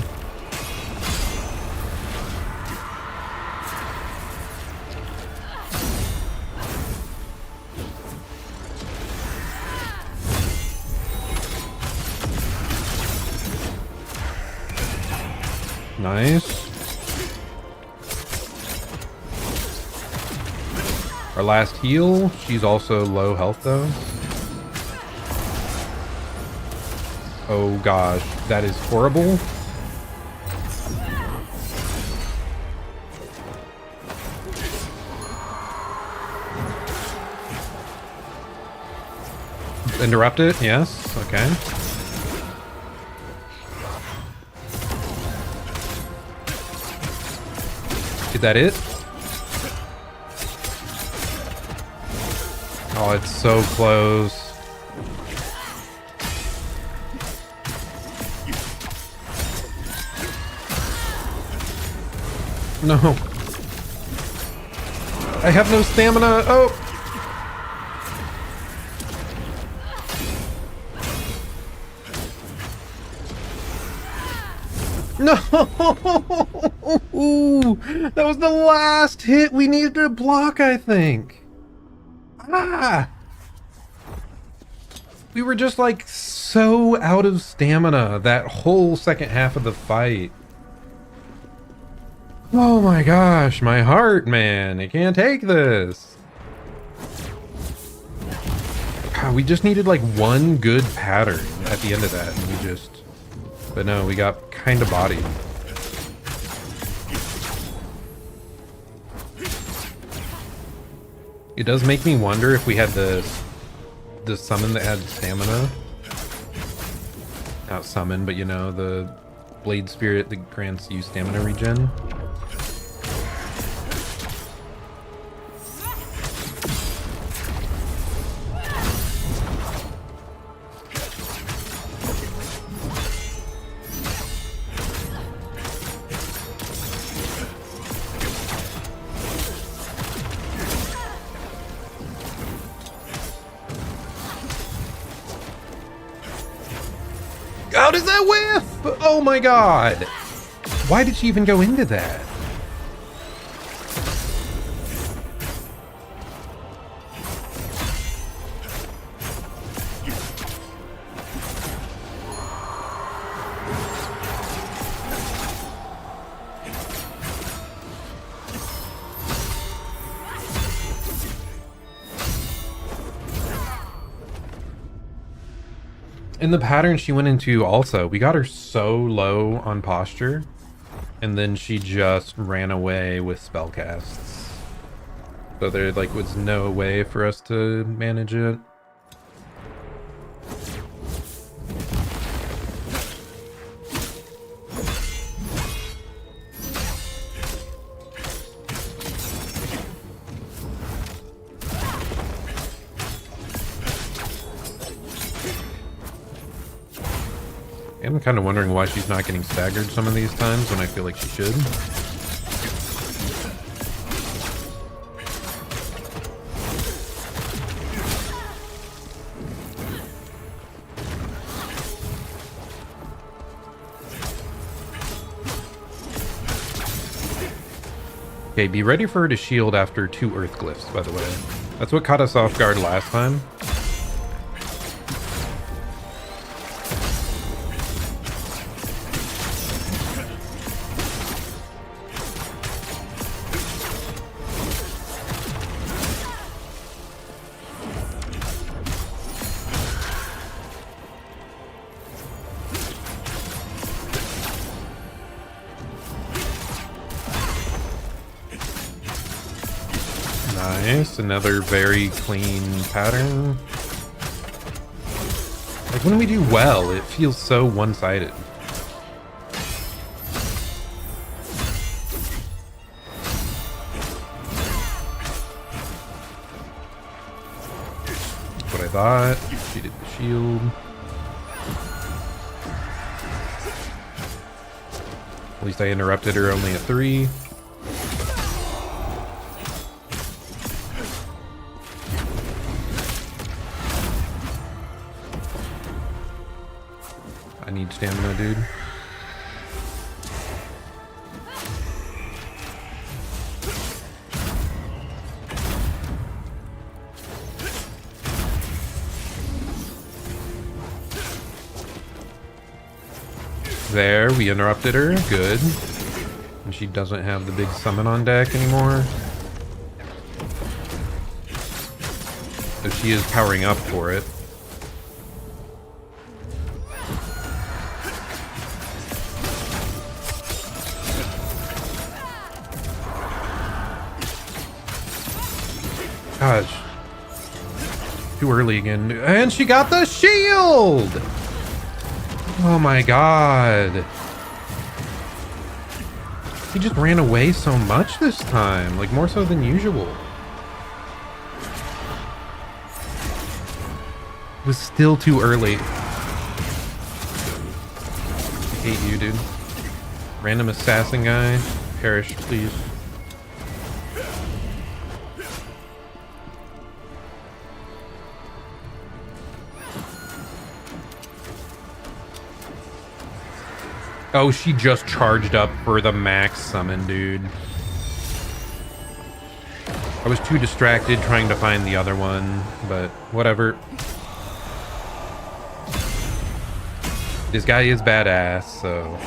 Nice. Our last heal. She's also low health though. Oh gosh, that is horrible. Interrupt it, yes, okay. Is that it? Oh, it's so close. No. I have no stamina. Oh. No. That was the last hit we needed to block, I think. Ah. We were just like so out of stamina that whole second half of the fight. Oh my gosh, my heart, man. I can't take this. God, we just needed like one good pattern at the end of that. And we just... But no, we got kind of bodied. It does make me wonder if we had the summon that had stamina. Not summon, but you know, the blade spirit that grants you stamina regen. How does that whiff? Oh my god. Why did she even go into that? In the pattern she went into also, we got her so low on posture, and then she just ran away with spell casts. So there like was no way for us to manage it. I'm kind of wondering why she's not getting staggered some of these times when I feel like she should. Okay, be ready for her to shield after 2 earth glyphs, by the way. That's what caught us off guard last time. Nice, another very clean pattern. Like when we do well, it feels so one-sided. That's what I thought. She did the shield. At least I interrupted her only at 3. I need stamina, dude. There, we interrupted her. Good. And she doesn't have the big summon on deck anymore. So she is powering up for it. Gosh. Too early again. And she got the shield! Oh my god. He just ran away so much this time. Like, more so than usual. It was still too early. I hate you, dude. Random assassin guy. Perish, please. Oh, she just charged up for the max summon, dude. I was too distracted trying to find the other one, but whatever. This guy is badass, so...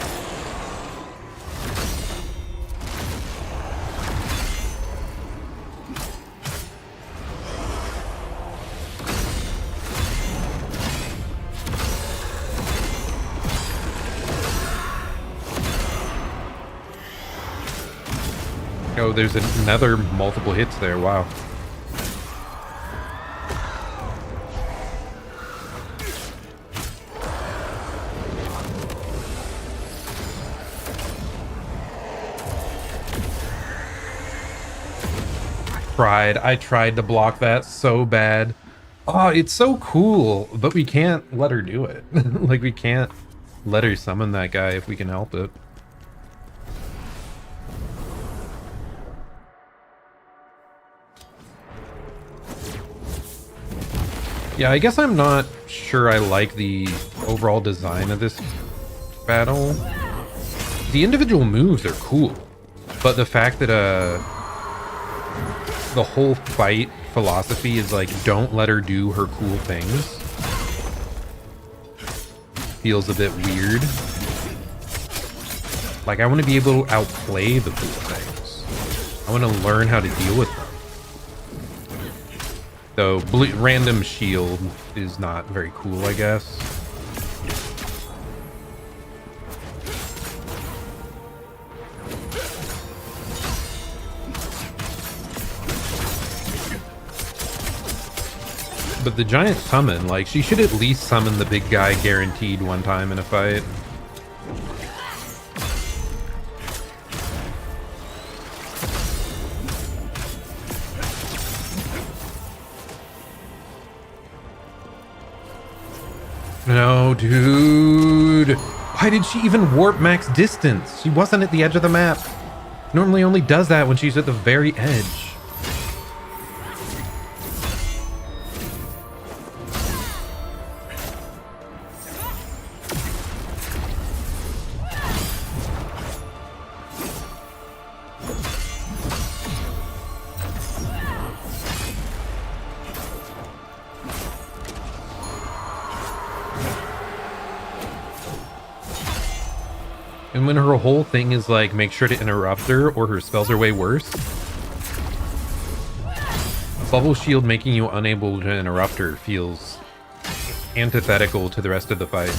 Oh, there's another multiple hits there. Wow. I tried to block that so bad. Oh, it's so cool, but we can't let her do it. Like, we can't let her summon that guy if we can help it. Yeah, I guess I'm not sure I like the overall design of this battle. The individual moves are cool, but the fact that the whole fight philosophy is like, don't let her do her cool things, feels a bit weird. Like, I want to be able to outplay the cool things. I want to learn how to deal with them. Though random shield is not very cool, I guess. But the giant summon, like, she should at least summon the big guy guaranteed one time in a fight. No, dude. Why did she even warp max distance? She wasn't at the edge of the map. Normally only does that when she's at the very edge. And when her whole thing is like, make sure to interrupt her or her spells are way worse. Bubble shield making you unable to interrupt her feels antithetical to the rest of the fight.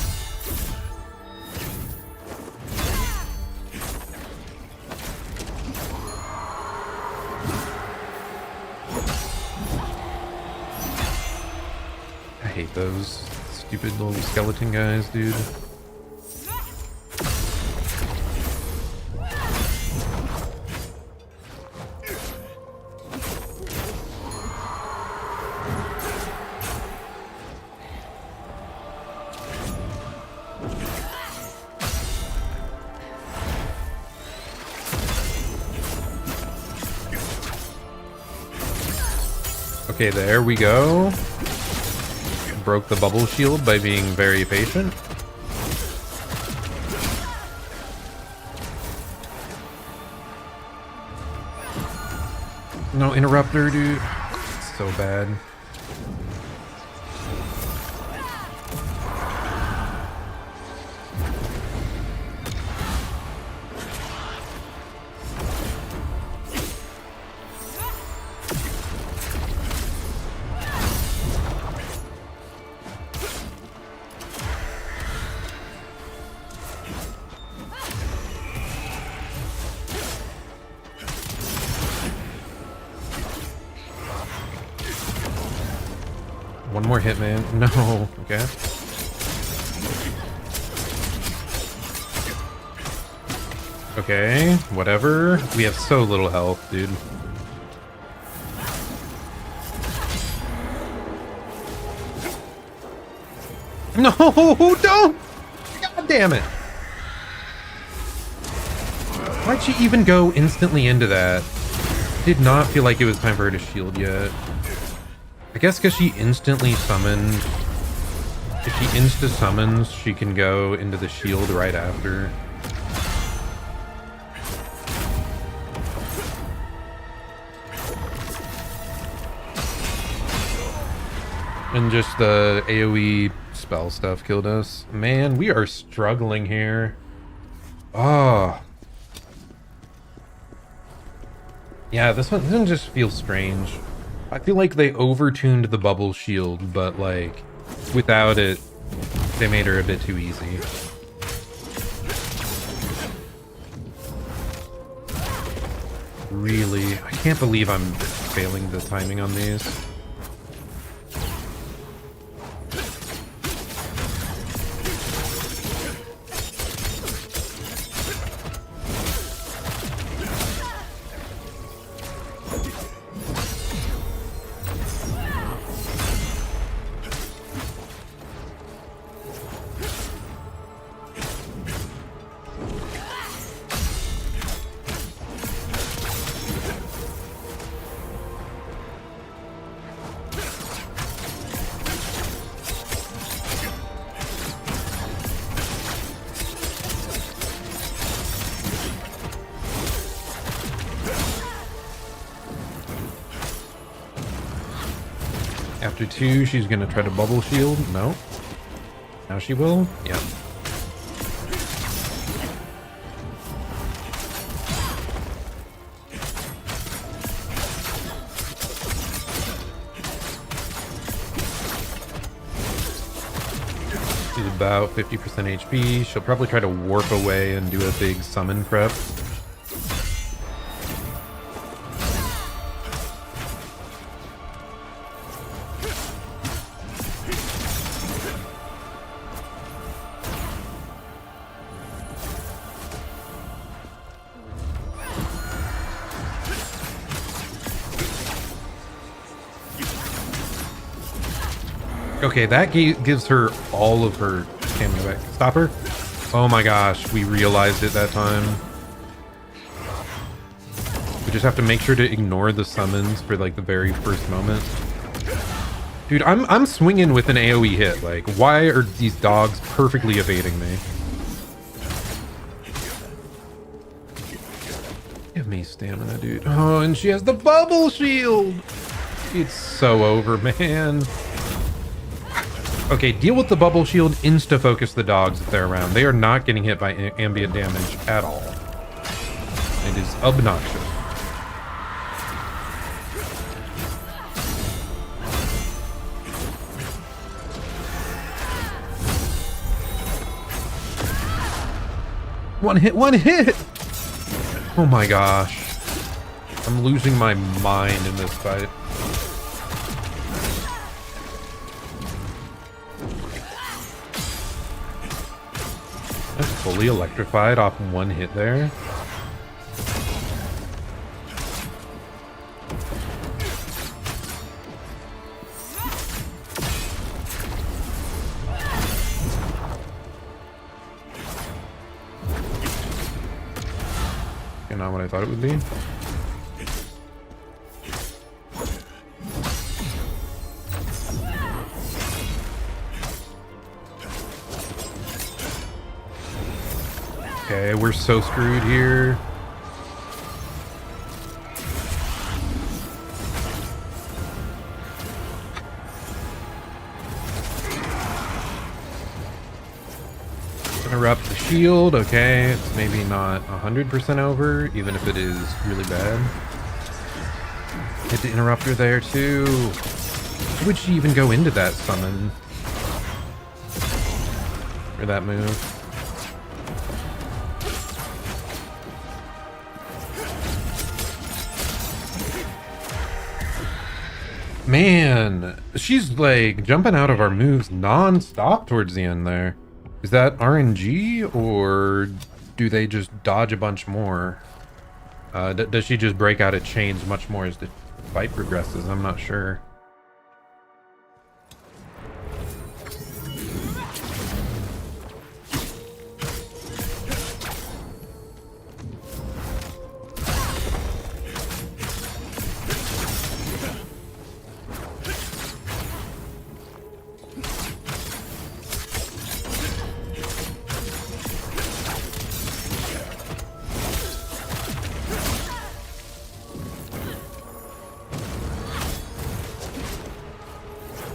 those stupid little skeleton guys, dude. Okay, there we go. Broke the bubble shield by being very patient. No interrupter, dude. It's so bad. One more hit, man. No. Okay. Okay, whatever. We have so little health, dude. No, don't! God damn it. Why'd she even go instantly into that? Did not feel like it was time for her to shield yet. I guess because she instantly summoned. If she insta-summons, she can go into the shield right after. And just the AoE spell stuff killed us. Man, we are struggling here. Oh. Yeah, this one just feels strange. I feel like they over-tuned the bubble shield, but like, without it, they made her a bit too easy. Really? I can't believe I'm failing the timing on these. After 2, she's gonna try to bubble shield. No. Now she will? Yeah. She's about 50% HP. She'll probably try to warp away and do a big summon prep. Okay, that gives her all of her stamina back. Stop her. Oh my gosh, we realized it that time. We just have to make sure to ignore the summons for like the very first moment. Dude, I'm swinging with an AoE hit. Like, why are these dogs perfectly evading me? Give me stamina, dude. Oh, and she has the bubble shield. It's so over, man. Okay, deal with the bubble shield, insta-focus the dogs if they're around. They are not getting hit by ambient damage at all. It is obnoxious. One hit! Oh my gosh. I'm losing my mind in this fight. fully electrified off one hit there. Not what I thought it would be. Okay, we're so screwed here. Interrupt the shield. Okay, it's maybe not 100% over, even if it is really bad. Hit the interrupter there too. Why would she even go into that summon? Or that move? Man, she's like jumping out of our moves non-stop towards the end there. Is that RNG or do they just dodge a bunch more? Does she just break out at chains much more as the fight progresses? I'm not sure.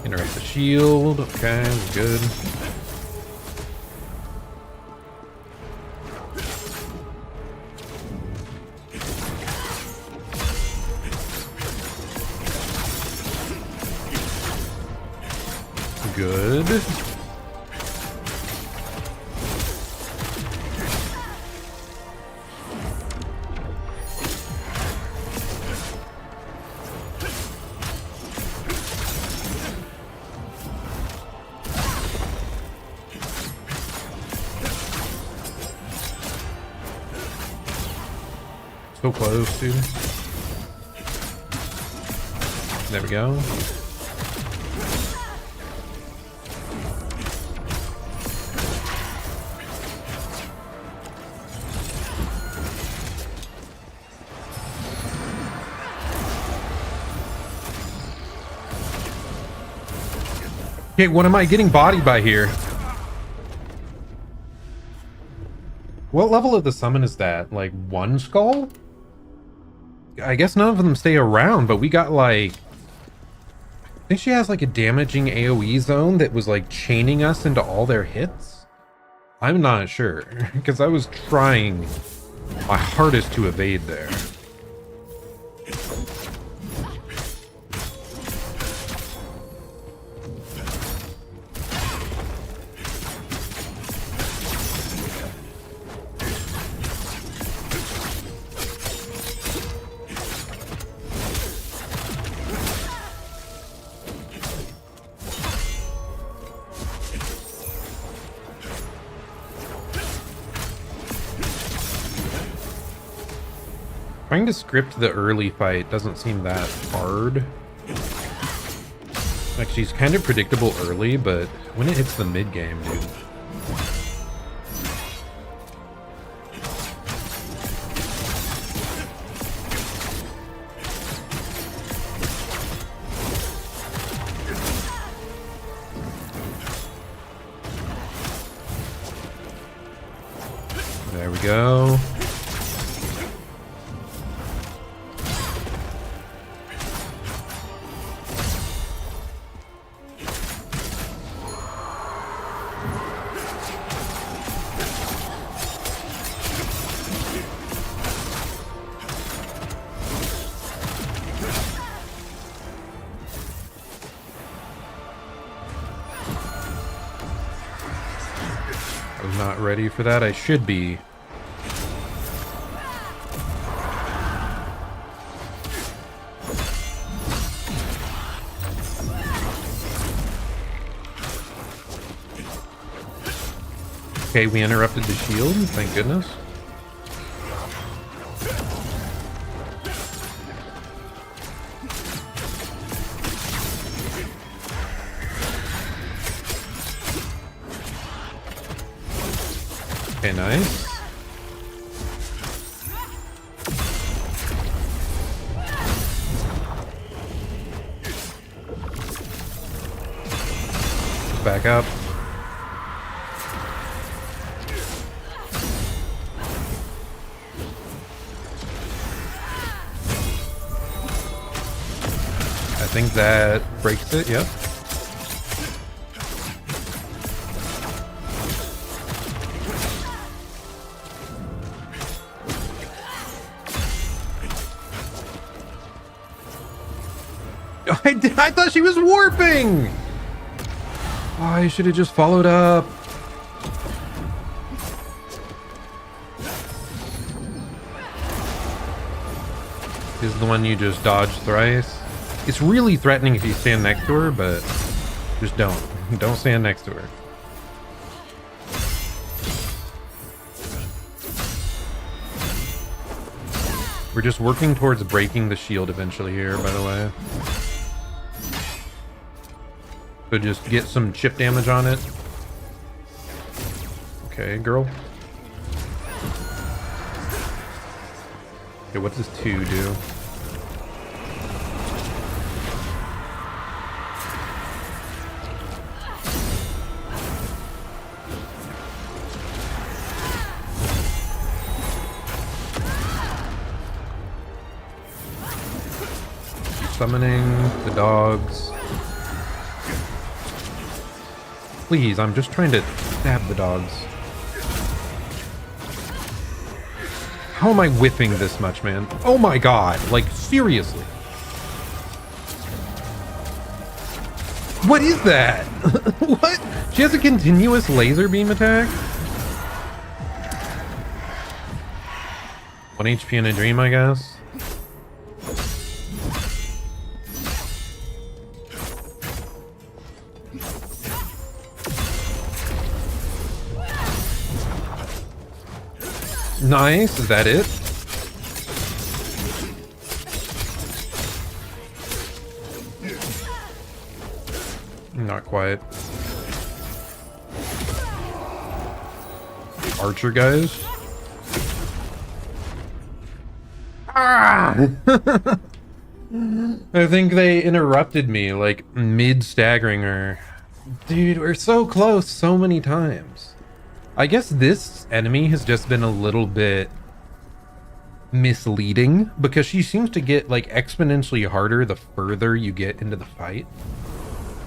Interact the shield. Okay, we're good. Good. So close, dude. There we go. Okay, what am I getting bodied by here? What level of the summon is that? Like 1 skull? I guess none of them stay around, but we got like... I think she has like a damaging AoE zone that was like chaining us into all their hits? I'm not sure, because I was trying my hardest to evade there. Trying to script the early fight doesn't seem that hard. Like, she's kind of predictable early, but when it hits the mid-game, dude. There we go. I'm not ready for that. I should be. Okay, we interrupted the shield. Thank goodness. Okay, nice. Back up. I think that breaks it, yep. I thought she was warping! Oh, I should have just followed up. This is the one you just dodged thrice. It's really threatening if you stand next to her, but just don't. Don't stand next to her. We're just working towards breaking the shield eventually here, by the way. So just get some chip damage on it. Okay, girl. Okay, what's this 2 do? Summoning the dogs. Please, I'm just trying to stab the dogs. How am I whiffing this much, man? Oh my god, like seriously. What is that? What? She has a continuous laser beam attack? 1 HP in a dream, I guess. Nice, is that it? Not quite. Archer guys. Ah! I think they interrupted me like mid staggering her. Dude, we're so close so many times. I guess this enemy has just been a little bit misleading because she seems to get like exponentially harder the further you get into the fight.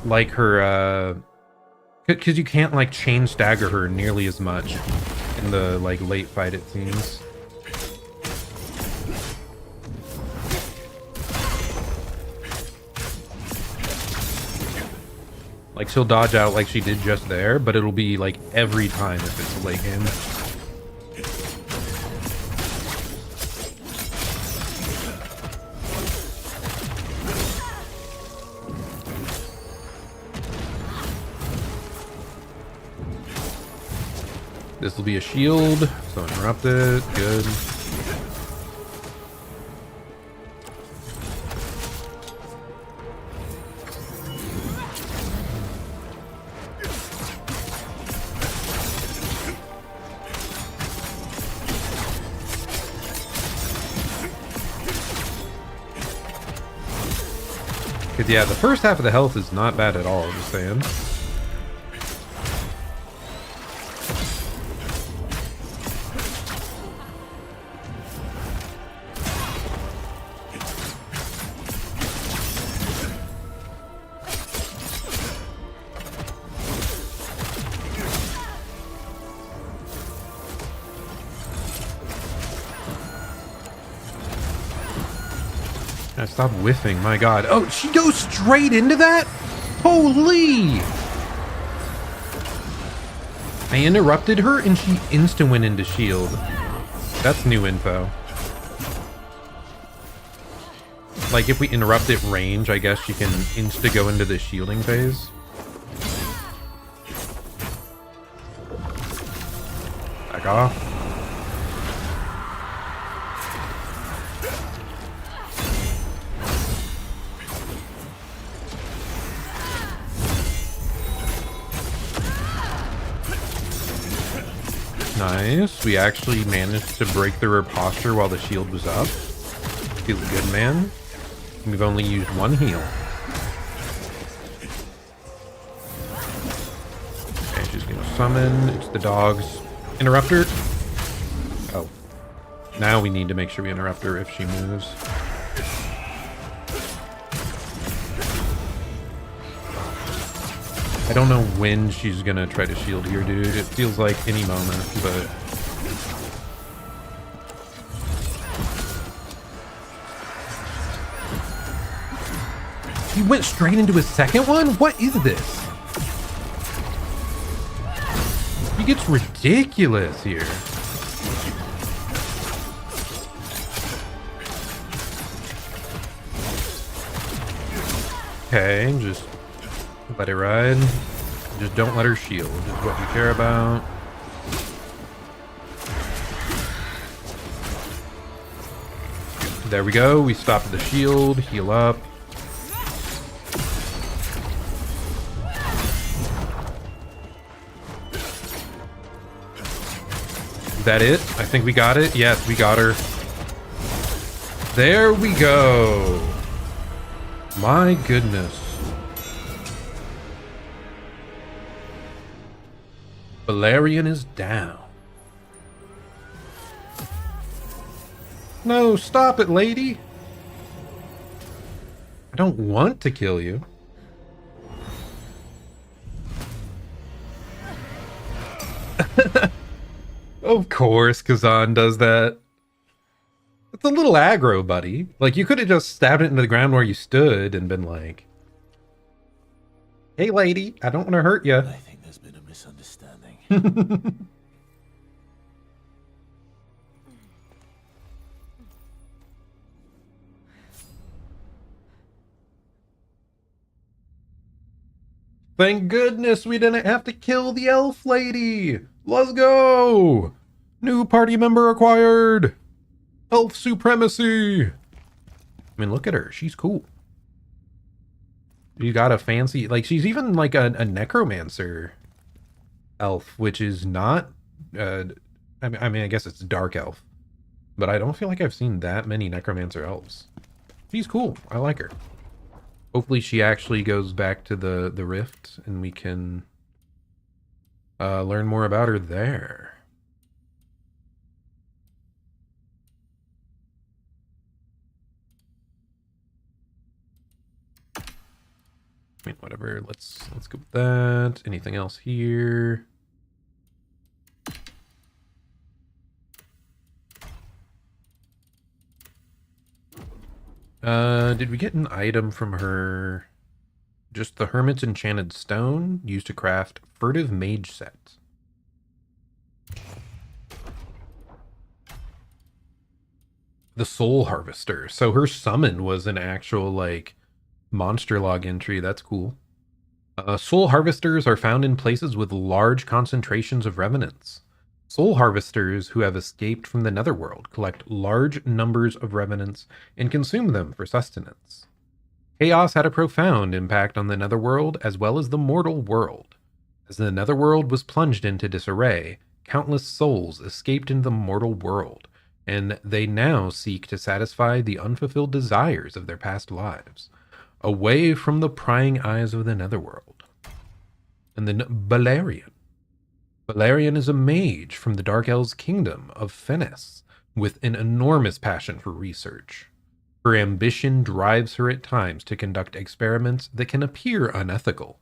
Like her, because you can't like chain stagger her nearly as much in the like late fight, it seems. Like she'll dodge out like she did just there, but it'll be like every time if it's a late game. This will be a shield, so interrupt it. Good. Because, yeah, the first half of the health is not bad at all, just saying. Stop whiffing, my god. Oh, she goes straight into that? Holy! I interrupted her and she insta went into shield. That's new info. Like if we interrupt at range, I guess she can insta go into the shielding phase. Back off. Nice. We actually managed to break through her posture while the shield was up. Feels good, man. We've only used one heal. Okay, she's gonna summon. It's the dogs. Interrupt her. Oh. Now we need to make sure we interrupt her if she moves. I don't know when she's gonna try to shield here, dude. It feels like any moment, but... He went straight into his second one? What is this? He gets ridiculous here. Okay, just let it ride. Just don't let her shield, is what we care about. There we go. We stopped the shield. Heal up. Is that it? I think we got it. Yes, we got her. There we go. My goodness. Valerian is down. No, stop it, lady. I don't want to kill you. Of course, Khazan does that. It's a little aggro, buddy. Like, you could have just stabbed it into the ground where you stood and been like, hey, lady, I don't want to hurt you. I think there's been a misunderstanding. Thank goodness we didn't have to kill the elf lady. Let's go. New party member acquired. Elf supremacy. I mean, look at her. She's cool. You got a fancy, like, she's even like a necromancer elf, which is not, I mean, I guess it's dark elf, but I don't feel like I've seen that many necromancer elves. She's cool. I like her. Hopefully she actually goes back to the rift and we can learn more about her there. I mean, whatever. Let's go with that. Anything else here? Did we get an item from her? Just the Hermit's Enchanted Stone, used to craft Furtive Mage Sets. The Soul Harvester. So her summon was an actual, like, monster log entry. That's cool. Soul Harvesters are found in places with large concentrations of revenants. Soul Harvesters who have escaped from the Netherworld collect large numbers of revenants and consume them for sustenance. Chaos had a profound impact on the Netherworld as well as the mortal world. As the Netherworld was plunged into disarray, countless souls escaped into the mortal world, and they now seek to satisfy the unfulfilled desires of their past lives, away from the prying eyes of the Netherworld. And then Balerion. Balerion is a mage from the Dark Elves' kingdom of Fennis, with an enormous passion for research. Her ambition drives her at times to conduct experiments that can appear unethical,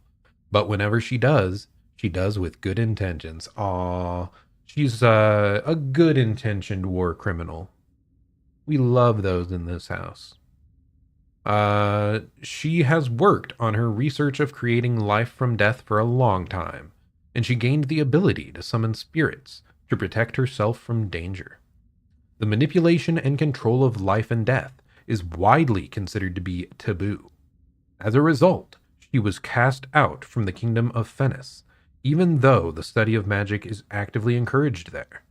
but whenever she does with good intentions. Aww, she's a good-intentioned war criminal. We love those in this house. She has worked on her research of creating life from death for a long time, and she gained the ability to summon spirits to protect herself from danger. The manipulation and control of life and death is widely considered to be taboo. As a result, she was cast out from the kingdom of Fennis, even though the study of magic is actively encouraged there.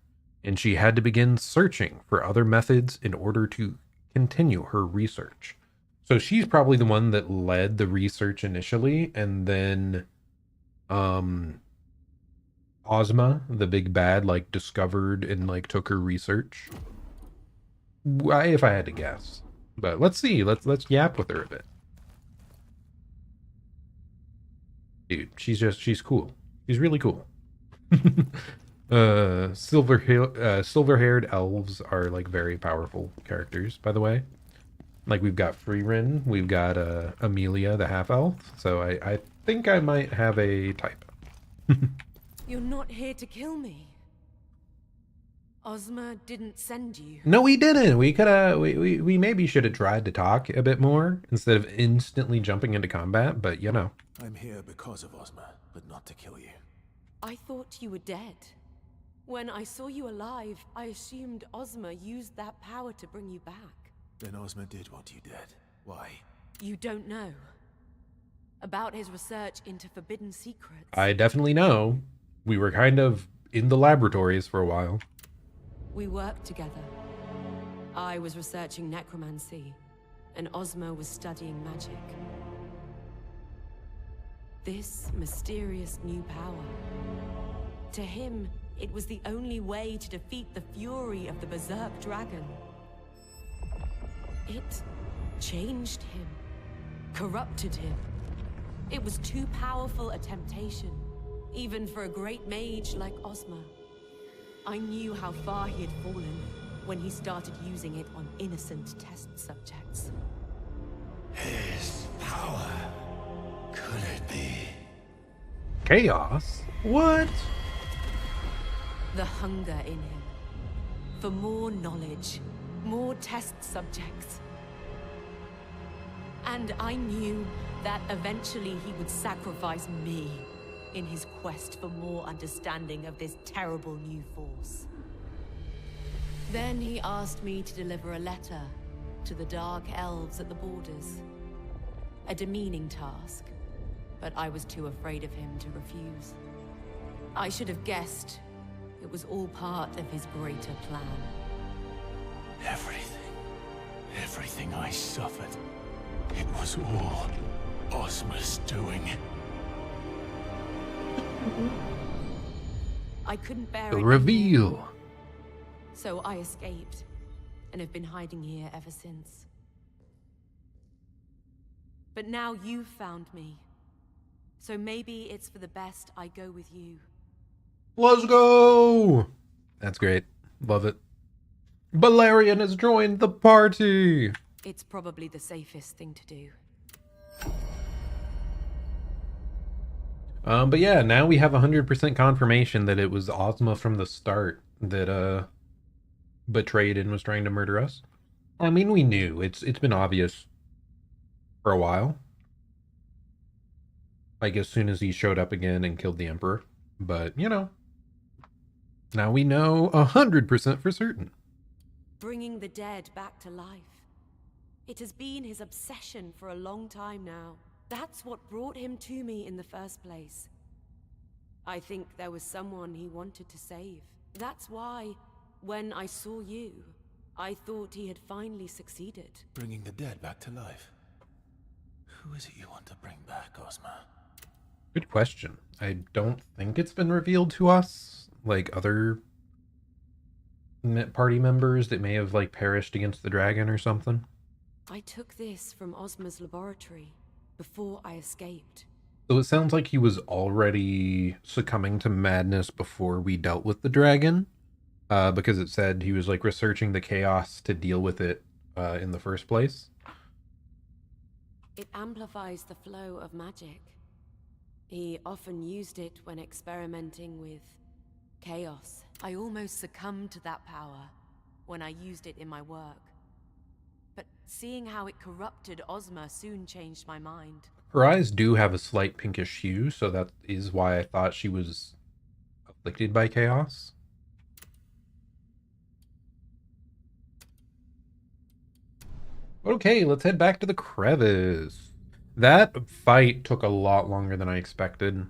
and she had to begin searching for other methods in order to continue her research. So she's probably the one that led the research initially, and then Ozma, the big bad, like discovered and like took her research. If I had to guess. But let's see. Let's yap with her a bit. Dude, she's cool. She's really cool. Silver-haired elves are like very powerful characters, by the way. Like we've got Freerin, we've got Amelia, the half-elf. So I think I might have a type. You're not here to kill me. Ozma didn't send you. No, we didn't. We could we maybe should have tried to talk a bit more instead of instantly jumping into combat, but you know. I'm here because of Ozma, but not to kill you. I thought you were dead. When I saw you alive, I assumed Ozma used that power to bring you back. Then Ozma did what you did. Why? You don't know about his research into forbidden secrets. I definitely know. We were kind of in the laboratories for a while. We worked together. I was researching necromancy, and Ozma was studying magic. This mysterious new power. To him, it was the only way to defeat the fury of the Berserk dragon. It changed him, corrupted him. It was too powerful a temptation, even for a great mage like Ozma. I knew how far he had fallen when he started using it on innocent test subjects. His power. Could it be? Chaos? What? The hunger in him. For more knowledge, more test subjects. And I knew that eventually he would sacrifice me in his quest for more understanding of this terrible new force. Then he asked me to deliver a letter to the Dark Elves at the borders. A demeaning task, but I was too afraid of him to refuse. I should have guessed it was all part of his greater plan. Everything I suffered, it was all Ozma's doing. I couldn't bear The it reveal. anymore. So I escaped, and have been hiding here ever since. But now you've found me. So maybe it's for the best I go with you. Let's go! That's great. Love it. Balerion has joined the party! It's probably the safest thing to do. But yeah, now we have 100% confirmation that it was Ozma from the start that betrayed and was trying to murder us. I mean, we knew. It's been obvious for a while. Like as soon as he showed up again and killed the Emperor. But, you know, now we know 100% for certain. Bringing the dead back to life. It has been his obsession for a long time now. That's what brought him to me in the first place. I think there was someone he wanted to save. That's why, when I saw you, I thought he had finally succeeded. Bringing the dead back to life. Who is it you want to bring back, Ozma? Good question. I don't think it's been revealed to us. Like other party members that may have like perished against the dragon or something. I took this from Ozma's laboratory before I escaped. So it sounds like he was already succumbing to madness before we dealt with the dragon. Because it said he was like researching the chaos to deal with it in the first place. It amplifies the flow of magic. He often used it when experimenting with chaos. I almost succumbed to that power when I used it in my work. But seeing how it corrupted Ozma soon changed my mind. Her eyes do have a slight pinkish hue, so that is why I thought she was afflicted by chaos. Okay, let's head back to the crevice. That fight took a lot longer than I expected.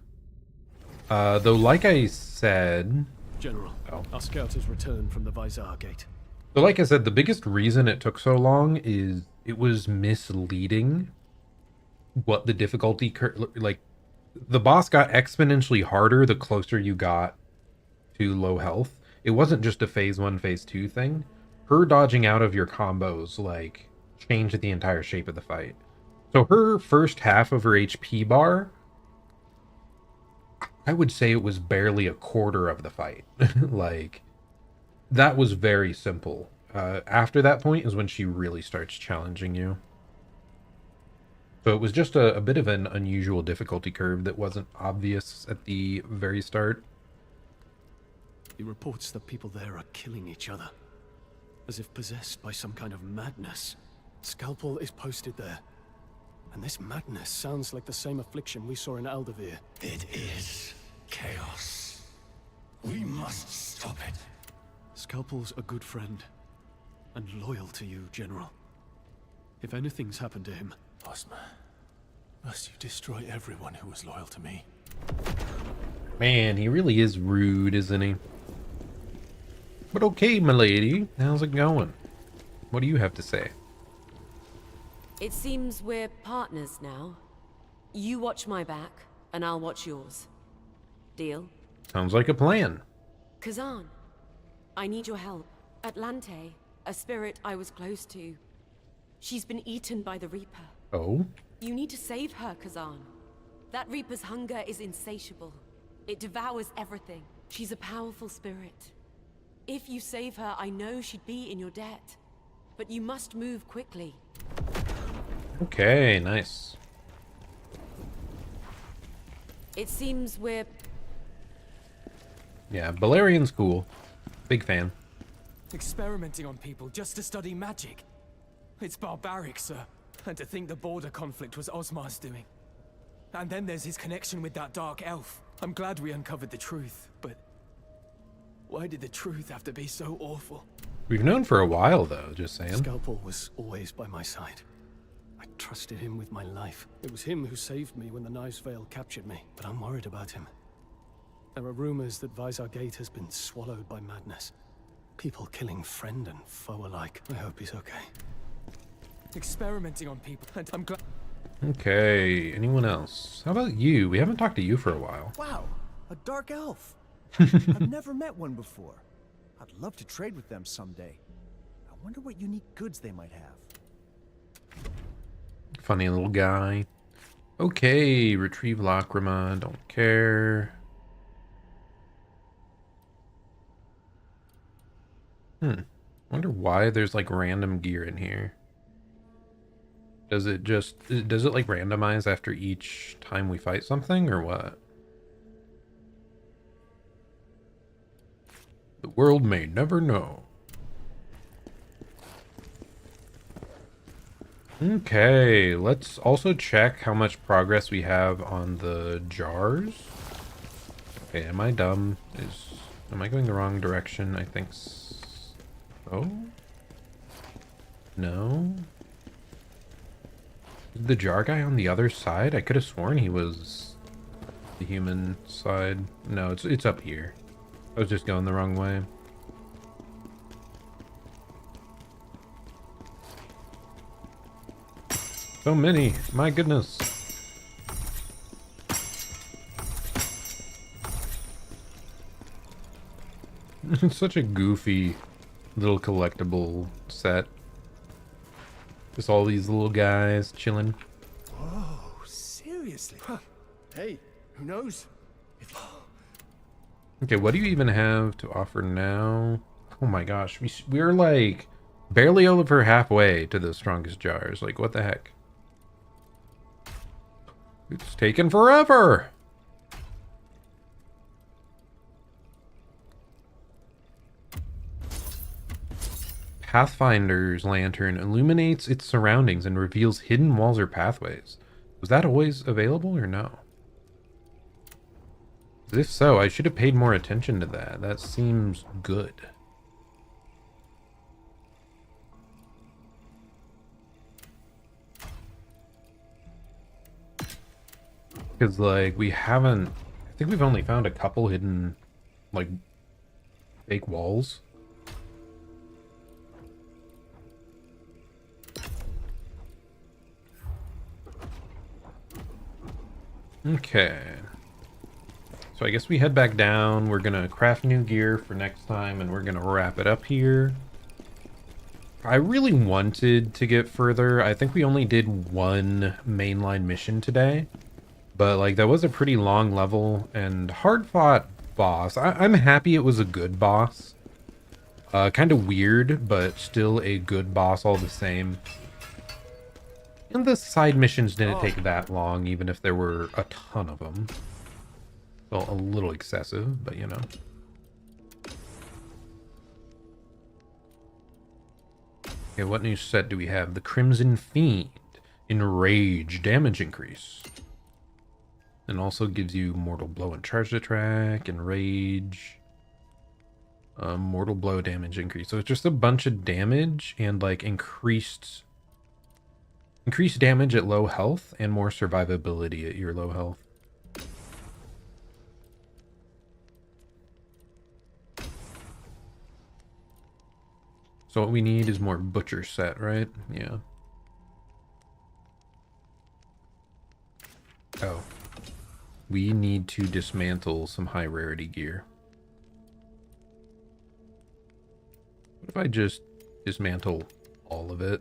Though, like I said, General, Oh. our scout has returned from the Vizar Gate. So like I said, the biggest reason it took so long is it was misleading what the difficulty like the boss got exponentially harder the closer you got to low health. It wasn't just a phase 1, phase 2 thing. Her dodging out of your combos like changed the entire shape of the fight. So her first half of her HP bar, I would say it was barely a quarter of the fight. Like, that was very simple. After that point is when she really starts challenging you. So it was just a bit of an unusual difficulty curve that wasn't obvious at the very start. He reports that people there are killing each other, as if possessed by some kind of madness. Scalpel is posted there, and this madness sounds like the same affliction we saw in Aldavir. It is chaos. We must stop it. Scalpel's a good friend, and loyal to you, General. If anything's happened to him... Ozma, must you destroy everyone who was loyal to me? Man, he really is rude, isn't he? But okay, milady. How's it going? What do you have to say? It seems we're partners now. You watch my back, and I'll watch yours. Deal? Sounds like a plan. Khazan, I need your help. Atlante, a spirit I was close to. She's been eaten by the Reaper. Oh? You need to save her, Khazan. That Reaper's hunger is insatiable. It devours everything. She's a powerful spirit. If you save her, I know she'd be in your debt. But you must move quickly. Okay, nice. It seems we're... Yeah, Balerian's cool. Big fan. Experimenting on people just to study magic. It's barbaric, sir. And to think the border conflict was Osmar's doing. And then there's his connection with that dark elf. I'm glad we uncovered the truth, but... why did the truth have to be so awful? We've known for a while, though, just saying. Scalpel was always by my side. I trusted him with my life. It was him who saved me when the Knives Vale captured me, but I'm worried about him. There are rumors that Vizar Gate has been swallowed by madness. People killing friend and foe alike. I hope he's okay. Experimenting on people, and I'm glad... Okay, anyone else? How about you? We haven't talked to you for a while. Wow, a dark elf. I've never met one before. I'd love to trade with them someday. I wonder what unique goods they might have. Funny little guy. Okay, retrieve Lacrima. Don't care. Wonder why there's like random gear in here. Does it like randomize after each time we fight something or what? The world may never know. Okay, let's also check how much progress we have on the jars. Okay, am I dumb? Am I going the wrong direction? I think so. No? Is the jar guy on the other side? I could have sworn he was the human side. No, it's up here. I was just going the wrong way. So many, my goodness. It's such a goofy little collectible set. Just all these little guys chilling. Whoa, seriously? Huh. Hey, who knows? Okay, what do you even have to offer now? Oh my gosh, we're like barely over halfway to the strongest jars. Like, what the heck? It's taken forever. Pathfinder's lantern illuminates its surroundings and reveals hidden walls or pathways. Was that always available or no? If so, I should have paid more attention to that. That seems good. Because, like, we haven't... I think we've only found a couple hidden, like, Fake walls. Okay. So I guess we head back down. We're gonna craft new gear for next time, and we're gonna wrap it up here. I really wanted to get further. I think we only did one mainline mission today, but like that was a pretty long level and hard fought boss. I'm happy it was a good boss. Kind of weird, but still a good boss all the same. And the side missions didn't take that long, even if there were a ton of them. Well, a little excessive, but you know. Okay, what new set do we have? The Crimson Fiend. Enrage, damage increase. And also gives you Mortal Blow and Charged Attack, Enrage. Mortal Blow damage increase. So it's just a bunch of damage and like increased damage at low health and more survivability at your low health. So what we need is more butcher set, right? Yeah. Oh. We need to dismantle some high rarity gear. What if I just dismantle all of it?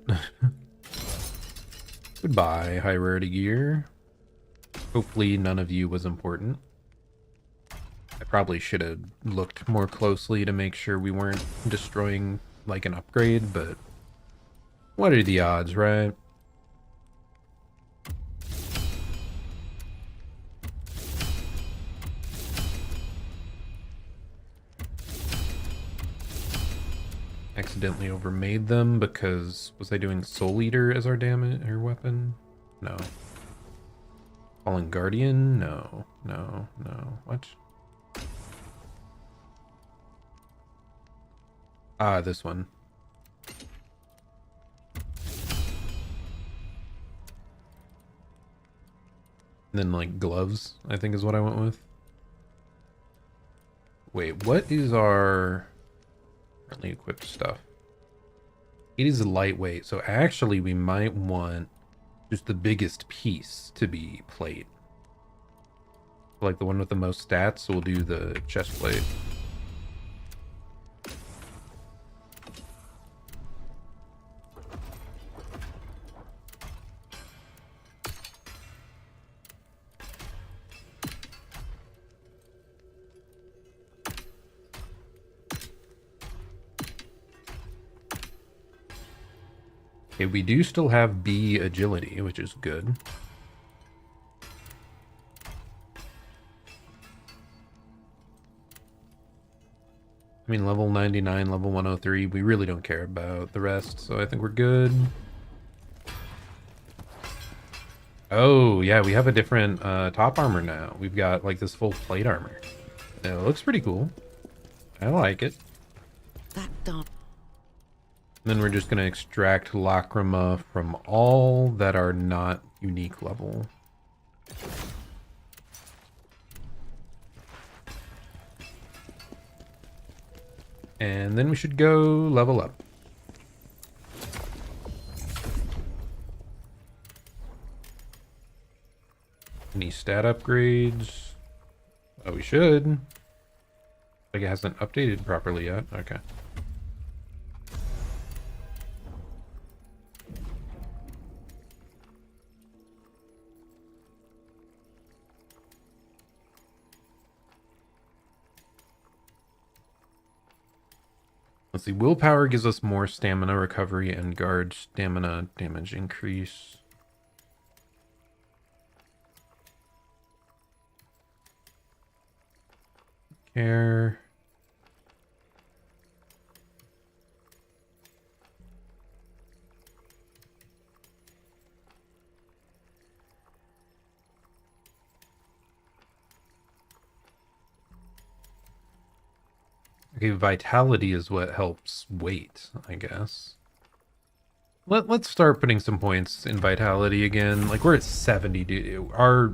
Goodbye, high rarity gear. Hopefully none of you was important. I probably should have looked more closely to make sure we weren't destroying like an upgrade, but what are the odds, right? Accidentally overmade them because was I doing Soul Eater as our damage or weapon? No. Fallen Guardian? No. No. No. What? Ah, this one. And then like gloves, I think is what I went with. Wait, what is our currently equipped stuff? It is lightweight, so actually we might want just the biggest piece to be plate. Like the one with the most stats, so we'll do the chest plate. Okay, we do still have B agility, which is good. I mean, level 99, level 103, we really don't care about the rest, so I think we're good. Oh, yeah, we have a different top armor now. We've got, like, this full plate armor. It looks pretty cool. I like it. Then we're just going to extract Lacrima from all that are not unique level. And then we should go level up. Any stat upgrades? Oh, we should. Like it hasn't updated properly yet. Okay. Let's see, willpower gives us more stamina recovery and guard stamina damage increase. Care. Okay, vitality is what helps weight, I guess. Let's start putting some points in vitality again. Like, we're at 70, dude. Our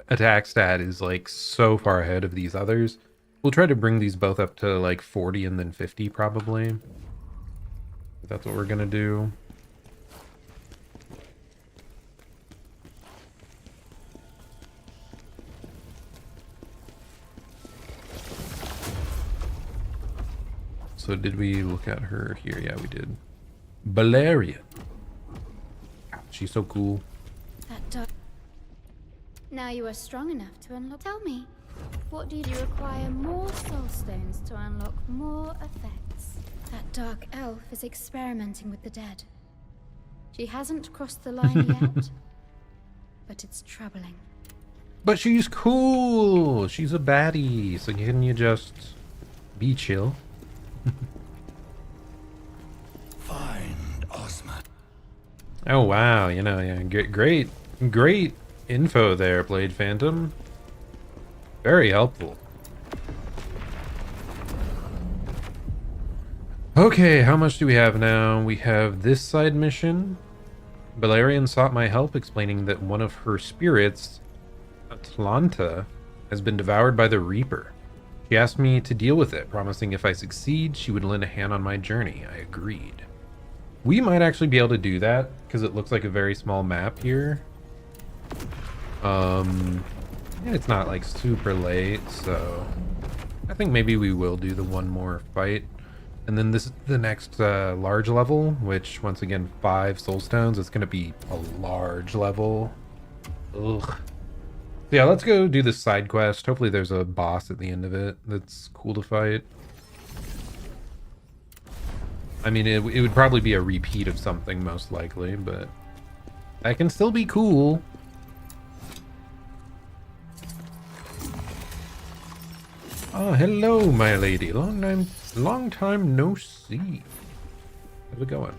attack stat is, like, so far ahead of these others. We'll try to bring these both up to like 40 and then 50 probably. That's what we're gonna do. So did we look at her here? Yeah, we did. Balerion. She's so cool. That dark. Now you are strong enough to unlock. Tell me, what do you require more soul stones to unlock more effects? That dark elf is experimenting with the dead. She hasn't crossed the line yet, but it's troubling. But she's cool. She's a baddie. So can you just be chill? Find Ozma. Oh wow, you know, yeah, great info there, Blade Phantom. Very helpful. Okay, how much do we have now? We have this side mission. Balerion sought my help, explaining that one of her spirits, Atlanta, has been devoured by the Reaper. She asked me to deal with it, promising if I succeed, she would lend a hand on my journey. I agreed. We might actually be able to do that, because it looks like a very small map here. And it's not like super late, so I think maybe we will do the one more fight. And then this is the next large level, which once again, 5 soul stones. It's going to be a large level. Ugh. Yeah, let's go do this side quest. Hopefully there's a boss at the end of it that's cool to fight. I mean, it would probably be a repeat of something most likely, but that can still be cool. Oh, hello, my lady. Long time no see. How's it going?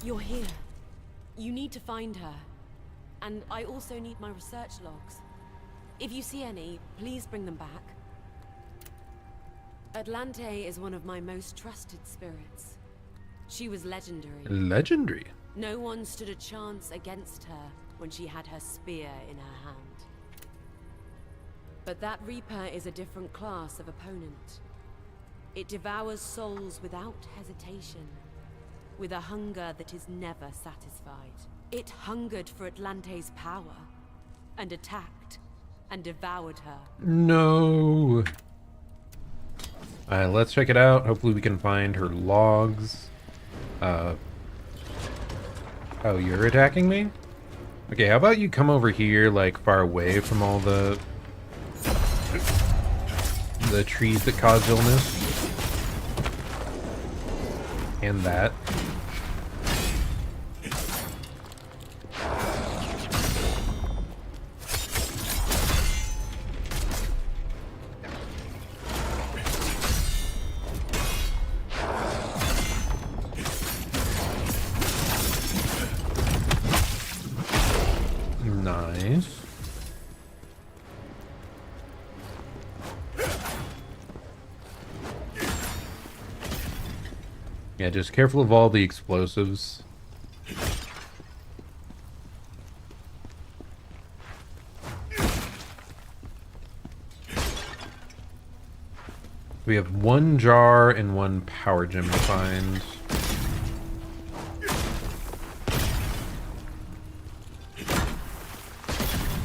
You're here. You need to find her. And I also need my research logs. If you see any, please bring them back. Atlante is one of my most trusted spirits. She was legendary. Legendary? No one stood a chance against her when she had her spear in her hand. But that Reaper is a different class of opponent. It devours souls without hesitation, with a hunger that is never satisfied. It hungered for Atlante's power, and attacked, and devoured her. No. Alright, let's check it out. Hopefully we can find her logs. Oh, you're attacking me? Okay, how about you come over here, like, far away from all the trees that cause illness. And that. Nice. Yeah, just careful of all the explosives. We have 1 jar and 1 power gem to find.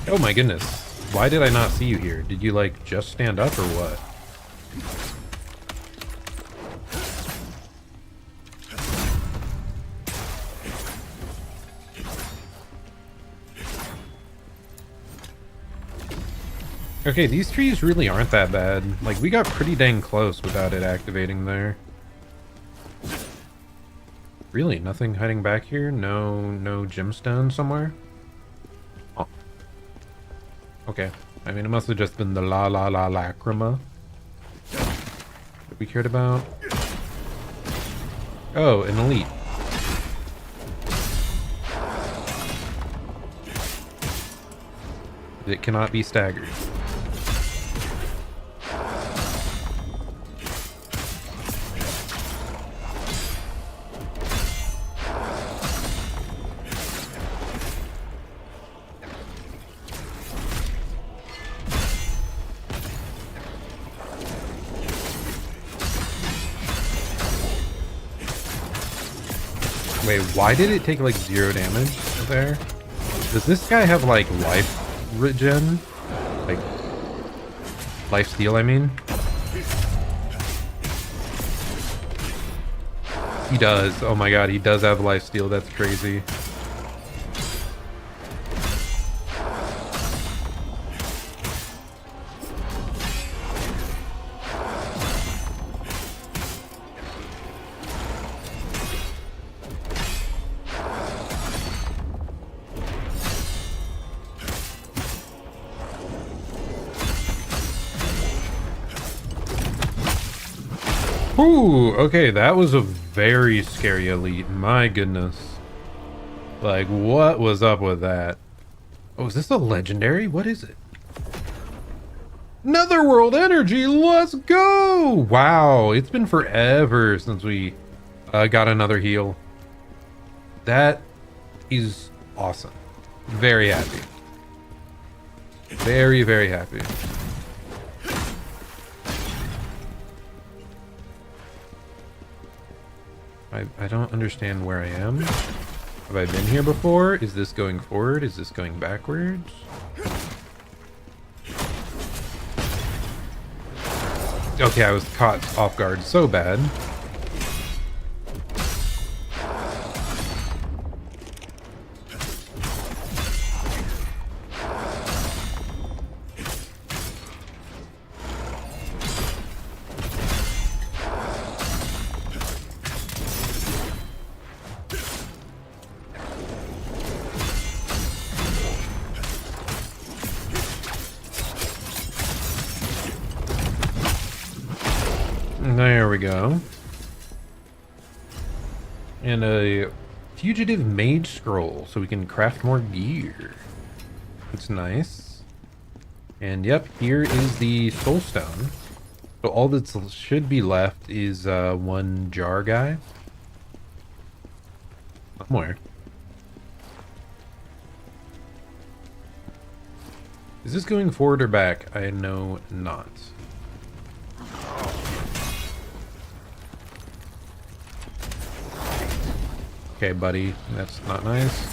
Oh my goodness. Why did I not see you here? Did you like just stand up or what? Okay, these trees really aren't that bad. Like, we got pretty dang close without it activating there. Really, nothing hiding back here? No gemstone somewhere? Oh. Okay. I mean, it must have just been the lacrima that we cared about. Oh, an elite. It cannot be staggered. Wait, why did it take like 0 damage there? Does this guy have like life regen? Like life steal, I mean? He does. Oh my god, he does have life steal. That's crazy. Ooh, okay, that was a very scary elite. My goodness. Like, what was up with that? Oh, is this a legendary? What is it? Netherworld energy, let's go! Wow, it's been forever since we got another heal. That is awesome. Very happy. Very, very happy. I don't understand where I am. Have I been here before? Is this going forward? Is this going backwards? Okay, I was caught off guard so bad. There we go. And a fugitive mage scroll, so we can craft more gear. That's nice. And yep, here is the soul stone. So all that should be left is one jar guy. Somewhere. Is this going forward or back? I know not. Okay, buddy, that's not nice.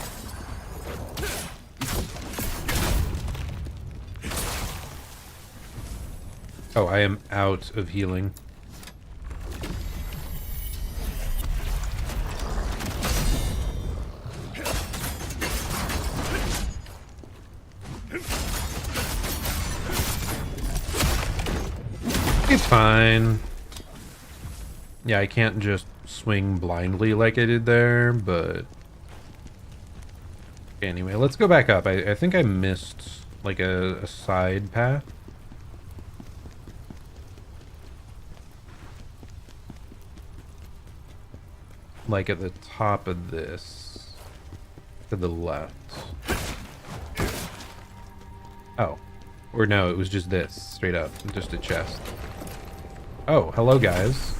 Oh, I am out of healing. It's fine. Yeah, I can't just swing blindly like I did there, but anyway, let's go back up. I think I missed like a side path. Like at the top of this, to the left. Oh, or no, it was just this straight up, just a chest. Oh, hello guys.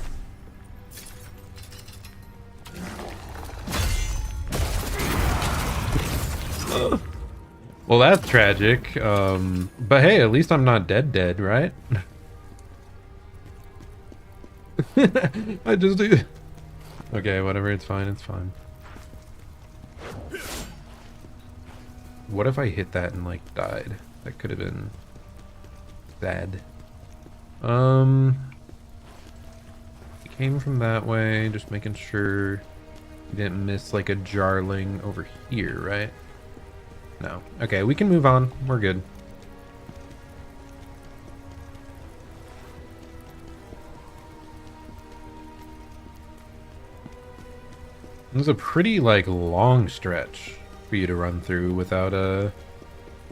Well, that's tragic. But hey, at least I'm not dead, right? I just do. Okay, whatever. It's fine. It's fine. What if I hit that and like died? That could have been sad. It came from that way. Just making sure you didn't miss like a jarling over here, right? No. Okay, we can move on. We're good. This is a pretty, like, long stretch for you to run through without a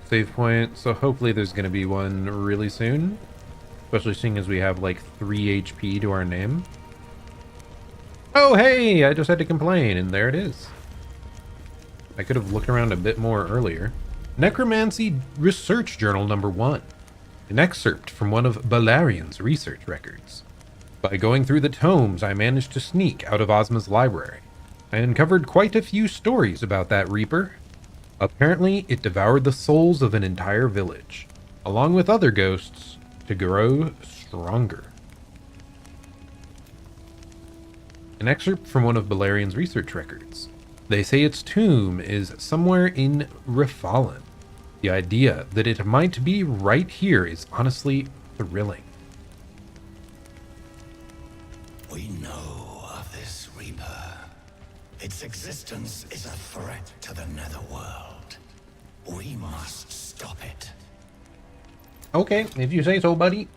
save point, so hopefully there's going to be one really soon. Especially seeing as we have, like, 3 HP to our name. Oh, hey! I just had to complain, and there it is. I could have looked around a bit more earlier. Necromancy Research Journal number 1. An excerpt from one of Balarian's research records. By going through the tomes, I managed to sneak out of Ozma's library. I uncovered quite a few stories about that Reaper. Apparently, it devoured the souls of an entire village, along with other ghosts, to grow stronger. An excerpt from one of Balerian's research records. They say its tomb is somewhere in Refallen. The idea that it might be right here is honestly thrilling. We know of this Reaper. Its existence is a threat to the Netherworld. We must stop it. Okay, if you say so, buddy.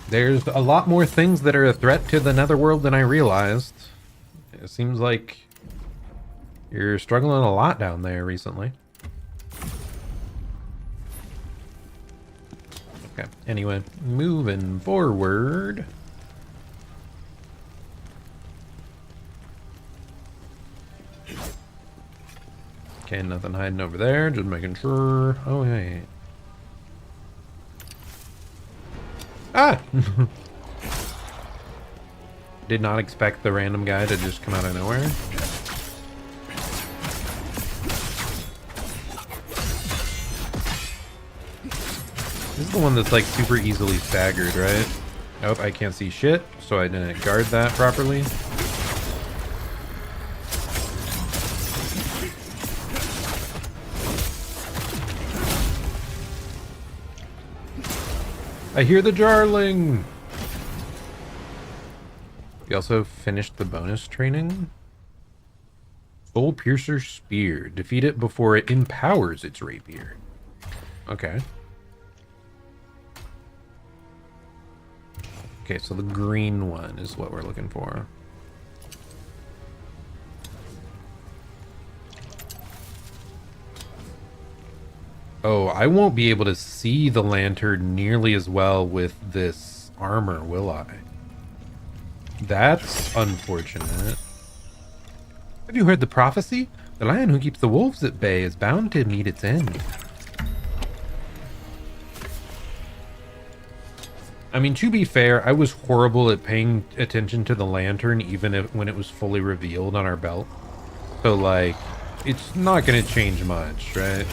There's a lot more things that are a threat to the Netherworld than I realized. It seems like you're struggling a lot down there recently. Okay, anyway, moving forward. Okay, nothing hiding over there, just making sure. Oh, hey. Ah! Did not expect the random guy to just come out of nowhere. This is the one that's like super easily staggered, right? Nope, I can't see shit, so I didn't guard that properly. I hear the jarling! We also finished the bonus training. Soul Piercer Spear. Defeat it before it empowers its rapier. Okay. Okay, so the green one is what we're looking for. Oh, I won't be able to see the lantern nearly as well with this armor, will I? That's unfortunate. Have you heard the prophecy? The lion who keeps the wolves at bay is bound to meet its end. I mean, to be fair, I was horrible at paying attention to the lantern even when it was fully revealed on our belt. So, like, it's not going to change much, right?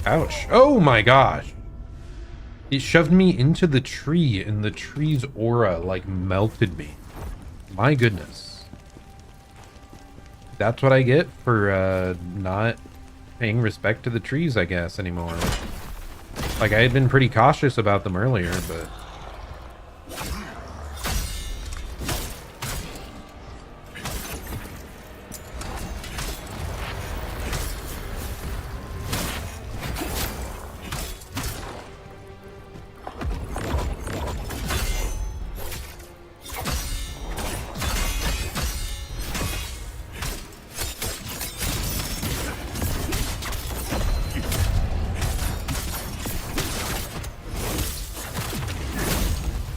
Ouch. Oh my gosh. It shoved me into the tree and the tree's aura like melted me. My goodness. That's what I get for not paying respect to the trees, I guess, anymore. Like, I had been pretty cautious about them earlier, but...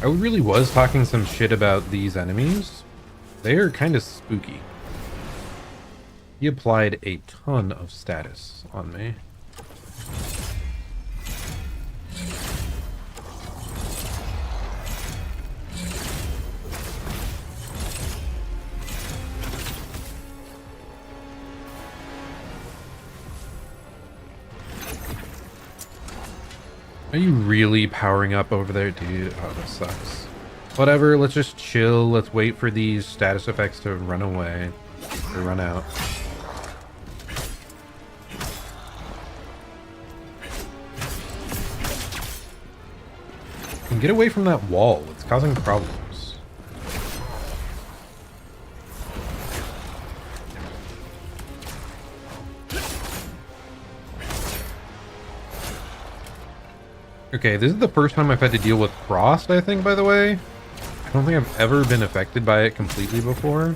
I really was talking some shit about these enemies. They are kind of spooky. He applied a ton of status on me. Are you really powering up over there, dude? Oh, that sucks. Whatever, let's just chill. Let's wait for these status effects to run away. Or run out. And get away from that wall. It's causing problems. Okay, this is the first time I've had to deal with frost, I think, by the way. I don't think I've ever been affected by it completely before.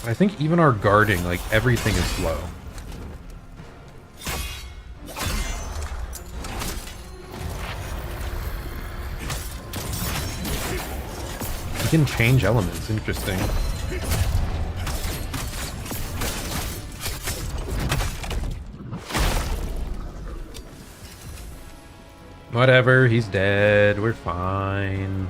I think even our guarding, like, everything is slow. You can change elements, interesting. Whatever, he's dead. We're fine.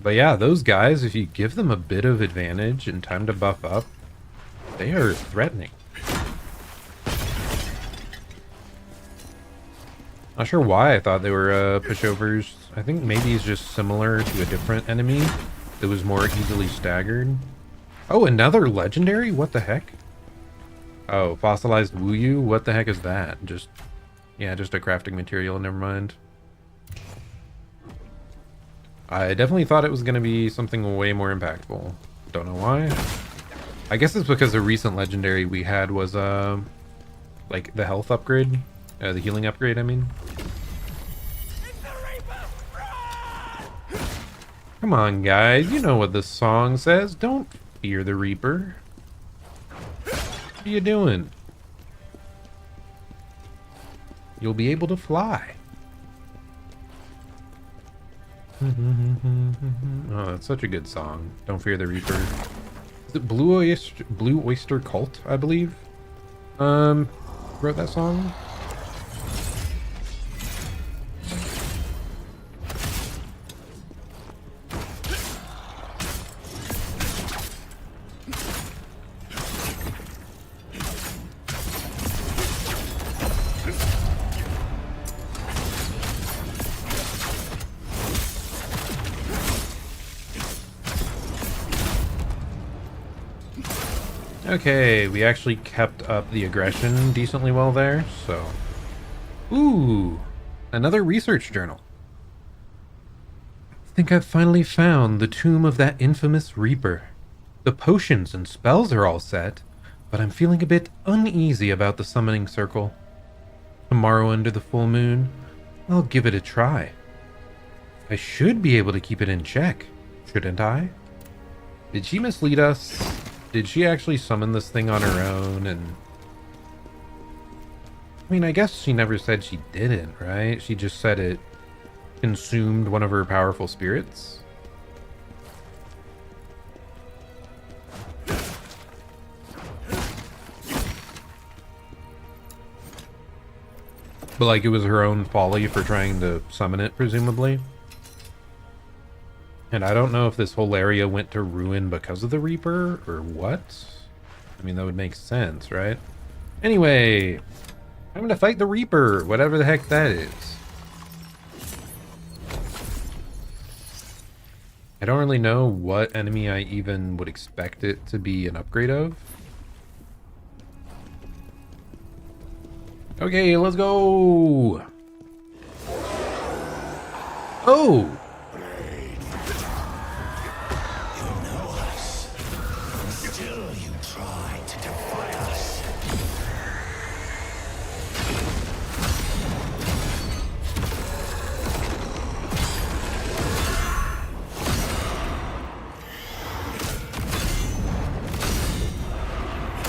But yeah, those guys, if you give them a bit of advantage and time to buff up, they are threatening. Not sure why I thought they were pushovers. I think maybe he's just similar to a different enemy that was more easily staggered. Oh, another legendary? What the heck? Oh, fossilized Wuyu? What the heck is that? Just, yeah, just a crafting material, never mind. I definitely thought it was going to be something way more impactful. Don't know why. I guess it's because the recent legendary we had was, like the health upgrade. The healing upgrade, I mean. Come on, guys. You know what this song says. Don't fear the Reaper. What are you doing? You'll be able to fly. Oh, that's such a good song. Don't fear the Reaper. Is it Blue Oyster Cult, I believe? Wrote that song? Okay, we actually kept up the aggression decently well there, so... Ooh, another research journal. I think I've finally found the tomb of that infamous Reaper. The potions and spells are all set, but I'm feeling a bit uneasy about the summoning circle. Tomorrow under the full moon, I'll give it a try. I should be able to keep it in check, shouldn't I? Did she mislead us? Did she actually summon this thing on her own? And I mean, I guess she never said she didn't, right? She just said it consumed one of her powerful spirits. But like it was her own folly for trying to summon it, presumably. And I don't know if this whole area went to ruin because of the Reaper, or what? I mean, that would make sense, right? Anyway, I'm gonna fight the Reaper, whatever the heck that is. I don't really know what enemy I even would expect it to be an upgrade of. Okay, let's go! Oh!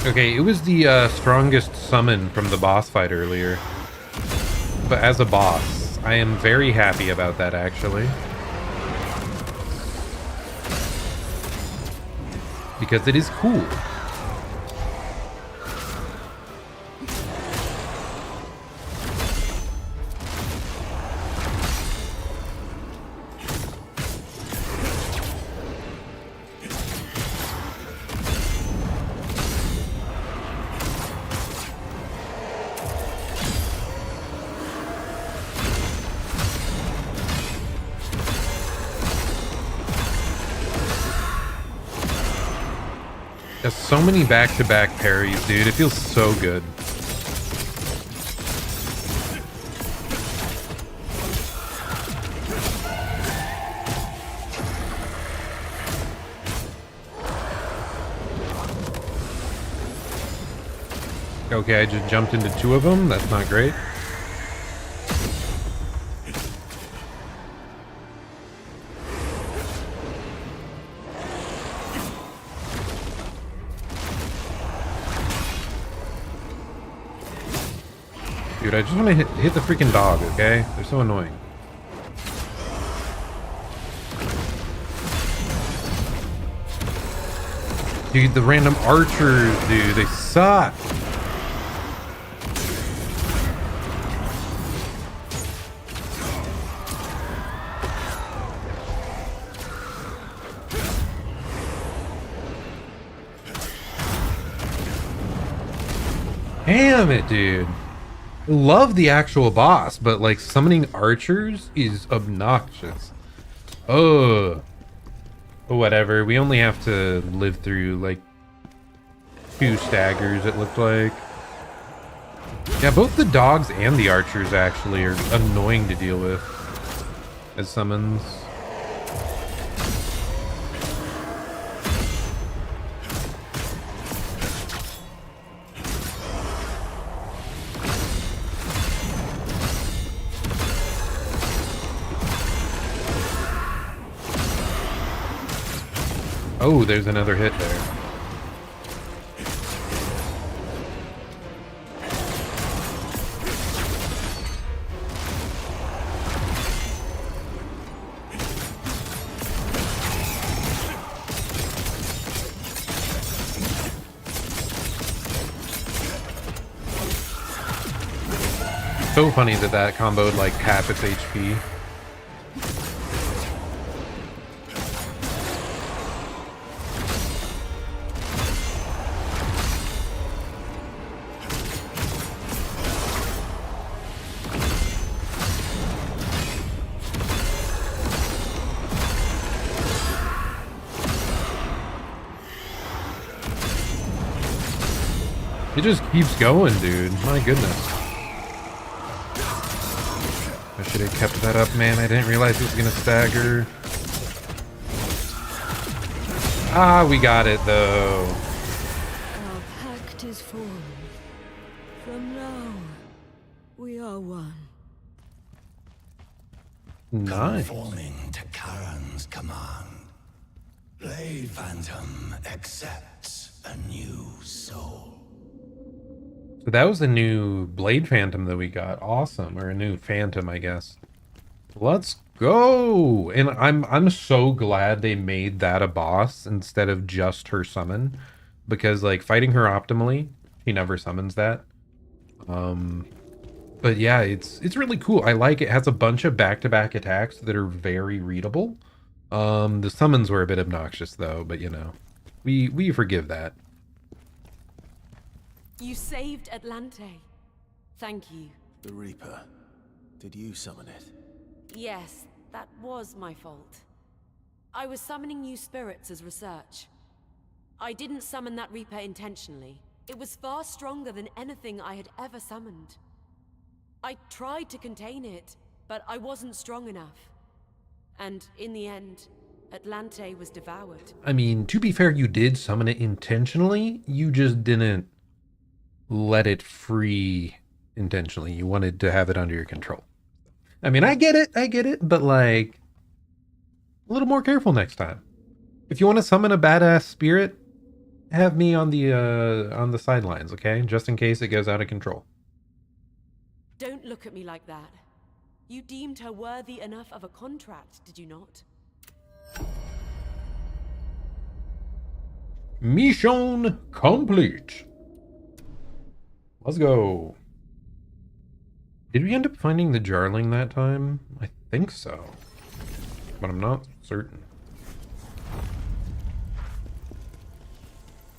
Okay, it was the strongest summon from the boss fight earlier. But as a boss, I am very happy about that, actually. Because it is cool. There's so many back-to-back parries, dude. It feels so good. Okay, I just jumped into two of them. That's not great. Dude, I just want to hit the freaking dog, okay? They're so annoying. Dude, the random archers, dude, they suck. damn it, dude. Love the actual boss, but like summoning archers is obnoxious. Oh, whatever. We only have to live through like 2 staggers, it looked like. Yeah, both the dogs and the archers actually are annoying to deal with as summons. Oh, there's another hit there. So funny that that comboed like half its HP. It just keeps going, dude. My goodness. I should have kept that up, man. I didn't realize it was gonna stagger. Ah, we got it though. Our pact is formed. From now, we are one. Nice. Conforming to Charon's command, Blade Phantom accepts a new soul. So that was a new Blade Phantom that we got. Awesome. Or a new Phantom, I guess. Let's go. And I'm so glad they made that a boss instead of just her summon. Because like fighting her optimally, he never summons that. But yeah, it's really cool. I like it. It has a bunch of back-to-back attacks that are very readable. The summons were a bit obnoxious though, but you know, we forgive that. You saved Atlante. Thank you. The Reaper. Did you summon it? Yes, that was my fault. I was summoning new spirits as research. I didn't summon that Reaper intentionally. It was far stronger than anything I had ever summoned. I tried to contain it, but I wasn't strong enough. And in the end, Atlante was devoured. I mean, to be fair, you did summon it intentionally. You just didn't let it free intentionally. You wanted to have it under your control. I mean, I get it, but like a little more careful next time. If you want to summon a badass spirit, have me on the sidelines, okay? Just in case it goes out of control. Don't look at me like that. You deemed her worthy enough of a contract, did you not? Mission complete. Let's go. Did we end up finding the Jarling that time? I think so, but I'm not certain.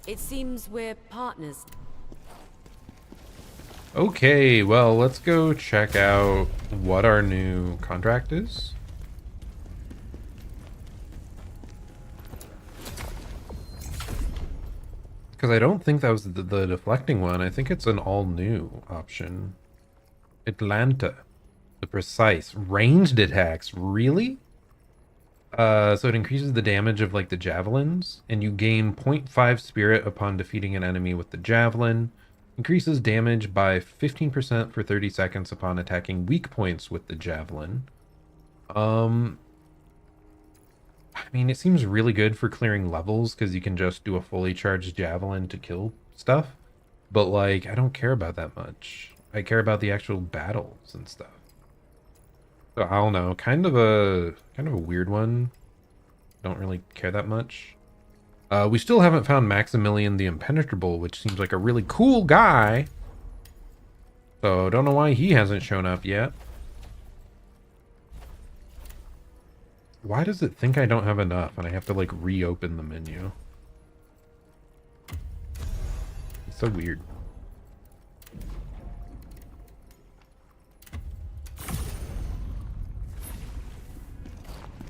It seems we're partners. Okay, well, let's go check out what our new contract is. Because I don't think that was the deflecting one. I think it's an all-new option. Atlanta. The precise. Ranged attacks. Really? So it increases the damage of, like, the javelins. And you gain 0.5 spirit upon defeating an enemy with the javelin. Increases damage by 15% for 30 seconds upon attacking weak points with the javelin. I mean, it seems really good for clearing levels because you can just do a fully charged javelin to kill stuff. But like, I don't care about that much. I care about the actual battles and stuff. So I don't know, kind of a weird one. Don't really care that much. We still haven't found Maximilian the Impenetrable, which seems like a really cool guy. So don't know why he hasn't shown up yet. Why does it think I don't have enough and I have to like reopen the menu? It's so weird.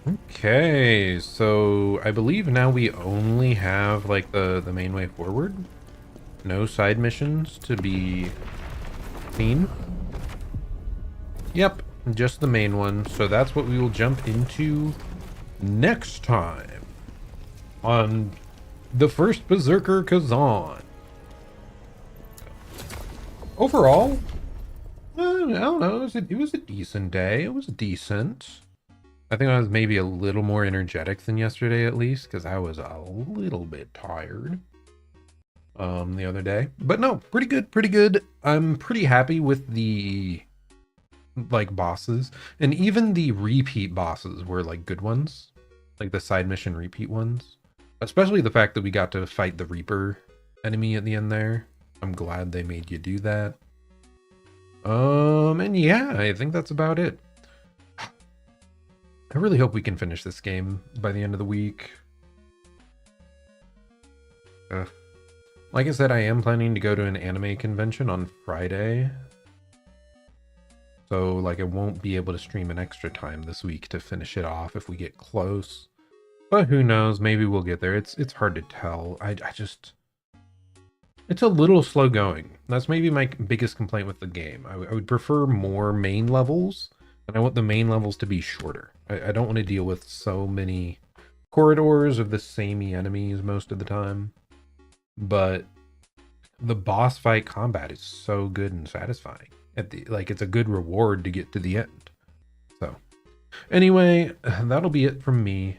Okay, so I believe now we only have like the main way forward. No side missions to be seen. Yep, just the main one. So that's what we will jump into next time on the First Berserker Khazan. Overall, I don't know, it was a decent day. It was decent. I think I was maybe a little more energetic than yesterday, at least, because I was a little bit tired the other day. But no, pretty good, pretty good. I'm pretty happy with the like bosses, and even the repeat bosses were like good ones, like the side mission repeat ones. Especially the fact that we got to fight the Reaper enemy at the end there. I'm glad they made you do that. And yeah, I think that's about it. I really hope we can finish this game by the end of the week. Like I said, I am planning to go to an anime convention on Friday. So, like, I won't be able to stream an extra time this week to finish it off if we get close. But who knows? Maybe we'll get there. It's hard to tell. I just... It's a little slow going. That's maybe my biggest complaint with the game. I would prefer more main levels, and I want the main levels to be shorter. I don't want to deal with so many corridors of the samey enemies most of the time. But the boss fight combat is so good and satisfying. It's a good reward to get to the end. So, anyway, that'll be it from me.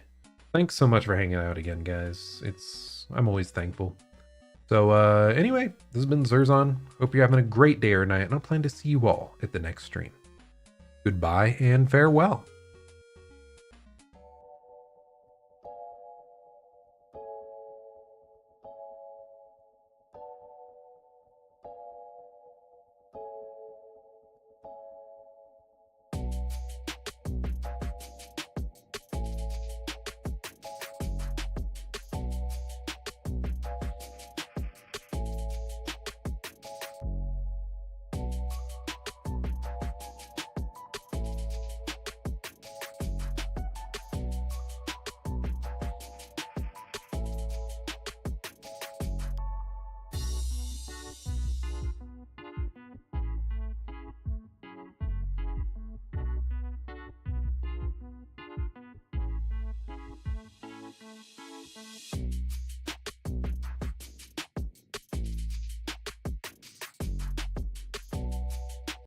Thanks so much for hanging out again, guys. I'm always thankful. So, anyway, this has been Zerzan. Hope you're having a great day or night, and I'll plan to see you all at the next stream. Goodbye and farewell.